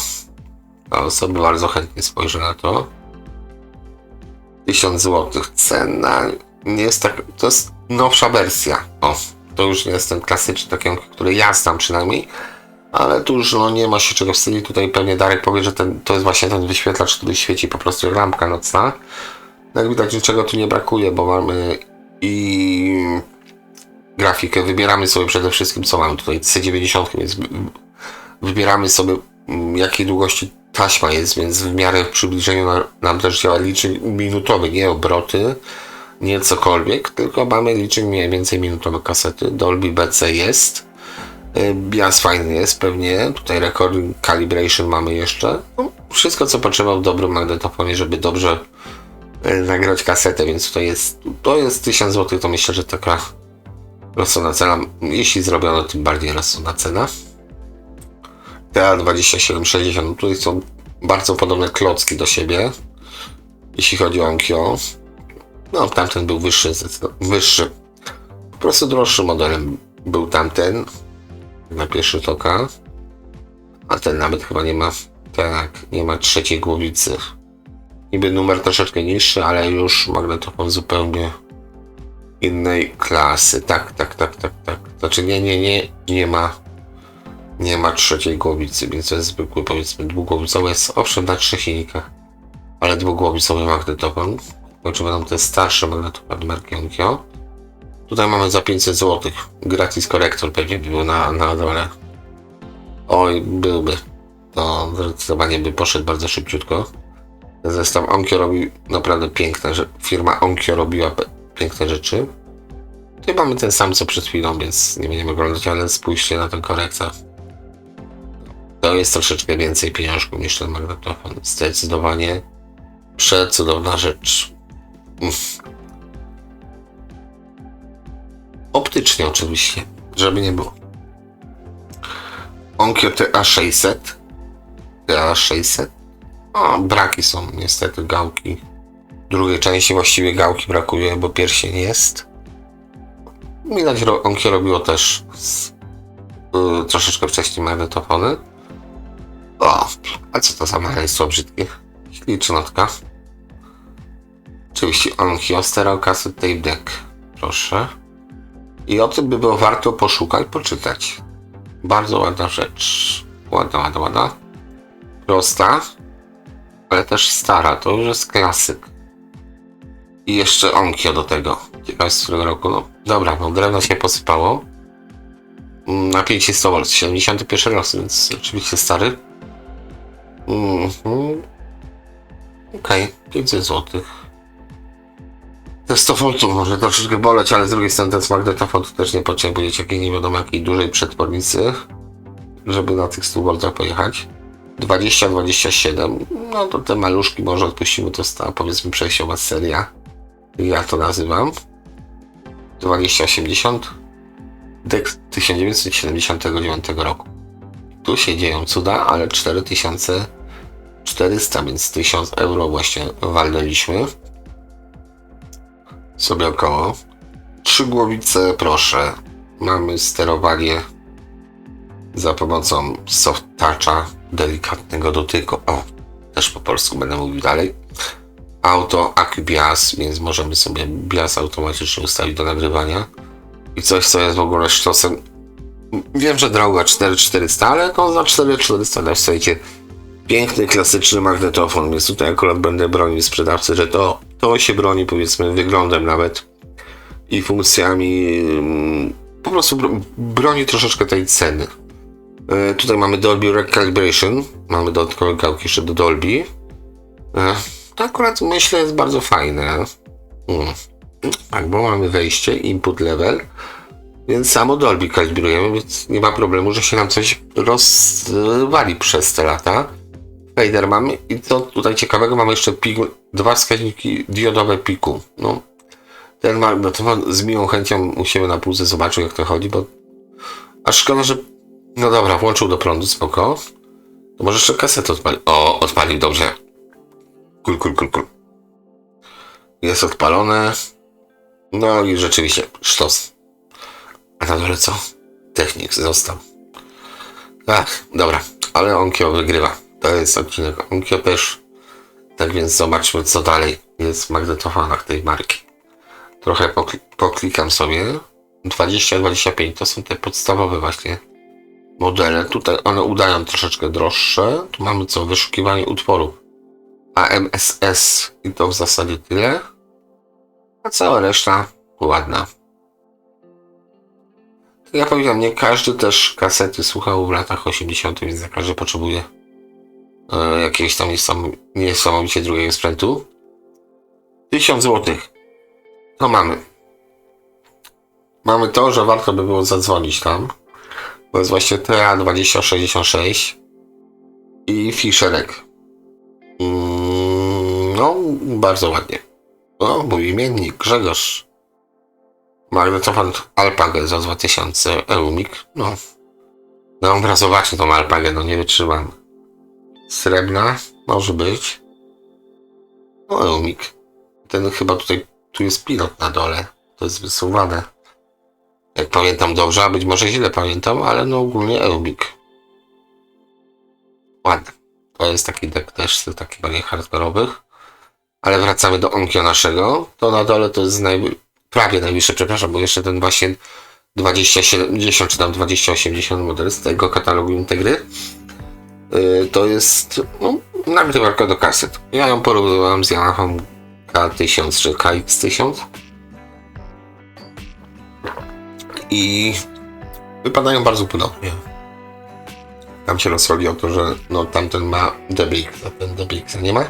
to sobie bardzo chętnie spojrzę na to. 1000 zł. Cena nie jest tak. To jest nowsza wersja. O, to już nie jest ten klasyczny, taki, który ja znam przynajmniej. Ale tu już no, nie ma się czego wstydzić. Tutaj pewnie Darek powie, że to jest właśnie ten wyświetlacz, który świeci po prostu jak lampka nocna. Jak widać, niczego tu nie brakuje, bo mamy i grafikę. Wybieramy sobie przede wszystkim, co mamy tutaj. C90, więc wybieramy sobie, jakiej długości taśma jest, więc w miarę w przybliżeniu nam też działa licznik minutowy, nie obroty, nie cokolwiek, tylko mamy licznik mniej więcej minutowy kasety. Dolby BC jest. Bias fajny jest pewnie. Tutaj recording calibration mamy jeszcze. No, wszystko co potrzeba w dobrym magnetofonie, żeby dobrze nagrać kasetę, więc to jest 1000 zł, to myślę, że taka rozsądna cena. Jeśli zrobiono, tym bardziej rozsądna cena. TA2760, tutaj są bardzo podobne klocki do siebie, jeśli chodzi o Onkyo. No, tamten był wyższy. Po prostu droższym modelem był tamten na pierwszy rzut oka, a ten nawet chyba nie ma trzeciej głowicy. Niby numer troszeczkę niższy, ale już magnetofon zupełnie innej klasy. Tak. Znaczy nie ma trzeciej głowicy, więc to jest zwykły, powiedzmy, dwugłowicowy. Jest owszem na 3 silnikach, ale dwugłowicowy magnetofon. Czy będą te starsze magnetofony marki Onkyo. Tutaj mamy za 500 zł. Gratis korektor pewnie by był na dole. Oj, byłby. To zdecydowanie by poszedł bardzo szybciutko. Zestaw Onkyo robi naprawdę piękne rzeczy. Firma Onkyo robiła piękne rzeczy. Tutaj mamy ten sam co przed chwilą, więc nie będziemy oglądać, ale spójrzcie na ten korektor. To jest troszeczkę więcej pieniążków niż ten magnetofon. Zdecydowanie przecudowna rzecz. Optycznie oczywiście, żeby nie było. Onkyo TA600. O, braki są niestety gałki. Drugiej części właściwie gałki brakuje, bo pierścień jest. Widać, Onkyo robiło też troszeczkę wcześniej magnetofony. O, a co to za maleństwo brzydkie? Ślicznotka. Oczywiście Onkyo Stereo Cassette Tape Deck. Proszę. I o tym by było warto poszukać, poczytać. Bardzo ładna rzecz. Ładna. Prosta, ale też stara. To już jest klasyk. I jeszcze Onkyo do tego. Ciekawe z którego roku. No dobra, no drewno się posypało. Napięcie 100 V, 71 rok, więc oczywiście stary. Okej, 500 zł. Te 100 V może troszeczkę boleć, ale z drugiej strony ten magnetofon to też nie potrzebujecie jakiej nie wiadomo jakiej dużej przetwornicy, żeby na tych 100 V pojechać. 20-27, no to te maluszki może odpuścimy, to jest ta, powiedzmy, przejściowa seria. Ja to nazywam. 2080 DEC 1979 roku. Tu się dzieją cuda, ale 4400, więc 1000 euro właśnie walnęliśmy sobie około. 3 głowice, proszę. Mamy sterowanie za pomocą soft toucha, delikatnego dotyku. O, też po polsku będę mówił dalej. Auto AQ-BIAS, więc możemy sobie BIAS automatycznie ustawić do nagrywania. I coś, co jest w ogóle sztosem. Wiem, że droga 4400, ale to za 4400 też słuchajcie. Piękny, klasyczny magnetofon, więc tutaj akurat będę bronił sprzedawcy, że to się broni, powiedzmy, wyglądem nawet i funkcjami. Po prostu broni troszeczkę tej ceny. Tutaj mamy Dolby Recalibration. Mamy dodatkowe gałki jeszcze do Dolby. To akurat myślę jest bardzo fajne. Tak, bo mamy wejście, input level. Więc samo Dolby kalibrujemy, więc nie ma problemu, że się nam coś rozwali przez te lata. Fader mamy i co tutaj ciekawego, mamy jeszcze dwa wskaźniki diodowe piku. No, ten magnetofon z miłą chęcią u siebie na półce zobaczył, jak to chodzi, bo aż szkoda, że no dobra, włączył do prądu, spoko. To może jeszcze kasetę odpalił. O, odpalił, dobrze. Cool. Jest odpalone. No i rzeczywiście, sztos. A na dole co? Technik został. Ach, dobra, ale Onkyo wygrywa. To jest odcinek Onkyo też. Tak więc zobaczmy, co dalej jest w magnetofonach tej marki. Trochę poklikam sobie. 20-25 to są te podstawowe właśnie modele. Tutaj one udają troszeczkę droższe. Tu mamy co? Wyszukiwanie utworów AMSS i to w zasadzie tyle. A cała reszta ładna. Ja powiedziałem, nie każdy też kasety słuchał w latach 80., więc nie każdy potrzebuje jakiegoś tam niesamowicie drugiego sprzętu. 1000 zł. To mamy. Mamy to, że warto by było zadzwonić tam. To jest właśnie TA2066 i Fischerek. No, bardzo ładnie. O, mój imiennik Grzegorz. Magnetofon Alpagę za 2000 Eumik. No obrazowacznie tą Alpagę, no nie wytrzymam. Srebrna, może być. No Eumik. Ten chyba tutaj, tu jest pilot na dole. To jest wysuwane. Jak pamiętam dobrze, a być może źle pamiętam, ale no ogólnie Eumik. Ładny. To jest taki deck też z takich bardziej hardkorowych. Ale wracamy do Onkyo naszego. To na dole to jest prawie najwyższy, przepraszam, bo jeszcze ten właśnie 2070 czy tam 2080 model z tego katalogu Integry. To jest nagrywarka do kaset. Ja ją porównywałem z Yamaha K1000 czy KX1000 i wypadają bardzo podobnie. Tam się rozchodzi o to, że no tamten ma DBX, a ten DBX nie ma.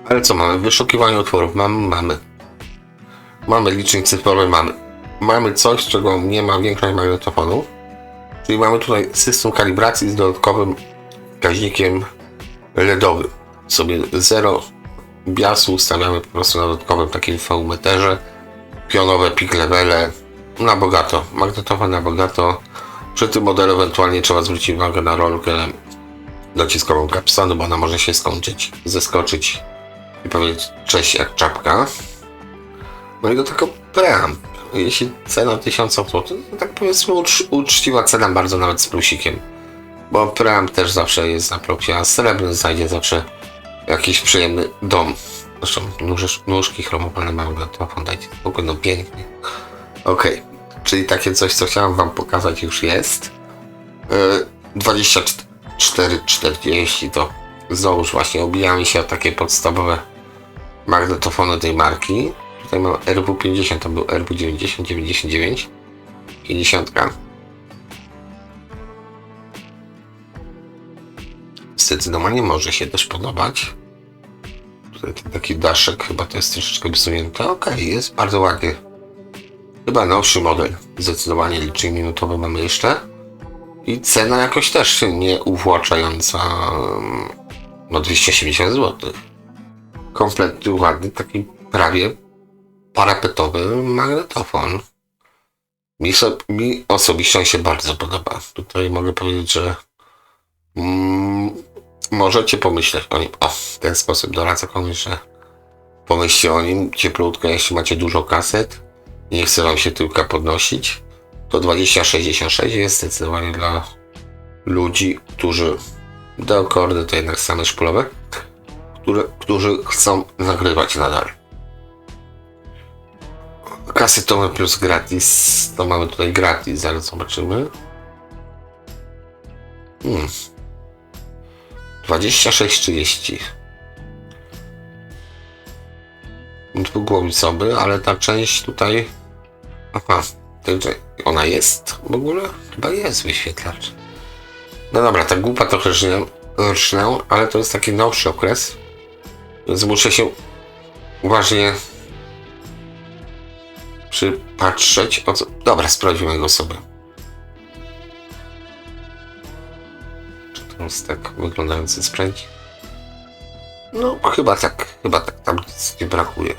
Ale co mamy? Wyszukiwanie utworów mamy licznik cyfrowy, mamy coś, czego nie ma większość magnetofonów. Czyli mamy tutaj system kalibracji z dodatkowym wskaźnikiem LEDowym. Sobie 0 biasu ustawiamy po prostu na dodatkowym takim V-meterze. Pionowe peak levele na bogato. Magnetofon na bogato. Przy tym modelu ewentualnie trzeba zwrócić uwagę na rolkę dociskową Capstone, bo ona może się zeskoczyć i powiedzieć cześć jak czapka. No i do tego preamp. Jeśli cena 1000 zł, to tak powiedzmy uczciwa cena, bardzo nawet z plusikiem. Bo preamp też zawsze jest na propsie, a srebrny znajdzie zawsze jakiś przyjemny dom. Zresztą nóżki chromowane magnetofon, dajcie spokój, no pięknie. Okej, czyli takie coś, co chciałem wam pokazać, już jest. 24-40 to znowuż właśnie obijamy się o takie podstawowe magnetofony tej marki. Tutaj mam RW50, tam był RW90, 99, 50. Zdecydowanie może się też podobać. Tutaj taki daszek, chyba to jest troszeczkę wysunięte. Okej, jest bardzo ładnie. Chyba nowszy model. Zdecydowanie licznik minutowy mamy jeszcze. I cena jakoś też nie uwłaczająca. No 270 zł. Kompletnie ładny, taki prawie parapetowy magnetofon. Mi osobiście on się bardzo podoba. Tutaj mogę powiedzieć, że możecie pomyśleć o nim. O, w ten sposób doradzę komuś, że pomyślcie o nim cieplutko, jeśli macie dużo kaset i nie chce wam się tyłka podnosić, to 2066 jest zdecydowanie dla ludzi, którzy deokordy to jednak same szpulowe, którzy chcą nagrywać nadal. Kasetowe plus gratis, to mamy tutaj gratis, zaraz zobaczymy. 26-30. Dwugłowicowy, ale ta część tutaj... Aha, ona jest w ogóle? Chyba jest wyświetlacz. No dobra, ta głupa trochę rżnę, ale to jest taki nowszy okres, więc muszę się uważnie przypatrzeć. O co... Dobra, sprawdzimy go sobie. Czy to jest tak wyglądający sprzęt? No, chyba tak, tam nic nie brakuje.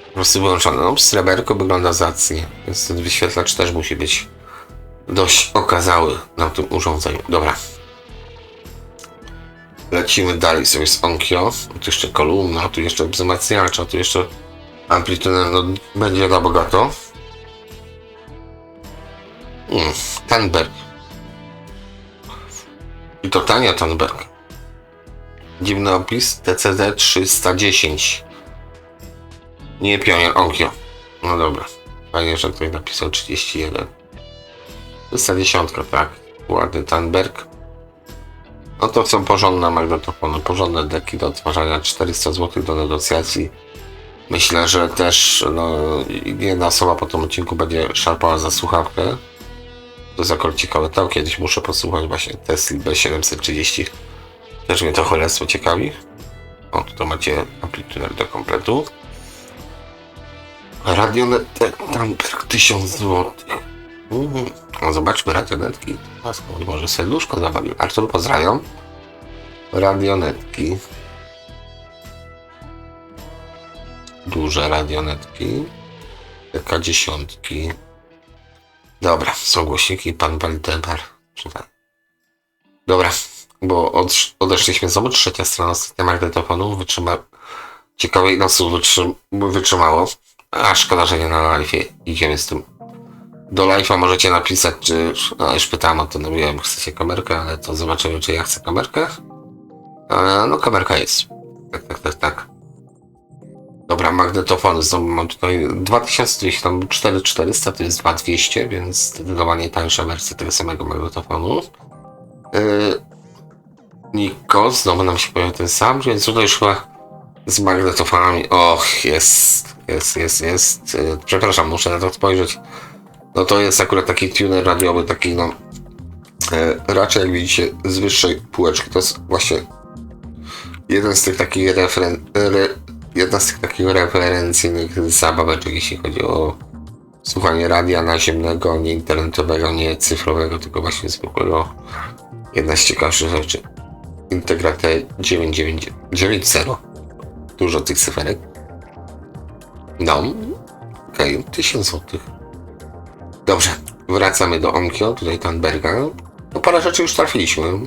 Po prostu wyłączone. No, sreberko wygląda zacnie, więc ten wyświetlacz też musi być dość okazały na tym urządzeniu. Dobra. Lecimy dalej sobie z Onkyo. Tu jeszcze kolumna, tu jeszcze wzmacniacz, a tu jeszcze amplituda, no będzie na bogato. Tandberg. I to tania Tandberg. Dziwny opis. TCD 310. Nie Pionier, Onkyo. No dobra. Fajnie, że tutaj napisał 31. 310, tak. Ładny Tandberg. No to są porządne magnetofony, porządne deki do odtwarzania, 400 zł do negocjacji. Myślę, że też jedna osoba po tym odcinku będzie szarpała za słuchawkę. To jest akurat ciekawe, to kiedyś muszę posłuchać właśnie Tesla B730. Też mnie to cholerstwo ciekawi. O, tutaj macie amplituder do kompletu. Radionet Tandberg 1000 zł. No zobaczmy radionetki. Może serduszko zabawił. Artur, pozdrawiam. Radionetki. Duże radionetki. TK10. Dobra, są głośniki. Pan Waldemar. Dobra, bo odeszliśmy znowu. Trzecia strona systemu magnetofonu. Ciekawej nas wytrzymało. A szkoda, że nie na live. Idziemy z tym. Do live'a możecie napisać, czy... No już pytałem o to, no wiem, chcecie kamerkę, ale to zobaczymy, czy ja chcę kamerkę. No kamerka jest. Tak. Dobra, magnetofony. Znowu mam tutaj 2200, tam 4400, to jest 2200, więc zdecydowanie tańsza wersja tego samego magnetofonu. Nikos, znowu nam się pojawił ten sam, więc tutaj już chyba z magnetofonami... Och, jest. Przepraszam, muszę na to spojrzeć. No to jest akurat taki tuner radiowy, taki raczej jak widzicie z wyższej półeczki. To jest właśnie jeden z tych takich referencyjnych zabaweczek, jeśli chodzi o słuchanie radia naziemnego, nie internetowego, nie cyfrowego, tylko właśnie zwykłego. Jedna z ciekawszych rzeczy. Integra T990. Dużo tych cyferek. No, okej, 1000 zł. Dobrze, wracamy do Onkyo, tutaj Tandberga. No parę rzeczy już trafiliśmy.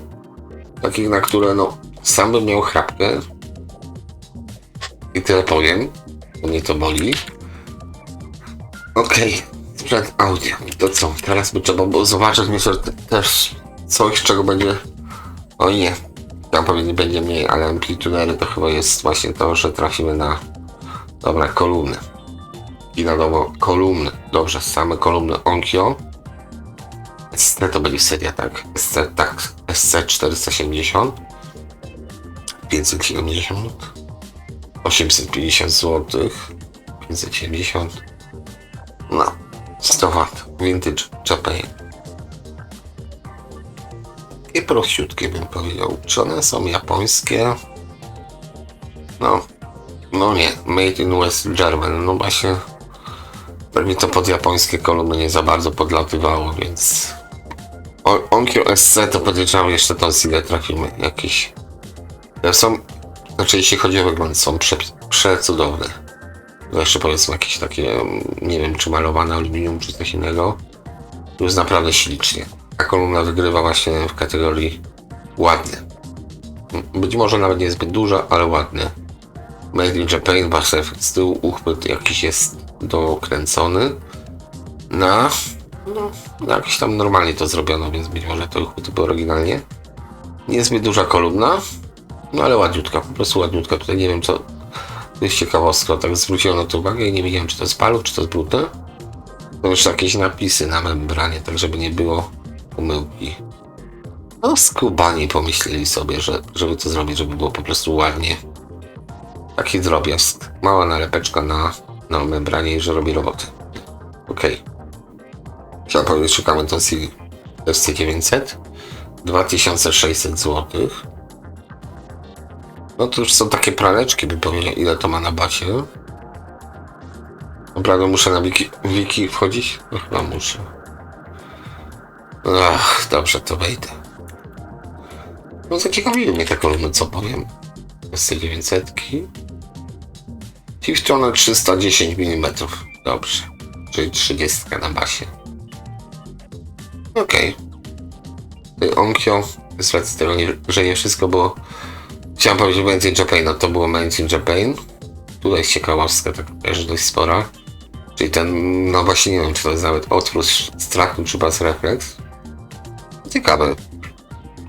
Takich, na które sam bym miał chrapkę. I tyle powiem. Mnie to boli. Okej, sprzęt audio. To co? Teraz by trzeba było zobaczyć, myślę, że też coś, czego będzie... Oj nie, tam pewnie będzie mniej, ale amplitudery to chyba jest właśnie to, że trafimy na... Dobra, kolumny. I na nowo kolumny. Dobrze, same kolumny Onkyo. SC to będzie seria, tak? SC, tak. SC 470. 570. 850 zł. 570. No. 100 W. Vintage Japan. I prościutkie bym powiedział. Czy one są japońskie? No nie. Made in West German. No właśnie. Pewnie to pod japońskie kolumny nie za bardzo podlatywało, więc... Onkyo SC to podejrzewam jeszcze tą silę trafimy. Jakieś... Są... Znaczy jeśli chodzi o wygląd, są przecudowne. Jeszcze powiedzmy jakieś takie, nie wiem, czy malowane aluminium, czy coś innego. To jest naprawdę ślicznie. Ta kolumna wygrywa właśnie w kategorii ładny. Być może nawet niezbyt duża, ale ładny. Made in Japan, wasze z tyłu uchwyt jakiś jest dokręcony na jakiś tam normalnie to zrobiono, więc być może to uchwyt był oryginalnie. Niezbyt duża kolumna, no ale ładniutka, po prostu ładniutka. Tutaj nie wiem co, to jest ciekawostka, tak zwróciłem na to uwagę i nie wiedziałem czy to jest paluch, czy to jest brudne. Są jeszcze jakieś napisy na membranie, tak żeby nie było pomyłki. No skubani pomyśleli sobie, żeby to zrobić, żeby było po prostu ładnie. Taki drobiazg. Mała nalepeczka na membranie i że robi robotę. Okej. Chciałem powiedzieć, szukamy tą SC900. 2600 zł. No to już są takie praleczki, bym powiedział, ile to ma na basie. Naprawdę muszę na wiki wchodzić? No chyba muszę. Ach, dobrze, to wejdę. No zaciekawiły mnie te kolumny, co powiem. SC900. Tiftoner 310 mm. Dobrze. Czyli 30 na basie. Okej. Onkyo, z racji tego, że nie wszystko było. Chciałem powiedzieć Made in Japan, no to było Made in Japan. Tutaj jest ciekawostka, taka też dość spora. Czyli ten, no właśnie nie wiem, czy to jest nawet otwór strachu, czy bas refleks. Ciekawe.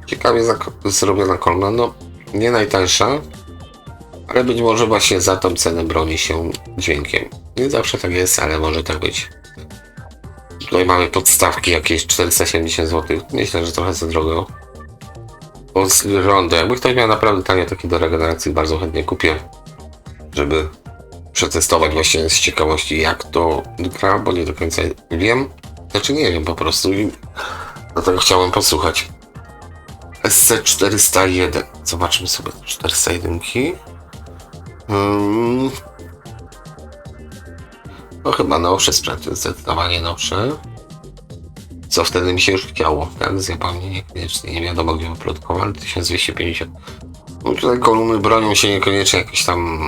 Ciekawie zrobiona kolumna, no nie najtańsza, ale być może właśnie za tą cenę broni się dźwiękiem. Nie zawsze tak jest, ale może tak być. Tutaj mamy podstawki jakieś 470 zł. Myślę, że trochę za drogo. Od rondo. Jakby ktoś miał naprawdę tanie takie do regeneracji, bardzo chętnie kupię, żeby przetestować właśnie z ciekawości, jak to gra, bo nie do końca wiem. Znaczy nie wiem po prostu i dlatego chciałem posłuchać. SC401. Zobaczmy sobie 401. No chyba nowsze sprzęty, zdecydowanie nowsze. Co wtedy mi się już chciało, tak? Z Japonii niekoniecznie, nie wiadomo gdzie wyprodukowali, 1250. No tutaj kolumny bronią się niekoniecznie jakimś tam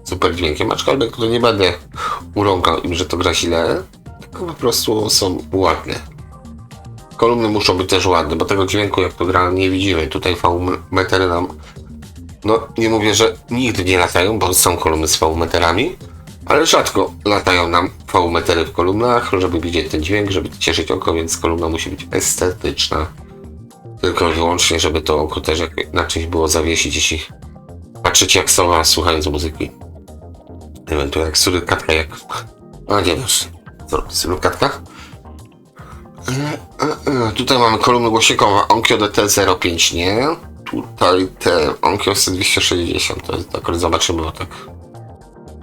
super dźwiękiem, aczkolwiek tutaj nie będę urąkał im, że to gra źle, tylko po prostu są ładne. Kolumny muszą być też ładne, bo tego dźwięku jak to gra nie widzimy. Tutaj V-metery nam, no nie mówię, że nigdy nie latają, bo są kolumny z V-meterami, ale rzadko latają nam V-metery w kolumnach, żeby widzieć ten dźwięk, żeby cieszyć oko, więc kolumna musi być estetyczna. Tylko i wyłącznie, żeby to oko też jak na czymś było zawiesić, jeśli patrzycie jak sowa słuchając muzyki. Ewentualnie jak surykatka, jak... A nie wiesz, co surykatka? Tutaj mamy kolumny głośnikowe Onkyo DT05, nie? Tutaj te Onkyo C260, to jest tak, zobaczymy, bo tak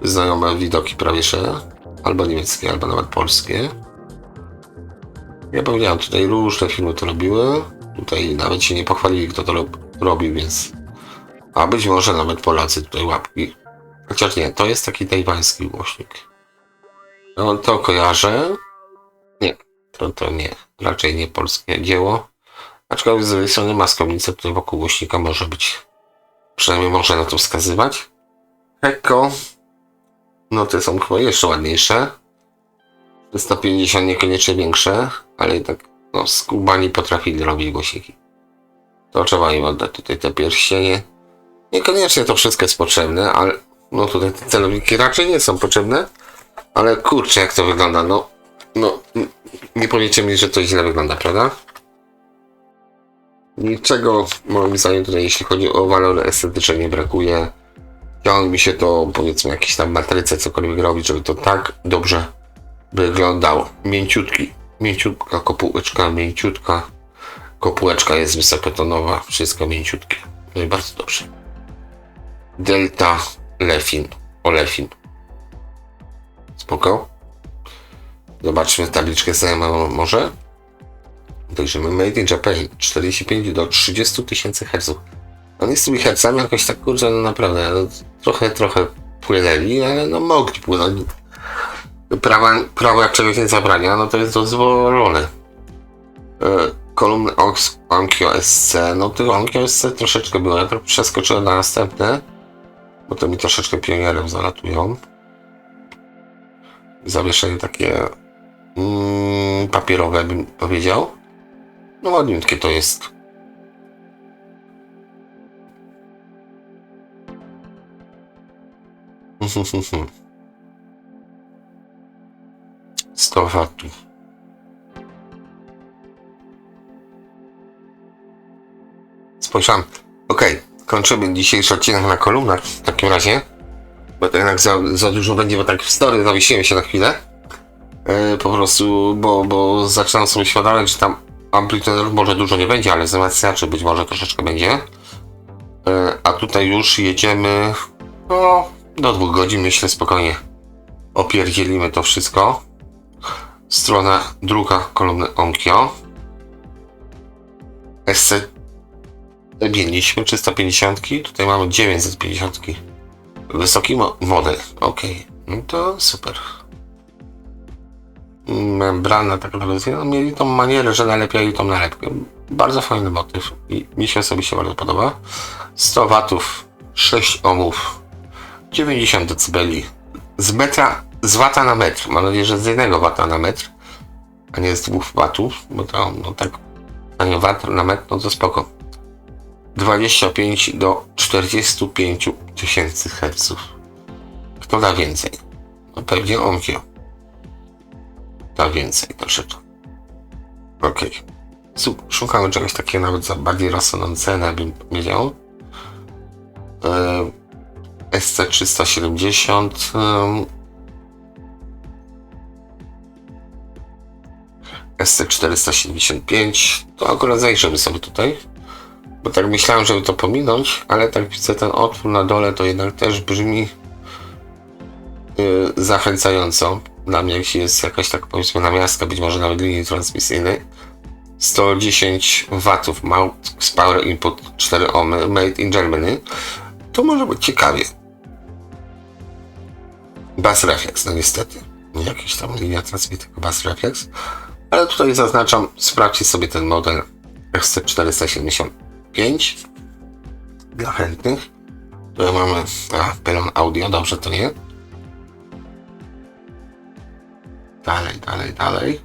znajome widoki prawisze, albo niemieckie, albo nawet polskie. Ja powiedziałem, tutaj różne firmy to robiły, tutaj nawet się nie pochwalili, kto to robił, więc... A być może nawet Polacy tutaj łapki. Chociaż nie, to jest taki tajwański głośnik. No to kojarzę. Nie, to nie. Raczej nie polskie dzieło. Aczkolwiek z drugiej strony maskownica tutaj wokół głośnika może być. Przynajmniej może na to wskazywać. Eko. No te są chyba jeszcze ładniejsze. 350 niekoniecznie większe, ale i tak no skubani potrafili robić głośniki. To trzeba im oddać tutaj te pierścienie. Niekoniecznie to wszystko jest potrzebne, ale no tutaj te celowniki raczej nie są potrzebne. Ale kurczę jak to wygląda, no nie powiecie mi, że to źle wygląda, prawda? Niczego moim zdaniem tutaj jeśli chodzi o walory estetyczne nie brakuje. Chciało mi się to powiedzmy jakieś tam matryce cokolwiek robić, żeby to tak dobrze wyglądało. Mięciutka kopułeczka, mięciutka kopułeczka jest wysokotanowa, wszystko mięciutkie. No i bardzo dobrze. Delta Lefin, Olefin. Spoko. Zobaczmy tabliczkę znajomą może. Dojrzymy Made in Japan 45 do 30 tysięcy Hz. On jest z tymi hercami jakoś tak kurczę, no naprawdę no, trochę płynęli, ale no mogli płynąć. Prawo jak czegoś nie zabrania, no to jest dozwolone. Kolumny Onkyo SC, no tych Onkyo SC troszeczkę było, ja trochę przeskoczyłem na następne, bo to mi troszeczkę pionierem zalatują. Zawieszenie takie papierowe bym powiedział. No ładniutkie to jest. Sto watów. Spojrzałem. Okej, kończymy dzisiejszy odcinek na kolumnach w takim razie. Bo to jednak za dużo będzie, bo tak w story zawiesiłem się na chwilę. Po prostu, bo zaczynam sobie świadomość, że tam amplituderów może dużo nie będzie, ale wzmacniaczy być może troszeczkę będzie. A tutaj już jedziemy no, do 2 godzin, myślę spokojnie. Opierdzielimy to wszystko. Strona druga kolumny Onkyo. SC mieliśmy 350, tutaj mamy 950. Wysoki model, ok, no to super. Membrana taka no, mieli tą manierę, że nalepiali tą nalepkę. Bardzo fajny motyw i mi się osobiście bardzo podoba. 100 watów, 6 ohmów, 90 dB z wata na metr. Mam nadzieję, że z 1 wata na metr, a nie z 2 watów, bo to no tak, a nie wat na metr, no to spoko. 25 do 45 tysięcy Hz. Kto da więcej? No pewnie Onkyo. Da więcej troszeczkę. Ok. Szukamy czegoś takiego nawet za bardziej rozsądną cenę, bym powiedział. SC370. SC475. To akurat zajrzymy sobie tutaj. Bo tak myślałem, żeby to pominąć, ale tak widzę ten otwór na dole, to jednak też brzmi zachęcająco. Dla mnie, jeśli jest jakaś tak powiedzmy namiastka, być może nawet linii transmisyjnej. 110 watów z Power Input 4 ohmy, made in Germany. To może być ciekawie. Bass Reflex, no niestety. Nie jakaś tam linia transmisji, tylko Bass Reflex. Ale tutaj zaznaczam, sprawdźcie sobie ten model SC475 dla chętnych. Tutaj mamy pylon audio, dobrze to nie? Dalej.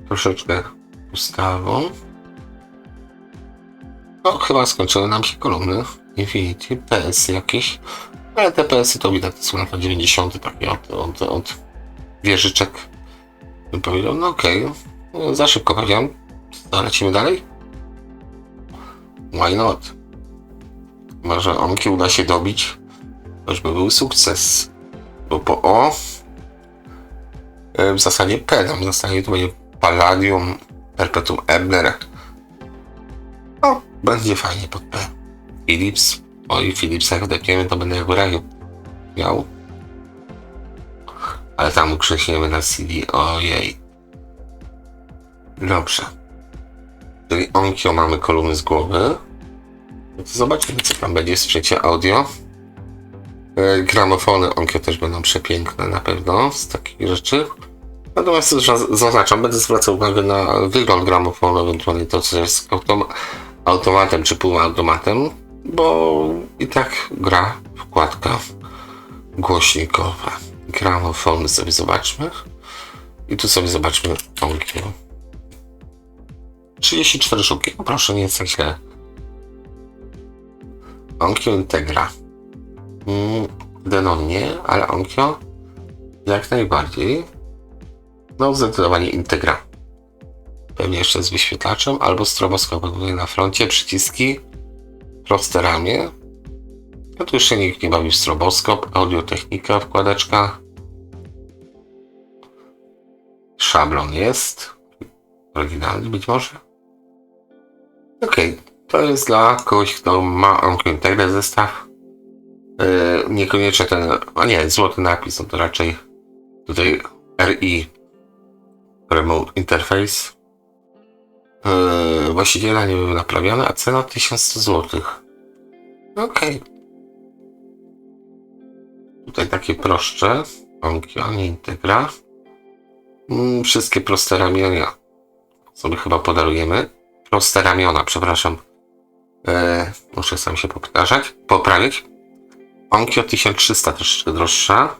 Troszeczkę ustawą. No, chyba skończyły nam się kolumny Infinity, PS jakieś. Ale te PS-y to widać, to są lata 90. takie od wieżyczek. Bym powiedział, no okej. No, za szybko powiedziałem. To lecimy dalej? Why not? Może Onkyo uda się dobić. To już by był sukces. Bo po O w zasadzie P nam zostanie, to będzie Palladium Perpetuum Ebner. No, będzie fajnie pod P. Philips. Oj, Philipsa jak wdepniemy, to będę jak w raju miał. Ale tam ukrześniemy na CD, ojej. Dobrze. Czyli Onkyo mamy kolumny z głowy. No to zobaczymy, co tam będzie w sprzęcie audio. Gramofony Onkyo też będą przepiękne na pewno z takich rzeczy. Natomiast zaznaczam, będę zwracał uwagę na wygląd gramofonu, ewentualnie to, co jest automatem czy półautomatem, bo i tak gra wkładka głośnikowa. Gramofony sobie zobaczmy. I tu sobie zobaczmy Onkyo. 34 sztuki, no proszę, nie jest tak źle. Onkyo Integra. Denon nie, ale Onkyo jak najbardziej. No zdecydowanie Integra. Pewnie jeszcze z wyświetlaczem albo stroboskopem tutaj na froncie, przyciski, proste ramię. No tu jeszcze nikt nie bawi w stroboskop, audiotechnika, wkładeczka. Szablon jest. Oryginalny być może. Okej, to jest dla kogoś, kto ma Onkyo Integra zestaw. Niekoniecznie ten, a nie, złoty napis, no to raczej tutaj RI Remote Interface. Właściciela nie był naprawiony, a cena 1100 zł. Okej. Tutaj takie proszcze. Onkyo, nie Integra. Wszystkie proste ramiona sobie chyba podarujemy. Proste ramiona, przepraszam. Muszę sam się poprawić. Onkyo 1300, troszeczkę droższa.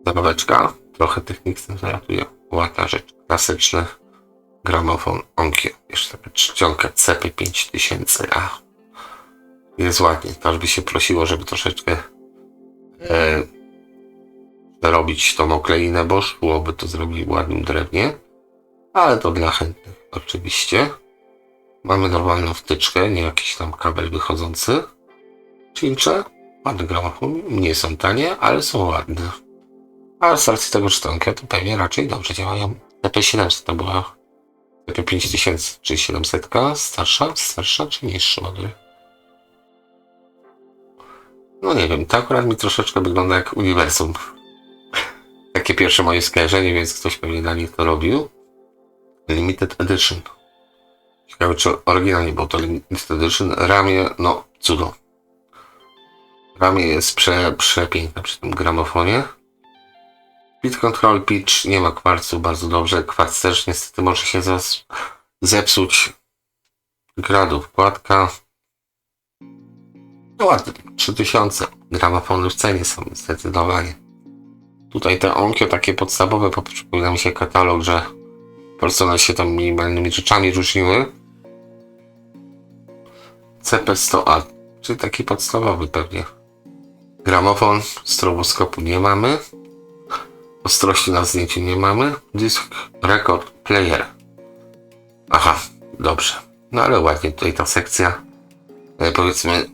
Zabaweczka. Trochę technik z tym zaratuje. Łata rzecz. Klasyczny gramofon Onkyo. Jeszcze taka czcionka CP5000. Jest ładnie. To aż by się prosiło, żeby troszeczkę robić tą okleinę, bo szłoby to zrobić w ładnym drewnie. Ale to dla chętnych oczywiście. Mamy normalną wtyczkę, nie jakiś tam kabel wychodzący. Cincze. Ładny gramofon. Nie są tanie, ale są ładne. A z racji tego, że to Onkyo, to pewnie raczej dobrze działają. CP700 to była CP5000 czy 700, starsza czy niższy model? No nie wiem, to akurat mi troszeczkę wygląda jak uniwersum. Takie pierwsze moje skojarzenie, więc ktoś pewnie dla nich to robił. Limited Edition. Ciekawe, czy oryginalnie było to Limited Edition. Ramię, no cudo. Ramię jest przepiękne przy tym gramofonie. Speed Control Pitch, nie ma kwarcu, bardzo dobrze. Kwarc też niestety może się zepsuć. Gradu wkładka. No ładnie, 3000. Gramofony w cenie są zdecydowanie. Tutaj te Onkyo takie podstawowe, przypomina mi się katalog, że po prostu one się tam minimalnymi rzeczami różniły. CP100A, czyli taki podstawowy pewnie. Gramofon, stroboskopu nie mamy. Ostrości na zdjęciu nie mamy. Disk Record Player. Aha, dobrze. No ale ładnie tutaj ta sekcja, powiedzmy,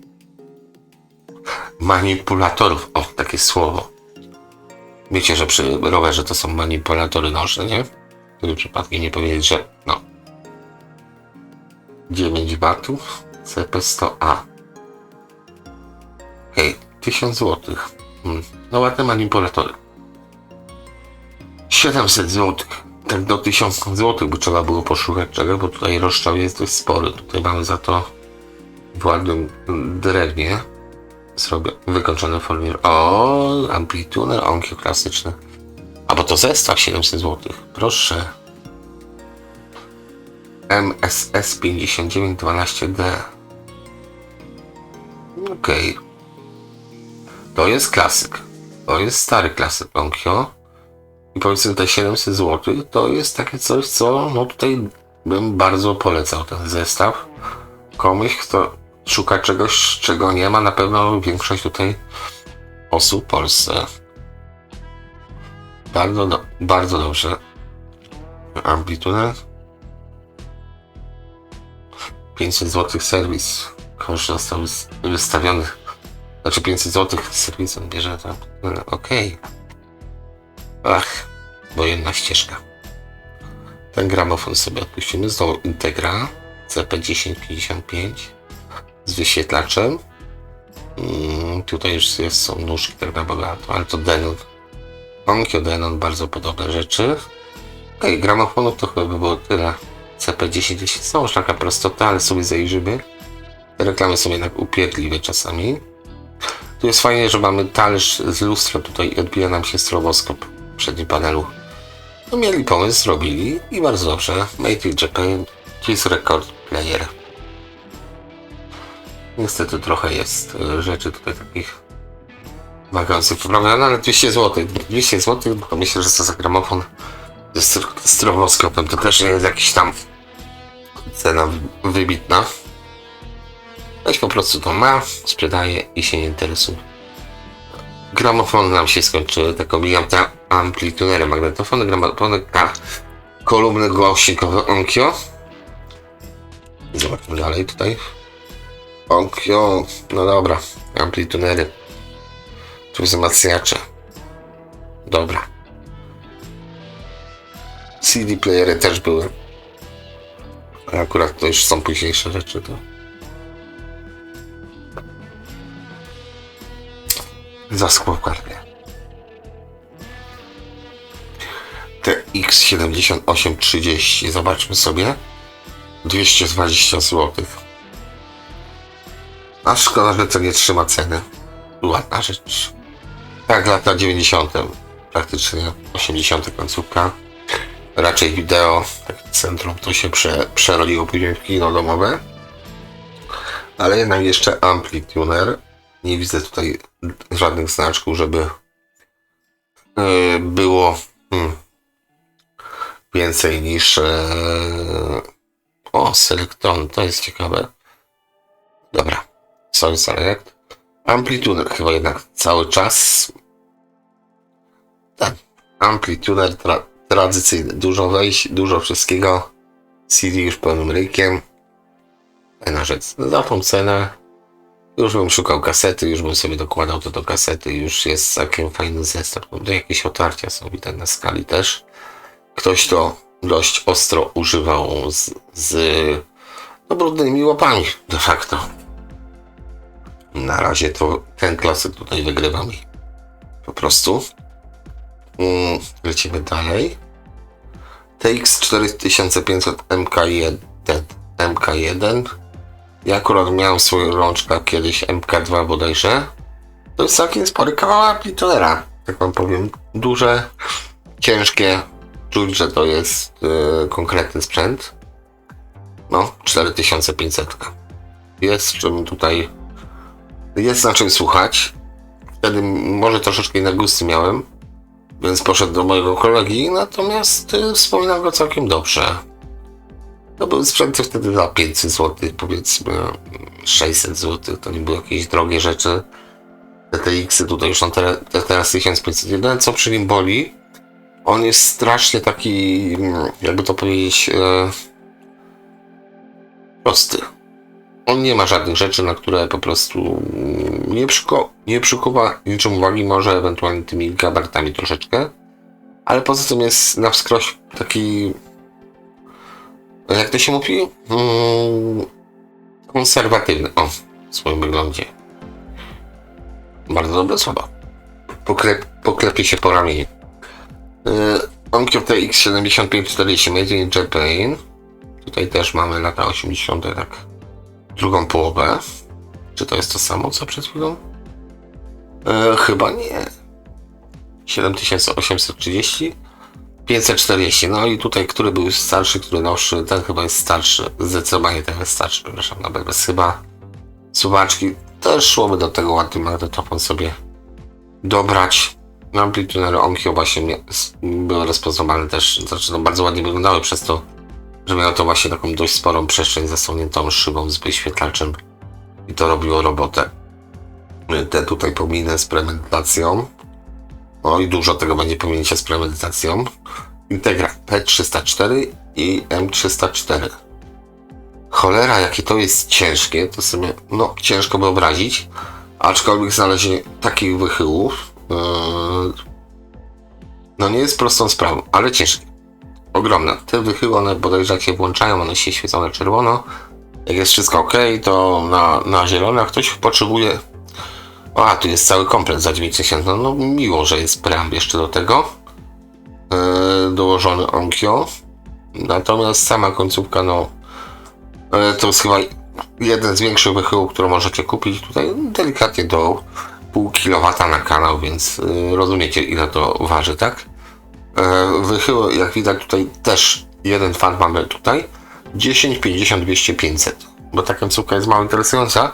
manipulatorów. O, takie słowo. Wiecie, że przy rowerze to są manipulatory nożne, nie? Gdyby przypadkiem nie powiedzieć, że no. 9 watów. CP100A. Hej, 1000 zł. No ładne manipulatory. 700 zł. Tak do 1000 zł, by trzeba było poszukać czego, bo tutaj rozstrzał jest dość spory. Tutaj mamy za to w ładnym drewnie wykończone w formie. O, amplituner, Onkyo klasyczny. A bo to zestaw 700 zł. Proszę. MSS 5912D. Okej. To jest klasyk. To jest stary klasyk Onkyo. I powiedzmy te 700 zł to jest takie coś, co no tutaj bym bardzo polecał ten zestaw. Komuś, kto szuka czegoś, czego nie ma, na pewno większość tutaj osób w Polsce. Bardzo dobrze. Amplitude. 500 zł serwis. Koszt został wystawiony. Znaczy 500 zł z serwisem bierze tam. Okej. Ach, wojenna ścieżka. Ten gramofon sobie odpuścimy. Znowu Integra CP1055 z wyświetlaczem. Tutaj już są nóżki tak na bogato, ale to Denon. Onkyo Denon, bardzo podobne rzeczy. Okej, gramofonów to chyba by było tyle. CP1010, znowu taka prostota, ale sobie zajrzymy. Te reklamy są jednak upierdliwe czasami. Tu jest fajnie, że mamy talerz z lustra tutaj i odbija nam się stroboskop w przednim panelu. No mieli pomysł, zrobili i bardzo dobrze. Made in Japan, Disk Record Player. Niestety trochę jest rzeczy tutaj takich wagających poprawionych, ale 200 zł. 200 zł, to myślę, że to za gramofon z stroboskopem to też nie jest jakiś tam cena wybitna. Ktoś po prostu to ma, sprzedaje i się nie interesuje. Gramofony nam się skończyły, tak omijam te amplitunery, magnetofony, gramofony, kolumny głośnikowe Onkyo. Zobaczmy dalej tutaj. Onkyo, no dobra, amplitunery. Tu wzmacniacze. Dobra. CD playery też były. A akurat to już są późniejsze rzeczy. To zaschło w gardle. TX7830. Zobaczmy sobie. 220 zł. A szkoda, że to nie trzyma ceny. Ładna rzecz. Tak, lata 90. Praktycznie 80. końcówka. Raczej wideo. Tak centrum to się przerodziło później w kino domowe. Ale jednak jeszcze amplituner. Nie widzę tutaj żadnych znaczków, żeby było więcej niż Selecton, to jest ciekawe. Dobra, sorry select. Amplituner chyba jednak cały czas. Ten amplituner tradycyjny, dużo wejść, dużo wszystkiego. CD już pełnym rykiem. Fajna rzecz. Za tą cenę już bym szukał kasety, już bym sobie dokładał to do kasety, już jest całkiem fajny zestaw. Do jakieś otarcia są widać na skali też. Ktoś to dość ostro używał z brudnymi łapami de facto. Na razie to ten klasyk tutaj wygrywa mi. Po prostu. Lecimy dalej. TX 4500 MK1 MK1. Ja akurat miałem w swoich rączkach kiedyś MK2 bodajże. To jest całkiem spory kawał amplitunera, tak wam powiem. Duże, ciężkie, czuć, że to jest konkretny sprzęt. No, 4500. Jest czym tutaj, jest na czym słuchać. Wtedy może troszeczkę inne gusty miałem, więc poszedł do mojego kolegi, natomiast wspominam go całkiem dobrze. To były sprzęty wtedy za 500 zł, powiedzmy 600 zł, to nie były jakieś drogie rzeczy. TTX-y tutaj już są teraz 1501, co przy nim boli, on jest strasznie taki, jakby to powiedzieć, prosty. On nie ma żadnych rzeczy, na które po prostu nie przykuwa niczym uwagi, może ewentualnie tymi gabarytami troszeczkę, ale poza tym jest na wskroś taki, jak to się mówi, konserwatywny, w swoim wyglądzie. Bardzo dobre słowa. Poklepie się po ramieniu. Onkyo TX7540 Made in Japan. Tutaj też mamy lata 80, tak, drugą połowę. Czy to jest to samo, co przed chwilą? Chyba nie. 7830, 540. No i tutaj, który był starszy, który nowszy, ten chyba jest starszy. Zdecydowanie ten jest starszy, przepraszam, nawet bez chyba. Suwaczki też szłoby do tego ładny magnetofon sobie dobrać. Amplitunery Onkyo właśnie były rozpoznawalne też, znaczy no bardzo ładnie wyglądały przez to, że miało to właśnie taką dość sporą przestrzeń zasłoniętą szybą z wyświetlaczem i to robiło robotę. Te tutaj pominę z premedytacją. No i dużo tego będzie pominięcia z premedytacją. Integra P304 i M304. Cholera, jakie to jest ciężkie, to sobie no ciężko wyobrazić, aczkolwiek znalezienie takich wychyłów no nie jest prostą sprawą, ale ciężkie. Ogromne. Te wychyły, one bodajże jak się włączają, one się świecą na czerwono. Jak jest wszystko ok, to na zielono. Jak ktoś potrzebuje... A, tu jest cały komplet za 9000. No miło, że jest preamp jeszcze do tego. Dołożony Onkyo. Natomiast sama końcówka, no... to jest chyba jeden z większych wychyłów, które możecie kupić. Tutaj delikatnie do pół kilowata na kanał, więc rozumiecie, ile to waży, tak? Wychyły, jak widać tutaj też jeden fan mamy tutaj 10, 50, 200, 500, bo ta końcówka jest mało interesująca,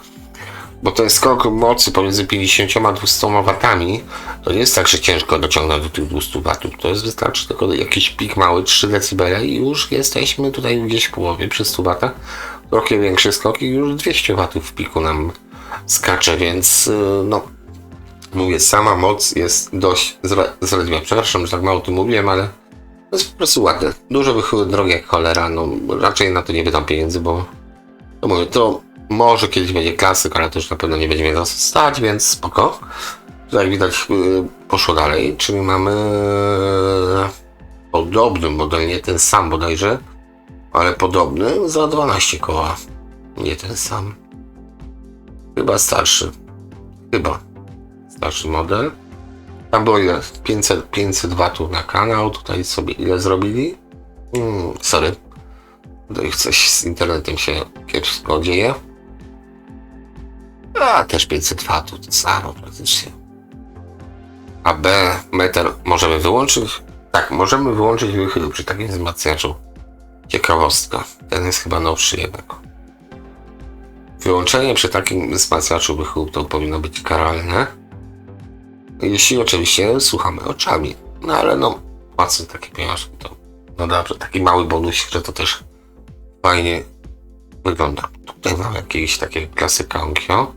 bo to jest skok mocy pomiędzy 50 a 200 watami. To nie jest tak, że ciężko dociągnąć do tych 200 watów, to jest wystarczy tylko jakiś pik mały 3 dB i już jesteśmy tutaj gdzieś w połowie przy 100 watach. Trochę większy skok i już 200 watów w piku nam skacze, więc no mówię, sama moc jest dość zledwie. Przepraszam, że tak mało o tym mówiłem, ale to jest po prostu ładne. Duże wychyły, drogie jak cholera, no raczej na to nie wydam pieniędzy, bo to mówię, to może kiedyś będzie klasyk, ale to już na pewno nie będzie mnie nas stać, więc spoko. Tutaj jak widać poszło dalej, czyli mamy podobny model, nie ten sam bodajże, ale podobny za 12 koła. Nie ten sam. Chyba starszy. Starszy model. Tam było ile? 500 watów na kanał. Tutaj sobie ile zrobili? Sorry. Tutaj coś z internetem się kiepsko dzieje. A też 500 watów. To samo praktycznie. A B meter możemy wyłączyć? Tak, możemy wyłączyć wychył przy takim wzmacniaczu. Ciekawostka. Ten jest chyba nowszy jednak. Wyłączenie przy takim wzmacniaczu wychyłu to powinno być karalne. Jeśli oczywiście słuchamy oczami. No ale no, płacę takie pieniążki, to no dobrze, taki mały bonus, że to też fajnie wygląda. Tutaj mam jakieś takie klasyka Onkyo.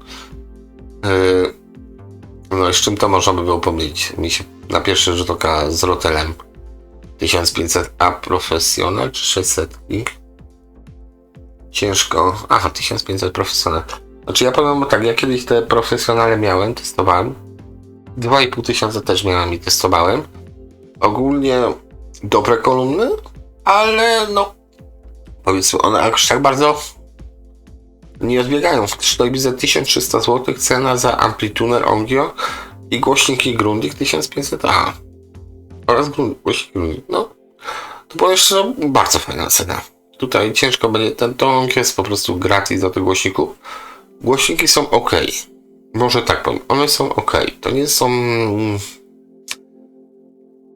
No i z czym to można by było pomylić? Mi się na pierwszy rzut oka z Rotelem 1500A Professional czy 600 i ciężko. Aha, 1500 Professional. Znaczy ja powiem tak, ja kiedyś te profesjonale miałem, testowałem. 2500 też miałem i testowałem. Ogólnie dobre kolumny, ale no powiedzmy one aż tak bardzo nie odbiegają. Tutaj widzę 1300 zł cena za amplituner Onkyo i głośniki Grundig 1500A oraz głośniki Grundig. No to była jeszcze bardzo fajna cena. tutaj ciężko będzie, ten tonk jest po prostu gratis do tych głośników. Głośniki są ok. Może tak powiem, one są ok. To nie są...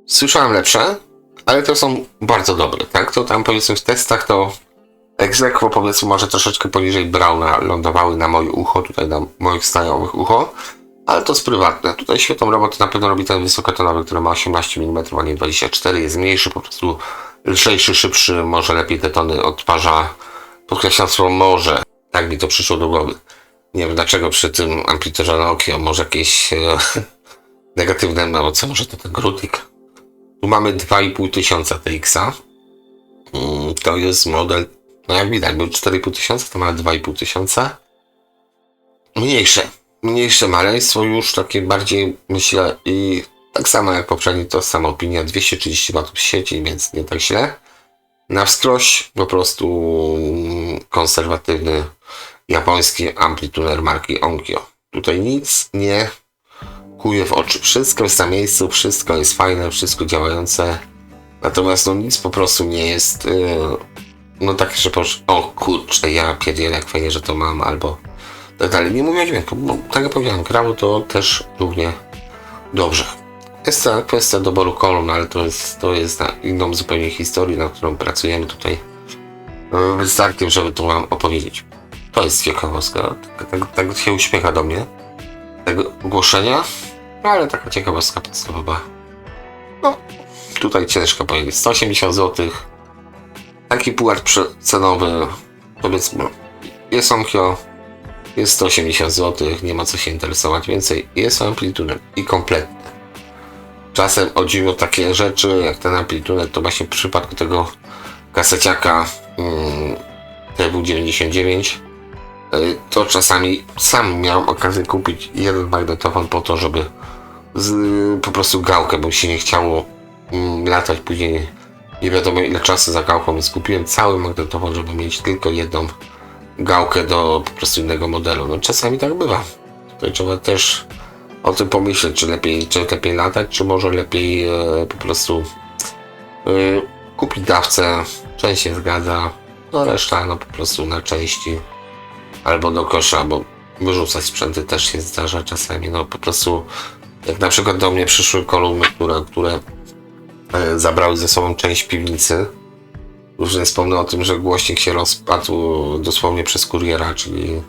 Słyszałem lepsze, ale to są bardzo dobre, tak? To tam powiedzmy w testach to ex aequo powiedzmy może troszeczkę poniżej Brauna lądowały na moje ucho, tutaj na moich znajomych ucho, ale to jest prywatne. Tutaj świetną robotę na pewno robi ten wysokotonowy, który ma 18 mm, a nie 24, jest mniejszy, po prostu lżejszy, szybszy, może lepiej te tony odparza. Podkreślam słowo może, tak mi to przyszło do głowy. Nie wiem dlaczego przy tym amplitudzie Nokia, może jakieś negatywne emocje, może to ten Grutik. Tu mamy 2500 TX-a. To jest model, no jak widać, był 4500, to mamy 2500. Mniejsze maleństwo już, takie bardziej myślę i tak samo jak poprzedni, to sama opinia, 230 W sieci, więc nie tak źle. Na wskroś po prostu konserwatywny japoński amplituner marki Onkyo. Tutaj nic nie kuje w oczy. Wszystko jest na miejscu, wszystko jest fajne, wszystko działające. Natomiast no nic po prostu nie jest no tak, że o kurczę, ja pierdzielę, jak fajnie, że to mam, albo tak dalej. Nie mówię o dźwięku, bo tak jak powiedziałem, grało to też równie dobrze. Jest ta kwestia doboru kolumn, ale to jest na inną zupełnie historię, na którą pracujemy tutaj wystarkiem, żeby to wam opowiedzieć. To jest ciekawostka, tak się uśmiecha do mnie, tego ogłoszenia, ale taka ciekawostka podstawowa. No, tutaj ciężko powiedzieć, 180 zł, taki pułap cenowy, powiedzmy, jest Onkyo, jest 180 zł, nie ma co się interesować więcej, jest amplituner i kompletny. Czasem o dziwo takie rzeczy, jak ten amplituner, to właśnie w przypadku tego kaseciaka TW99, to czasami sam miałem okazję kupić jeden magnetofon po to, żeby po prostu gałkę, bo się nie chciało latać później nie wiadomo ile czasu za gałką, więc kupiłem cały magnetofon, żeby mieć tylko jedną gałkę do po prostu innego modelu. No czasami tak bywa. Tutaj trzeba też o tym pomyśleć, czy lepiej latać, czy może lepiej po prostu kupić dawcę, część się zgadza, no reszta no po prostu na części albo do kosza, bo wyrzucać sprzęty też się zdarza czasami, no po prostu jak na przykład do mnie przyszły kolumny, które zabrały ze sobą część piwnicy. Już nie wspomnę o tym, że głośnik się rozpadł dosłownie przez kuriera, czyli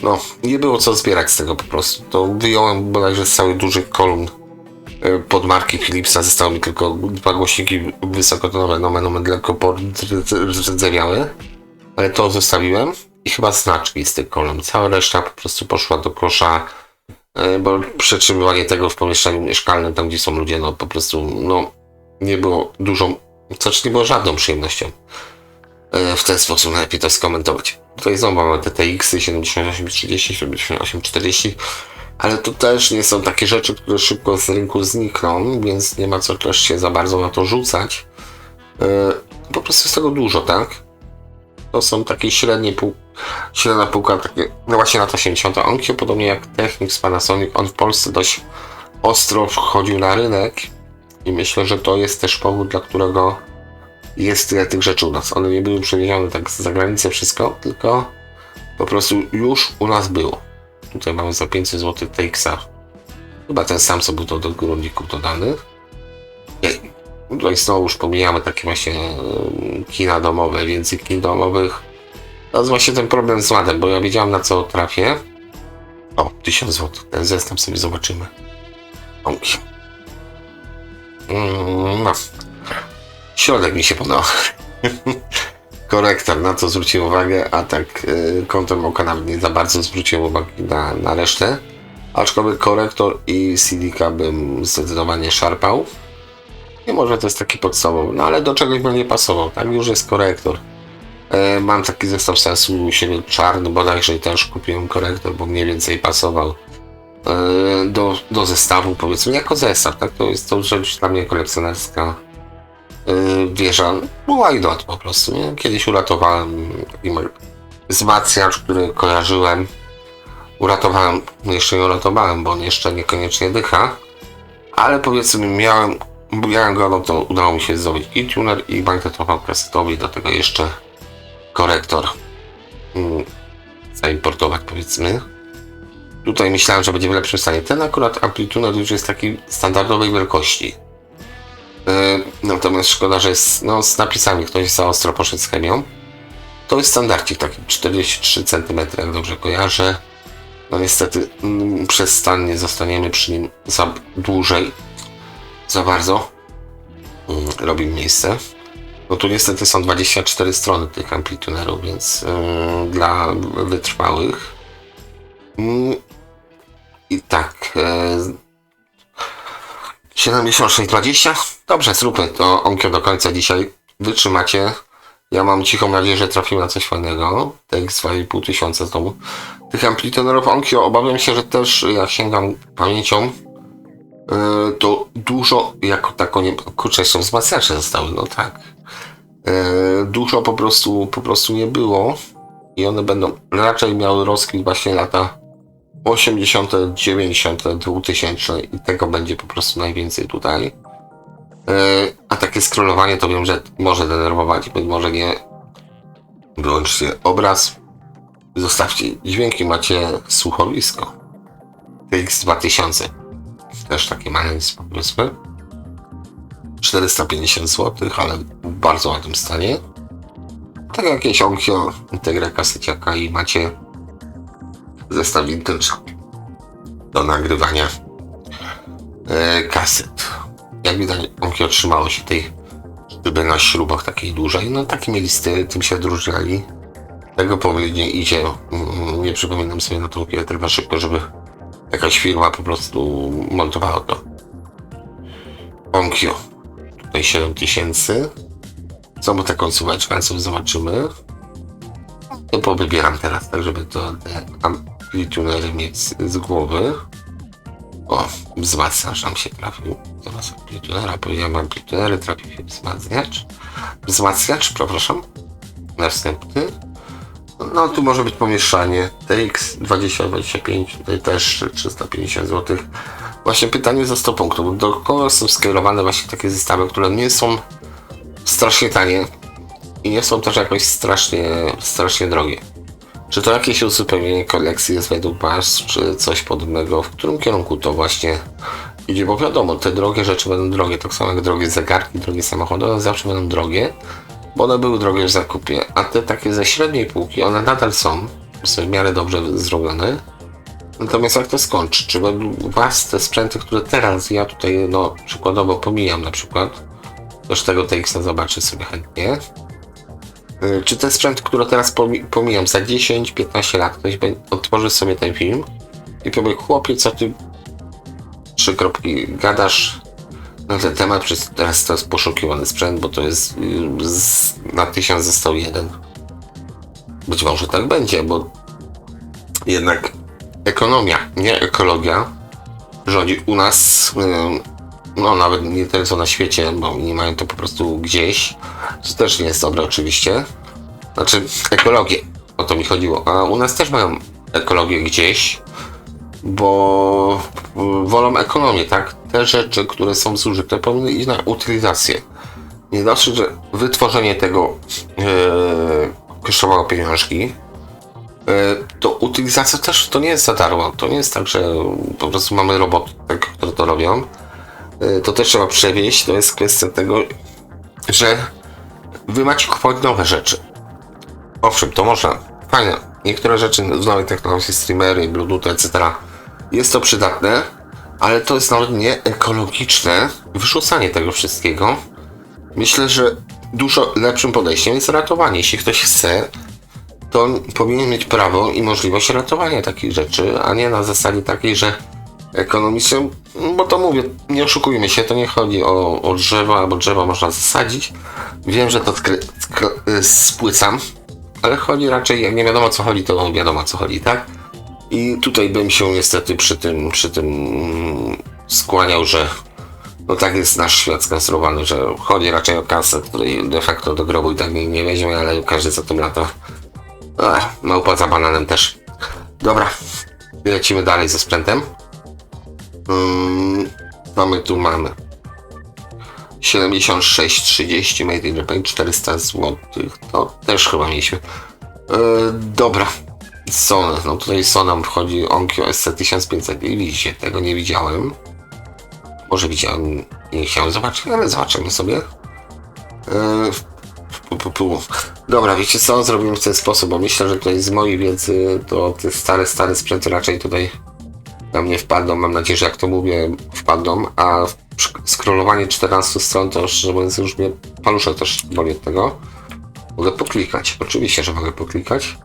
no nie było co zbierać z tego po prostu. To wyjąłem bodajże z całych dużych kolumn pod marki Philipsa, zostały mi tylko dwa głośniki wysokotonowe, nomen lekko pordzeniały, ale to zostawiłem i chyba znaczki z tych kolumn. Cała reszta po prostu poszła do kosza, bo przetrzymywanie tego w pomieszczeniu mieszkalnym, tam gdzie są ludzie, no po prostu no nie było nie było żadną przyjemnością. W ten sposób najlepiej to skomentować. Tutaj znowu mamy te TX-y 7830, 7840, ale to też nie są takie rzeczy, które szybko z rynku znikną, więc nie ma co też się za bardzo na to rzucać. Po prostu jest tego dużo, tak? To są takie średnia półka, takie, no właśnie lat 80. Onkyo, podobnie jak Technics, Panasonic, on w Polsce dość ostro wchodził na rynek i myślę, że to jest też powód, dla którego jest tyle tych rzeczy u nas. One nie były przewiezione tak z zagranicy wszystko, tylko po prostu już u nas było. Tutaj mamy za 500 zł TX-a. Chyba ten sam, co był do górników dodany. Tutaj znowu już pomijamy takie właśnie kina domowe, więcej kin domowych. To jest właśnie ten problem z ładem, bo ja wiedziałem na co trafię. O, 1000 zł. Ten zestaw sobie zobaczymy. Onkyo. No. Środek mi się podoba. Korektor, na to zwróciłem uwagę, a tak kątem oka nawet nie za bardzo zwróciłem uwagę na resztę. Aczkolwiek korektor i CD-ka bym zdecydowanie szarpał. I może to jest taki podstawowy, no ale do czegoś bym nie pasował, tak? Już jest korektor. Mam taki zestaw sensu siebie czarny, bodajże też kupiłem korektor, bo mniej więcej pasował do zestawu, powiedzmy, jako zestaw, tak? To jest to rzecz dla mnie kolekcjonerska. Wieża, why not po prostu, nie? Kiedyś uratowałem taki wzmacniacz, który kojarzyłem. Jeszcze nie uratowałem, bo on jeszcze niekoniecznie dycha. Ale powiedzmy, miałem białego, to udało mi się zdobyć i tuner, i magnetował kasetowy, i do tego jeszcze korektor zaimportować, powiedzmy. Tutaj myślałem, że będzie w lepszym stanie. Ten akurat amplituner już jest takiej standardowej wielkości. Natomiast szkoda, że jest z napisami, ktoś za ostro poszedł z chemią. To jest standardzik taki 43 cm, jak dobrze kojarzę. No niestety przez stan nie zostaniemy przy nim za dłużej. Za bardzo. Robi miejsce. No tu niestety są 24 strony tych amplitunerów, więc dla wytrwałych. I tak. 76,20. Dobrze, zróbmy to Onkyo do końca dzisiaj. Wytrzymacie. Ja mam cichą nadzieję, że trafił na coś fajnego. Tak 2500 znowu. Tych amplitunerów Onkyo obawiam się, że też jak sięgam pamięcią, to dużo jako tako nie... Kurczę, jeszcze wzmacniacze zostały, no tak. Dużo po prostu nie było i one będą raczej miały rozkwit właśnie lata 80., 90., 2000 i tego będzie po prostu najwięcej tutaj. A takie scrollowanie to wiem, że może denerwować, być może nie. Wyłączcie obraz, zostawcie dźwięki, macie słuchowisko. TX2000. Też takie maleństwo, powiedzmy. 450 zł, ale w bardzo ładnym stanie. Tak jak jakieś Onkyo, Integra kaseciaka i macie zestaw vintage do nagrywania kaset. Jak widać, Onkyo trzymało się tej szyby na śrubach takiej dużej. No takie mieli styl, tym się odróżniali. Tego powoli nie idzie. Nie przypominam sobie na tą chwilę tylko szybko, żeby jakaś firma po prostu montowała to. Onkyo. Tutaj 7000. Znowu ta końcóweczka, co zobaczymy. To powybieram teraz, tak żeby to te amplitunery mieć z głowy. O, wzmacniacz nam się trafił. Zamiast amplitunera powiedziałem amplitunery, trafił się wzmacniacz. Wzmacniacz, przepraszam. Następny. No tu może być pomieszczanie. TX 2025, tutaj też 350 zł. Właśnie pytanie za 100 punktów. Dookoła są skierowane właśnie takie zestawy, które nie są strasznie tanie i nie są też jakoś strasznie drogie. Czy to jakieś uzupełnienie kolekcji jest według Was, czy coś podobnego? W którym kierunku to właśnie idzie? Bo wiadomo, te drogie rzeczy będą drogie, tak samo jak drogie zegarki, drogie samochody, one zawsze będą drogie, bo one były drogie w zakupie, a te takie ze średniej półki, one nadal są w miarę dobrze zrobione. Natomiast jak to skończy? Czy według Was te sprzęty, które teraz ja tutaj przykładowo pomijam na przykład, też tego TX zobaczę sobie chętnie, czy te sprzęty, które teraz pomijam za 10-15 lat, ktoś otworzy sobie ten film i powie, chłopie, co ty 3 kropki gadasz na ten temat, przez teraz to jest poszukiwany sprzęt, bo to jest na 1000 został jeden. Być może tak będzie, bo jednak ekonomia, nie ekologia rządzi u nas, nawet nie tyle co na świecie, bo nie mają to po prostu gdzieś, co też nie jest dobre oczywiście. Znaczy ekologię, o to mi chodziło, a u nas też mają ekologię gdzieś, bo wolą ekonomię, tak? Te rzeczy, które są zużyte, powinny iść na utylizację. Nie dosyć, że wytworzenie tego kosztowało pieniążki, to utylizacja też to nie jest za darmo. To nie jest tak, że po prostu mamy roboty, które to robią. To też trzeba przewieźć. To jest kwestia tego, że wy macie kupować nowe rzeczy. Owszem, to można. Fajne. Niektóre rzeczy z nowej technologii, streamery, Bluetooth, etc. Jest to przydatne, ale to jest nawet nie ekologiczne wyrzucanie tego wszystkiego. Myślę, że dużo lepszym podejściem jest ratowanie. Jeśli ktoś chce, to powinien mieć prawo i możliwość ratowania takich rzeczy, a nie na zasadzie takiej, że ekonomicznie, bo to mówię, nie oszukujmy się, to nie chodzi o drzewa, bo drzewa można zasadzić. Wiem, że to spłycam, ale chodzi raczej, jak nie wiadomo co chodzi, to wiadomo co chodzi, tak? I tutaj bym się niestety przy tym skłaniał, że tak jest nasz świat skonstruowany, że chodzi raczej o kasę, której de facto do grobu i tak nie weźmie, ale każdy za tym lata. Małpa za bananem też. Dobra, lecimy dalej ze sprzętem. Mamy. 76,30 Made in Japan, 400 zł. To też chyba mieliśmy. Dobra. Sony. No tutaj Sonom wchodzi Onkyo SC1500. I widzicie, tego nie widziałem. Może widziałem, nie chciałem zobaczyć, ale zobaczymy sobie. Dobra, wiecie co? Zrobimy w ten sposób, bo myślę, że tutaj z mojej wiedzy to te stare sprzęty raczej tutaj na mnie wpadną. Mam nadzieję, że jak to mówię, wpadną, a scrollowanie 14 stron to szczerze mówiąc już mnie paluszek też boli od tego. Mogę poklikać, oczywiście, że mogę poklikać.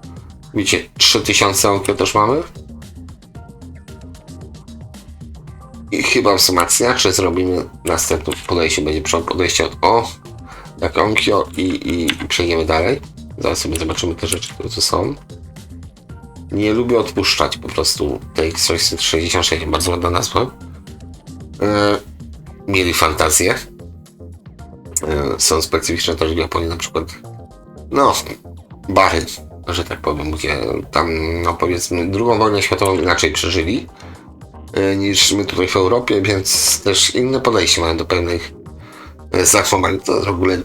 Widzicie, 3000 Onkyo też mamy. I chyba wzmacniacze zrobimy następne podejście, będzie podejście od jak Onkyo i przejdziemy dalej. Zaraz sobie zobaczymy te rzeczy, które tu są. Nie lubię odpuszczać po prostu TX666, bardzo ładna nazwa. Mieli fantazję. Są specyficzne też w Japonii, na przykład bary, że tak powiem, gdzie tam powiedzmy II wojnę światową inaczej przeżyli niż my tutaj w Europie, więc też inne podejście mają do pewnych zachowań. To w ogóle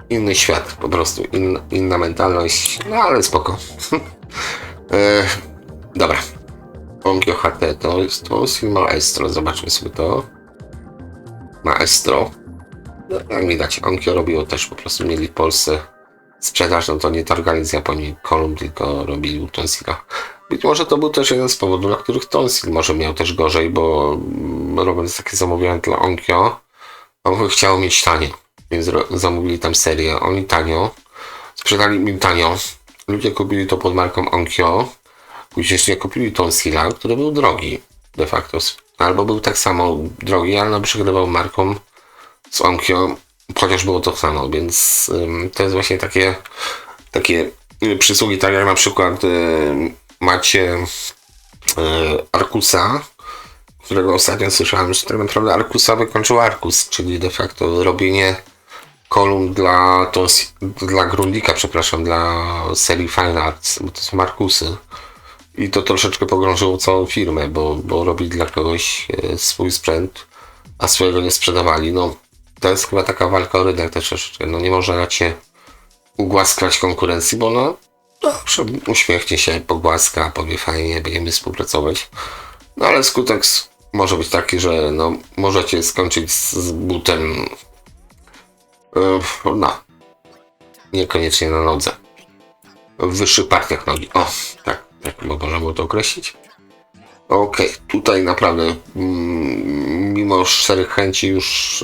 inny świat, po prostu inna mentalność, ale spoko. Dobra. Onkyo HT to jest Maestro, zobaczmy sobie to. Maestro. Jak widać, Onkyo robiło też, po prostu mieli w Polsce sprzedaż, no to nie targali z Japonii Kolumn, tylko robili u Tonsila. Być może to był też jeden z powodów, dla których Tonsil może miał też gorzej, bo robiąc takie zamówienia dla Onkyo, on chciał mieć tanio, więc zamówili tam serię. Oni tanio, sprzedali im tanio. Ludzie kupili to pod marką Onkyo, później nie kupili Tonsila, który był drogi de facto. Albo był tak samo drogi, ale przegrywał marką z Onkyo, chociaż było to samo, więc to jest właśnie takie przysługi, tak jak na przykład macie Arkusa, którego ostatnio słyszałem, że tak naprawdę Arkusa wykończył Arkus, czyli de facto robienie kolumn dla Grundika, przepraszam, dla serii Fine Arts, bo to są Arkusy. I to troszeczkę pogrążyło całą firmę, bo robili dla kogoś swój sprzęt, a swojego nie sprzedawali. No, to jest chyba taka walka o rynek też troszeczkę. No nie można dać się ugłaskać konkurencji, bo dobrze, uśmiechnie się, pogłaska, powie fajnie, będziemy współpracować. No ale skutek może być taki, że możecie skończyć z butem niekoniecznie na nodze. W wyższych partiach nogi. O, tak można było to określić. Okej, tutaj naprawdę mimo szczerych chęci już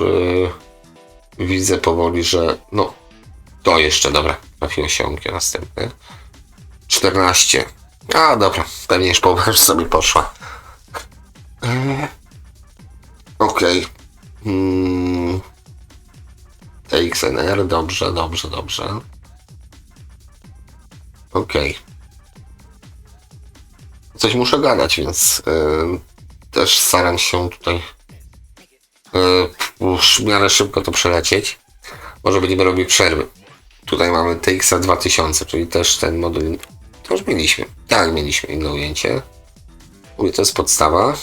widzę powoli, że to jeszcze, dobra, trafiło się Onkyo następne. 14. A dobra, pewnie już połowa już sobie poszła. Okej. TXNR, dobrze. Okej. Coś muszę gadać, więc też staram się tutaj w miarę szybko to przelecieć. Może będziemy robić przerwy. Tutaj mamy TX 2000, czyli też ten model. To już mieliśmy. Tak, mieliśmy inne ujęcie. Mówię, to jest podstawa.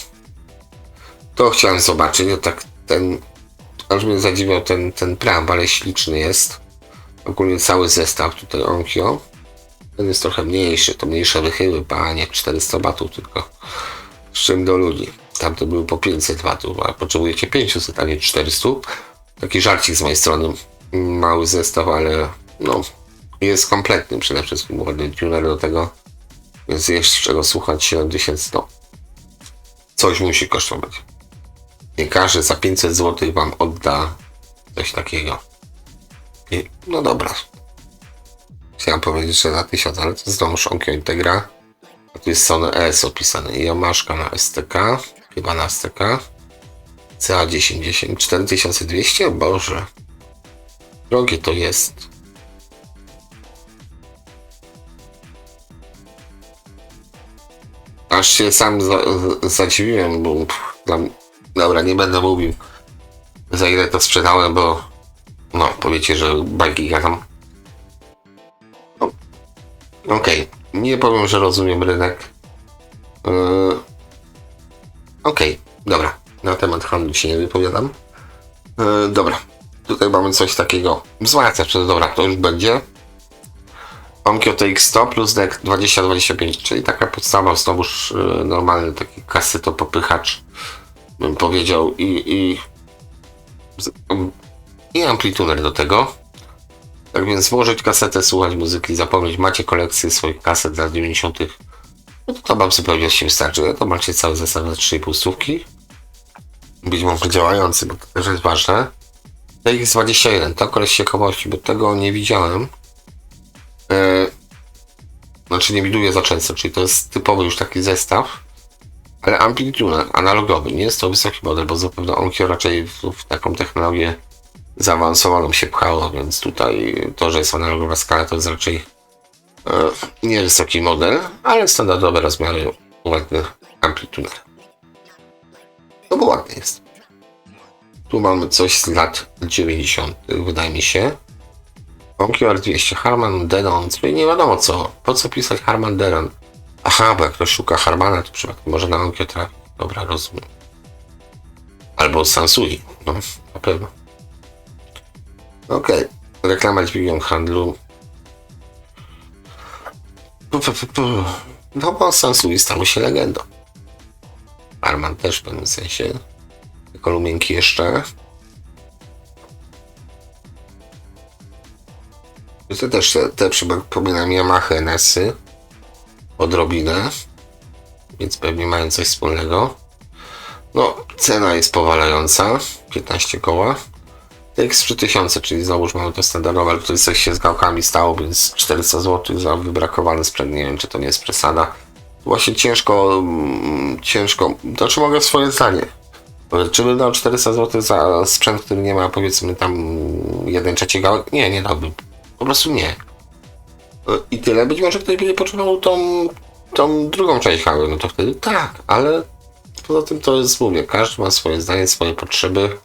To chciałem zobaczyć, aż mnie zadziwiał ten pram, ale śliczny jest. Ogólnie cały zestaw tutaj Onkyo. Ten jest trochę mniejszy, to mniejsze wychyły, panie, 400 watów tylko. Z czym do ludzi. Tamte były po 500 watów, a potrzebujecie 500, a nie 400. Taki żarcik z mojej strony. Mały zestaw, ale jest kompletny przede wszystkim. Ładny tuner do tego. Więc jest czego słuchać. 7000 coś musi kosztować. Nie każdy za 500 zł wam odda coś takiego. No dobra. Chciałem powiedzieć, że na 1000, ale to znowu Onkyo Integra. A tu jest Sony ES opisane. I Yamashka na STK. Chyba na STK. CA1010. 4200? Boże. Drogie to jest. Aż się sam zadziwiłem, bo dobra, nie będę mówił, za ile to sprzedałem, bo powiecie, że bajki gadam. Okej, nie powiem, że rozumiem rynek. Okej, dobra, na temat handlu się nie wypowiadam. Dobra, Tutaj mamy coś takiego. Wzmacniacz, dobra, to już będzie. Onkyo TX100 plus DEC 2025, czyli taka podstawa, znowuż normalny taki kasetopopychacz, bym powiedział, i amplituner do tego. Tak więc włożyć kasetę, słuchać muzyki, zapomnieć, macie kolekcję swoich kaset z lat 90. No to wam zupełnie się wystarczy. To macie cały zestaw za 3,5 stówki. Być może działający, bo to też jest ważne. TX21, to koleś ciekawości, bo tego nie widziałem. Znaczy nie widuję za często, czyli to jest typowy już taki zestaw, ale amplituner analogowy. Nie jest to wysoki model, bo zapewne Onkyo raczej w taką technologię zaawansowaną się pchało, więc tutaj to, że jest analogowa skala, to jest raczej nie wysoki model, ale standardowe rozmiary, ładny amplituner. No bo ładny jest. Tu mamy coś z lat 90., wydaje mi się. Onkyo R200, Harman Denon, czyli nie wiadomo co. Po co pisać Harman Denon? Aha, bo jak ktoś szuka Harmana, to przypadkiem może na Onkyo trafi. Dobra, rozumiem. Albo Sansui, no na pewno. Okej, reklama dźwignią handlu. No bo Sansui stał się legendą. Harman też w pewnym sensie. Kolumienki jeszcze. To też te przypominam Yamaha NS-y. Odrobinę. Więc pewnie mają coś wspólnego. No, cena jest powalająca. 15 koła. TX3000, czyli znowuż mamy to standardowe, ale tutaj coś się z gałkami stało, więc 400 zł za wybrakowany sprzęt. Nie wiem, czy to nie jest przesada. Właśnie ciężko, to czy mogę swoje zdanie. Czy bym dał 400 zł za sprzęt, który nie ma, powiedzmy, tam 1/3 gałek? Nie, nie dałbym. Po prostu nie. I tyle. Być może ktoś będzie potrzebował tą drugą część gałek, no to wtedy tak, ale poza tym to jest, mówię, każdy ma swoje zdanie, swoje potrzeby.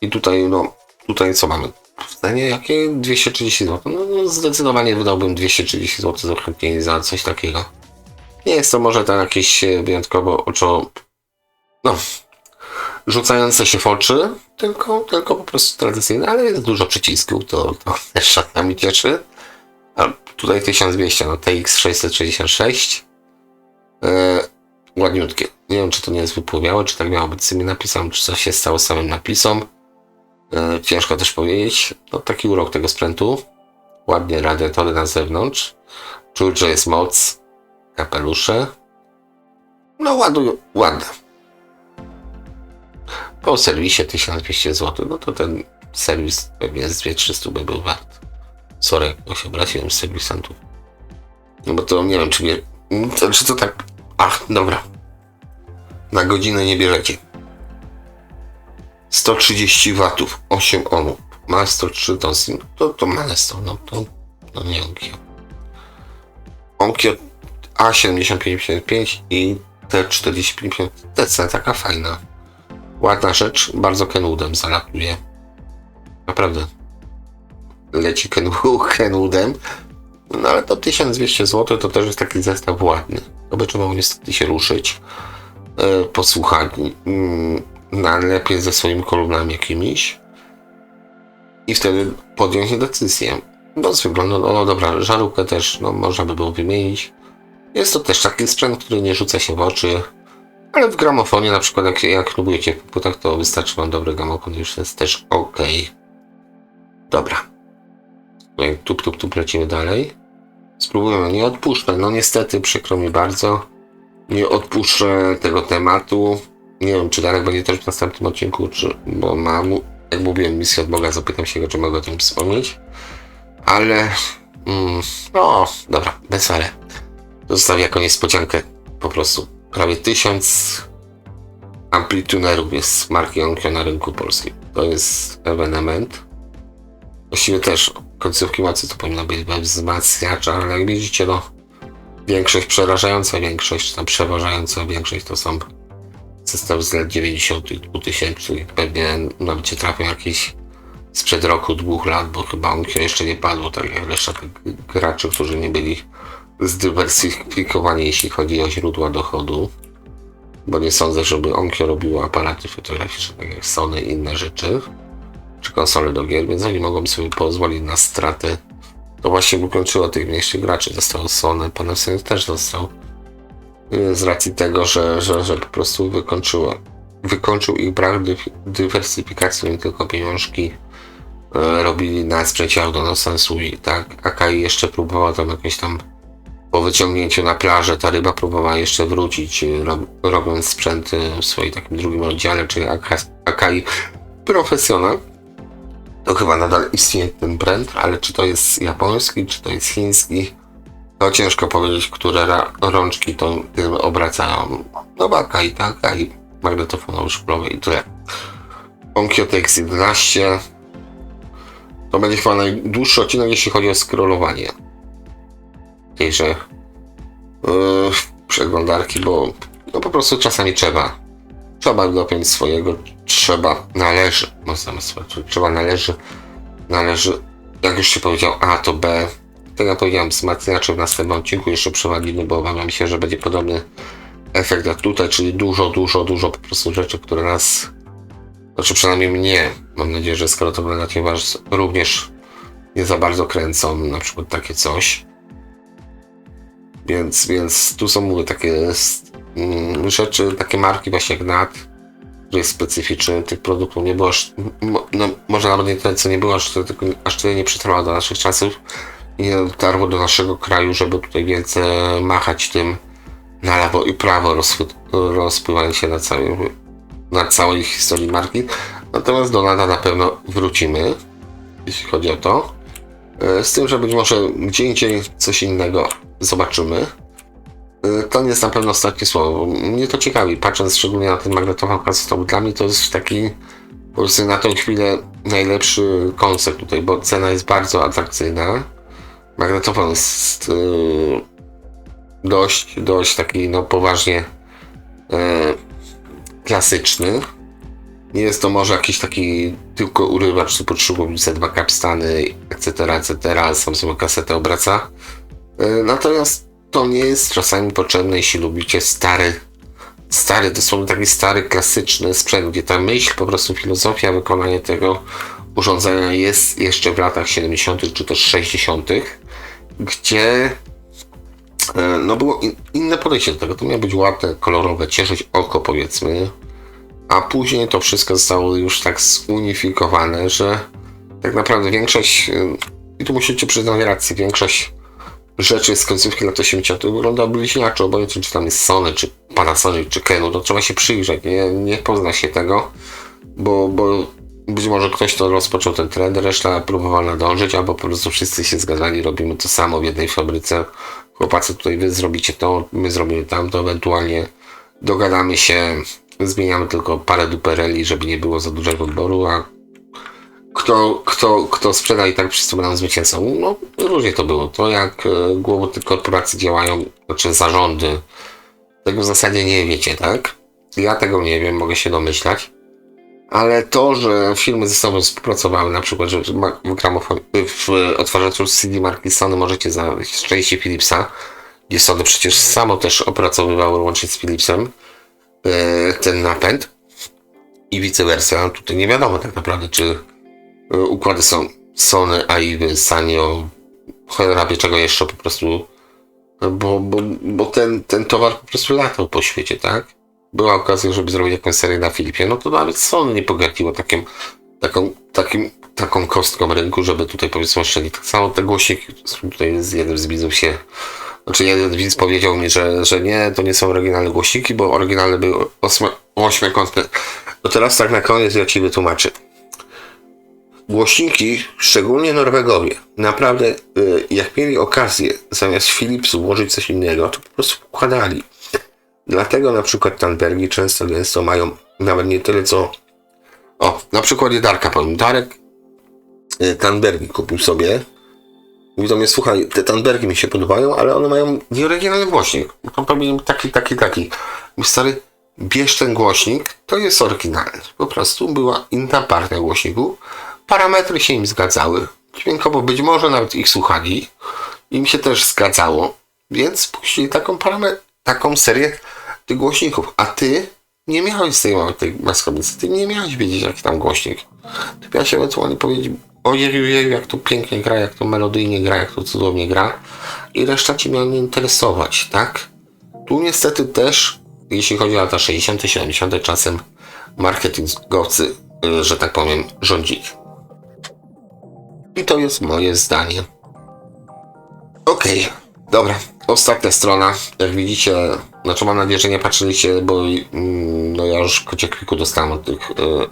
I tutaj, no, tutaj co mamy? W cenie jakie? 230 zł. No zdecydowanie wydałbym 230 zł za chętnie za coś takiego. Nie jest to może tam jakieś wyjątkowo no, rzucające się w oczy, tylko po prostu tradycyjne, ale jest dużo przycisków, to też czasami cieszy. A tutaj 1200, no TX 666. Ładniutkie. Nie wiem, czy to nie jest wypływiałe, czy tak miało być z tymi napisami, czy coś się stało z samym napisom. Ciężko też powiedzieć. No, taki urok tego sprzętu. Ładnie radiatory na zewnątrz. Czuć, że jest moc. Kapelusze. No ładne. Po serwisie 1200 zł. No to ten serwis pewnie z 200-300 by był wart. Sorry, bo się obraziłem z serwisantów. No bo to nie wiem, czy to tak... Ach, dobra. Na godzinę nie bierzecie. 130 watów, 8 ohmów. Ma 103 to ma 100, no to nie Onkyo. Onkyo A7555 i T4050 TC, taka fajna. Ładna rzecz, bardzo Kenwoodem zalatuje. Naprawdę. Leci Kenwoodem. No ale to 1200 zł to też jest taki zestaw ładny. To by trzeba niestety się ruszyć. Posłuchać. Najlepiej ze swoimi kolumnami jakimiś. I wtedy podjąć decyzję. Bo z wyglądu, no dobra, żarówkę też można by było wymienić. Jest to też taki sprzęt, który nie rzuca się w oczy. Ale w gramofonie na przykład jak próbujecie w płytach, to wystarczy wam dobry gramofon, już jest też ok. Dobra. Tup, lecimy dalej. Spróbujemy, nie odpuszczę. No niestety, przykro mi bardzo. Nie odpuszczę tego tematu. Nie wiem, czy Darek będzie też w następnym odcinku, bo mam, jak mówiłem, misję od Boga, zapytam się go, czy mogę o tym wspomnieć. Ale, no, dobra, bez ale. Zostawię jako niespodziankę po prostu. Prawie 1000 amplitunerów jest marki Onkyo na rynku polskim. To jest ewenement. Właściwie też końcówki mocy to powinno być bez wzmacniacza, ale jak widzicie, no, większość, przerażająca większość, czy tam przeważająca większość to są zestawy z lat 90., 2000, pewnie nawet cię trafią jakieś sprzed roku, 2 lat, bo chyba Onkyo jeszcze nie padło, tak jak reszta tych graczy, którzy nie byli zdywersyfikowani, jeśli chodzi o źródła dochodu. Bo nie sądzę, żeby Onkyo robiło aparaty fotograficzne, tak jak Sony i inne rzeczy. czy konsole do gier, więc oni mogą sobie pozwolić na stratę. To właśnie wykończyło tych mniejszych graczy. Został Sony, Panasonic też został. Z racji tego, że po prostu wykończył ich brak dywersyfikacji, nie tylko pieniążki robili na sprzęcie auto, no sensu i tak. Akai jeszcze próbowała tam jakieś tam po wyciągnięciu na plażę, ta ryba próbowała jeszcze wrócić, robiąc sprzęt w swoim takim drugim oddziale, czyli Akai Professional. To chyba nadal istnieje ten brand, ale czy to jest japoński, czy to jest chiński, to ciężko powiedzieć, które rączki tym obracają. No bo Akai, tak, Akai, magnetofonowy szplowy i tyle. Onkyo TX11 to będzie chyba najdłuższy odcinek, jeśli chodzi o scrollowanie tejże przeglądarki, bo no po prostu czasami trzeba dopiąć swojego, należy, jak już się powiedział A, to B. Tak jak powiedziałem, wzmacniacze w następnym odcinku jeszcze przewalimy, bo obawiam się, że będzie podobny efekt jak tutaj, czyli dużo po prostu rzeczy, które nas, znaczy przynajmniej mnie, mam nadzieję, że skoro to będę was również nie za bardzo kręcą, na przykład takie coś. Więc tu są, mówię, takie rzeczy, takie marki właśnie jak NAT, który jest specyficzny, tych produktów nie było aż, no może nawet nie tyle, co nie było, aż tyle nie przetrwało do naszych czasów i nie dotarło do naszego kraju, żeby tutaj wielce machać tym na lewo i prawo, rozpływając się na całej historii marki. Natomiast do NATA na pewno wrócimy, jeśli chodzi o to. Z tym, że być może gdzie indziej coś innego zobaczymy. To nie jest na pewno ostatnie słowo. Mnie to ciekawi, patrząc szczególnie na ten magnetofon kasetowy. Dla mnie to jest taki po prostu na tą chwilę najlepszy koncept tutaj, bo cena jest bardzo atrakcyjna. Magnetofon jest dość taki no poważnie klasyczny. Nie jest to może jakiś taki tylko urywacz typu 3 głowice, 2 kapstany, etc. Sam sobie kasetę obraca. Natomiast to nie jest czasami potrzebne, jeśli lubicie stary, dosłownie taki stary, klasyczny sprzęt, gdzie ta myśl, po prostu filozofia wykonania tego urządzenia jest jeszcze w latach 70. czy też 60., gdzie no było inne podejście do tego. To miało być ładne, kolorowe, cieszyć oko, powiedzmy, a później to wszystko zostało już tak zunifikowane, że tak naprawdę większość, i tu musicie przyznać rację, większość rzeczy z końcówki lat 80. wygląda bliźniaczo, obojętnie czy tam jest Sony, czy Panasonic, czy Canon, to trzeba się przyjrzeć, nie pozna się tego, bo być może ktoś to rozpoczął ten trend, reszta próbowała nadążyć, albo po prostu wszyscy się zgadzali, robimy to samo w jednej fabryce, chłopacy tutaj wy zrobicie to, my zrobimy tamto, ewentualnie dogadamy się, zmieniamy tylko parę dupereli, żeby nie było za dużego wyboru, a kto sprzeda i tak wszyscy będą zwycięzcą. No różnie to było. To jak głowy tych korporacji działają, znaczy zarządy, tego w zasadzie nie wiecie, tak? Ja tego nie wiem, mogę się domyślać. Ale to, że firmy ze sobą współpracowały, na przykład, że w odtwarzaczu CD marki Sony możecie znaleźć części Philipsa, gdzie Sony przecież samo też opracowywało łącznie z Philipsem ten napęd i vice versa. Tutaj nie wiadomo tak naprawdę, czy układy są Sony, AIWY, Sanyo, cholera wie czego jeszcze po prostu, bo ten towar po prostu latał po świecie, tak? Była okazja, żeby zrobić jakąś serię na Filipie, no to nawet Sony nie pogardziło taką kostką rynku, żeby tutaj powiedzmy oszczędzić. Tak samo te głośniki, tutaj jeden z widzów jeden widz powiedział mi, że nie, to nie są oryginalne głośniki, bo oryginalne były 8-kątne. No teraz tak na koniec ja ci wytłumaczę. Głośniki, szczególnie Norwegowie, naprawdę jak mieli okazję zamiast Philipsu włożyć coś innego, to po prostu układali. Dlatego na przykład Tandbergi często mają nawet nie tyle co... O, na przykładzie Darka powiem. Darek Tandbergi kupił sobie. Mówi do mnie, słuchaj, te Tandbergi mi się podobają, ale one mają nieoryginalny głośnik. To powinien taki. Mówi, stary, bierz ten głośnik, to jest oryginalny. Po prostu była inna partia głośników. Parametry się im zgadzały. Dźwiękowo być może nawet ich słuchali. Im się też zgadzało. Więc puścili taką serię tych głośników. A ty nie miałeś z tej maskownicy, ty nie miałeś wiedzieć, jaki tam głośnik. Ty miałeś ewentualnie powiedzieć, ojej, jak to pięknie gra, jak to melodyjnie gra, jak to cudownie gra i reszta cię miała nie interesować, tak? Tu niestety też, jeśli chodzi o lata 60., 70., czasem marketingowcy, że tak powiem, rządzili. I to jest moje zdanie. Okej, dobra. Ostatnia strona. Jak widzicie, znaczy mam nadzieję, że nie patrzyliście, bo no ja już kociekliku dostałem od tych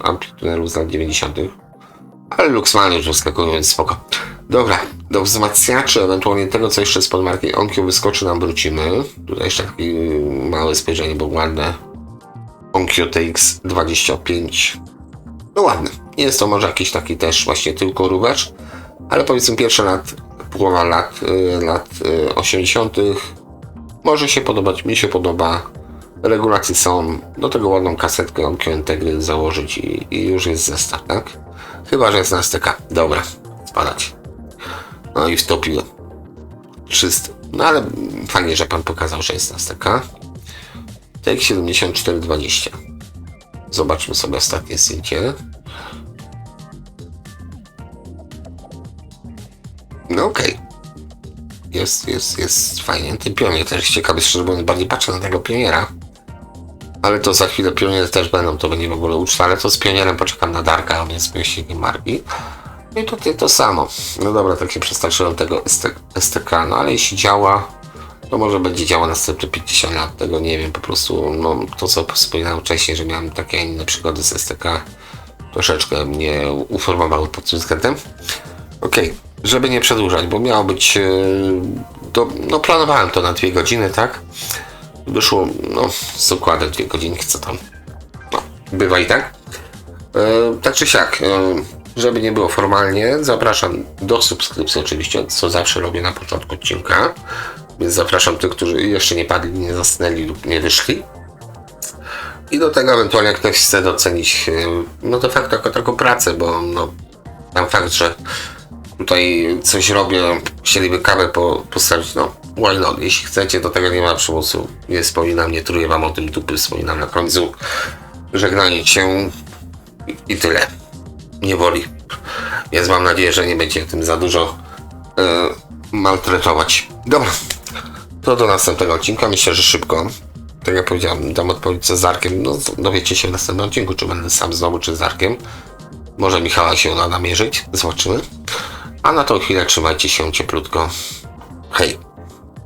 amplitunerów z lat 90. Ale Luxmany już wyskakują, więc spoko. Dobra, do wzmacniaczy, ewentualnie tego, co jeszcze spod marki Onkyo wyskoczy, nam wrócimy. Tutaj jeszcze takie małe spojrzenie, bo ładne. Onkyo TX25. No ładny. Nie jest to może jakiś taki też właśnie tylko rówacz, ale powiedzmy pierwsze połowa lat 80. Może się podobać, mi się podoba. Regulacje są, do tego ładną kasetkę Onkyo Integry założyć i już jest zestaw, tak? Chyba, że jest na STK. Dobra, spadać. No i wtopiłem. 300. No ale fajnie, że pan pokazał, że jest na STK. TX7420. Zobaczmy sobie ostatnie zdjęcie. No okej. Jest fajnie. Ten pionier też ciekawy, szczerze mówiąc, bardziej patrzę na tego pioniera. Ale to za chwilę pioniery też będą, to będzie w ogóle uczta, ale to z pionierem poczekam na Darka, on jest miłośnikiem marki. No i tutaj to samo. No dobra, tak się przestraszyłem tego STK, no ale jeśli działa, to może będzie działał następne 50 lat, tego nie wiem, po prostu, no to co wspominałem wcześniej, że miałem takie inne przygody z STK, troszeczkę mnie uformowały pod tym względem. Okej, żeby nie przedłużać, bo miało być, no planowałem to na 2 godziny, tak? Wyszło, no, z układem 2 godzinki, co tam, no, bywa i tak. Tak czy siak, żeby nie było formalnie, zapraszam do subskrypcji oczywiście, co zawsze robię na początku odcinka, więc zapraszam tych, którzy jeszcze nie padli, nie zasnęli lub nie wyszli. I do tego ewentualnie jak ktoś chce docenić, no de facto jako taką pracę, bo no, tam fakt, że tutaj coś robię, chcieliby kawę postawić, no why not? Jeśli chcecie, do tego nie ma przymusu. Nie wspominam, nie truję wam o tym dupy, wspominam na końcu. Żegnanie się i tyle. Nie woli. Więc mam nadzieję, że nie będzie tym za dużo maltretować. Dobra, to do następnego odcinka. Myślę, że szybko. Tak jak powiedziałem, dam odpowiedź z Darkiem. No, dowiecie się w następnym odcinku, czy będę sam znowu, czy z Darkiem. Może Michała się uda namierzyć. Zobaczymy. A na tą chwilę trzymajcie się cieplutko. Hej!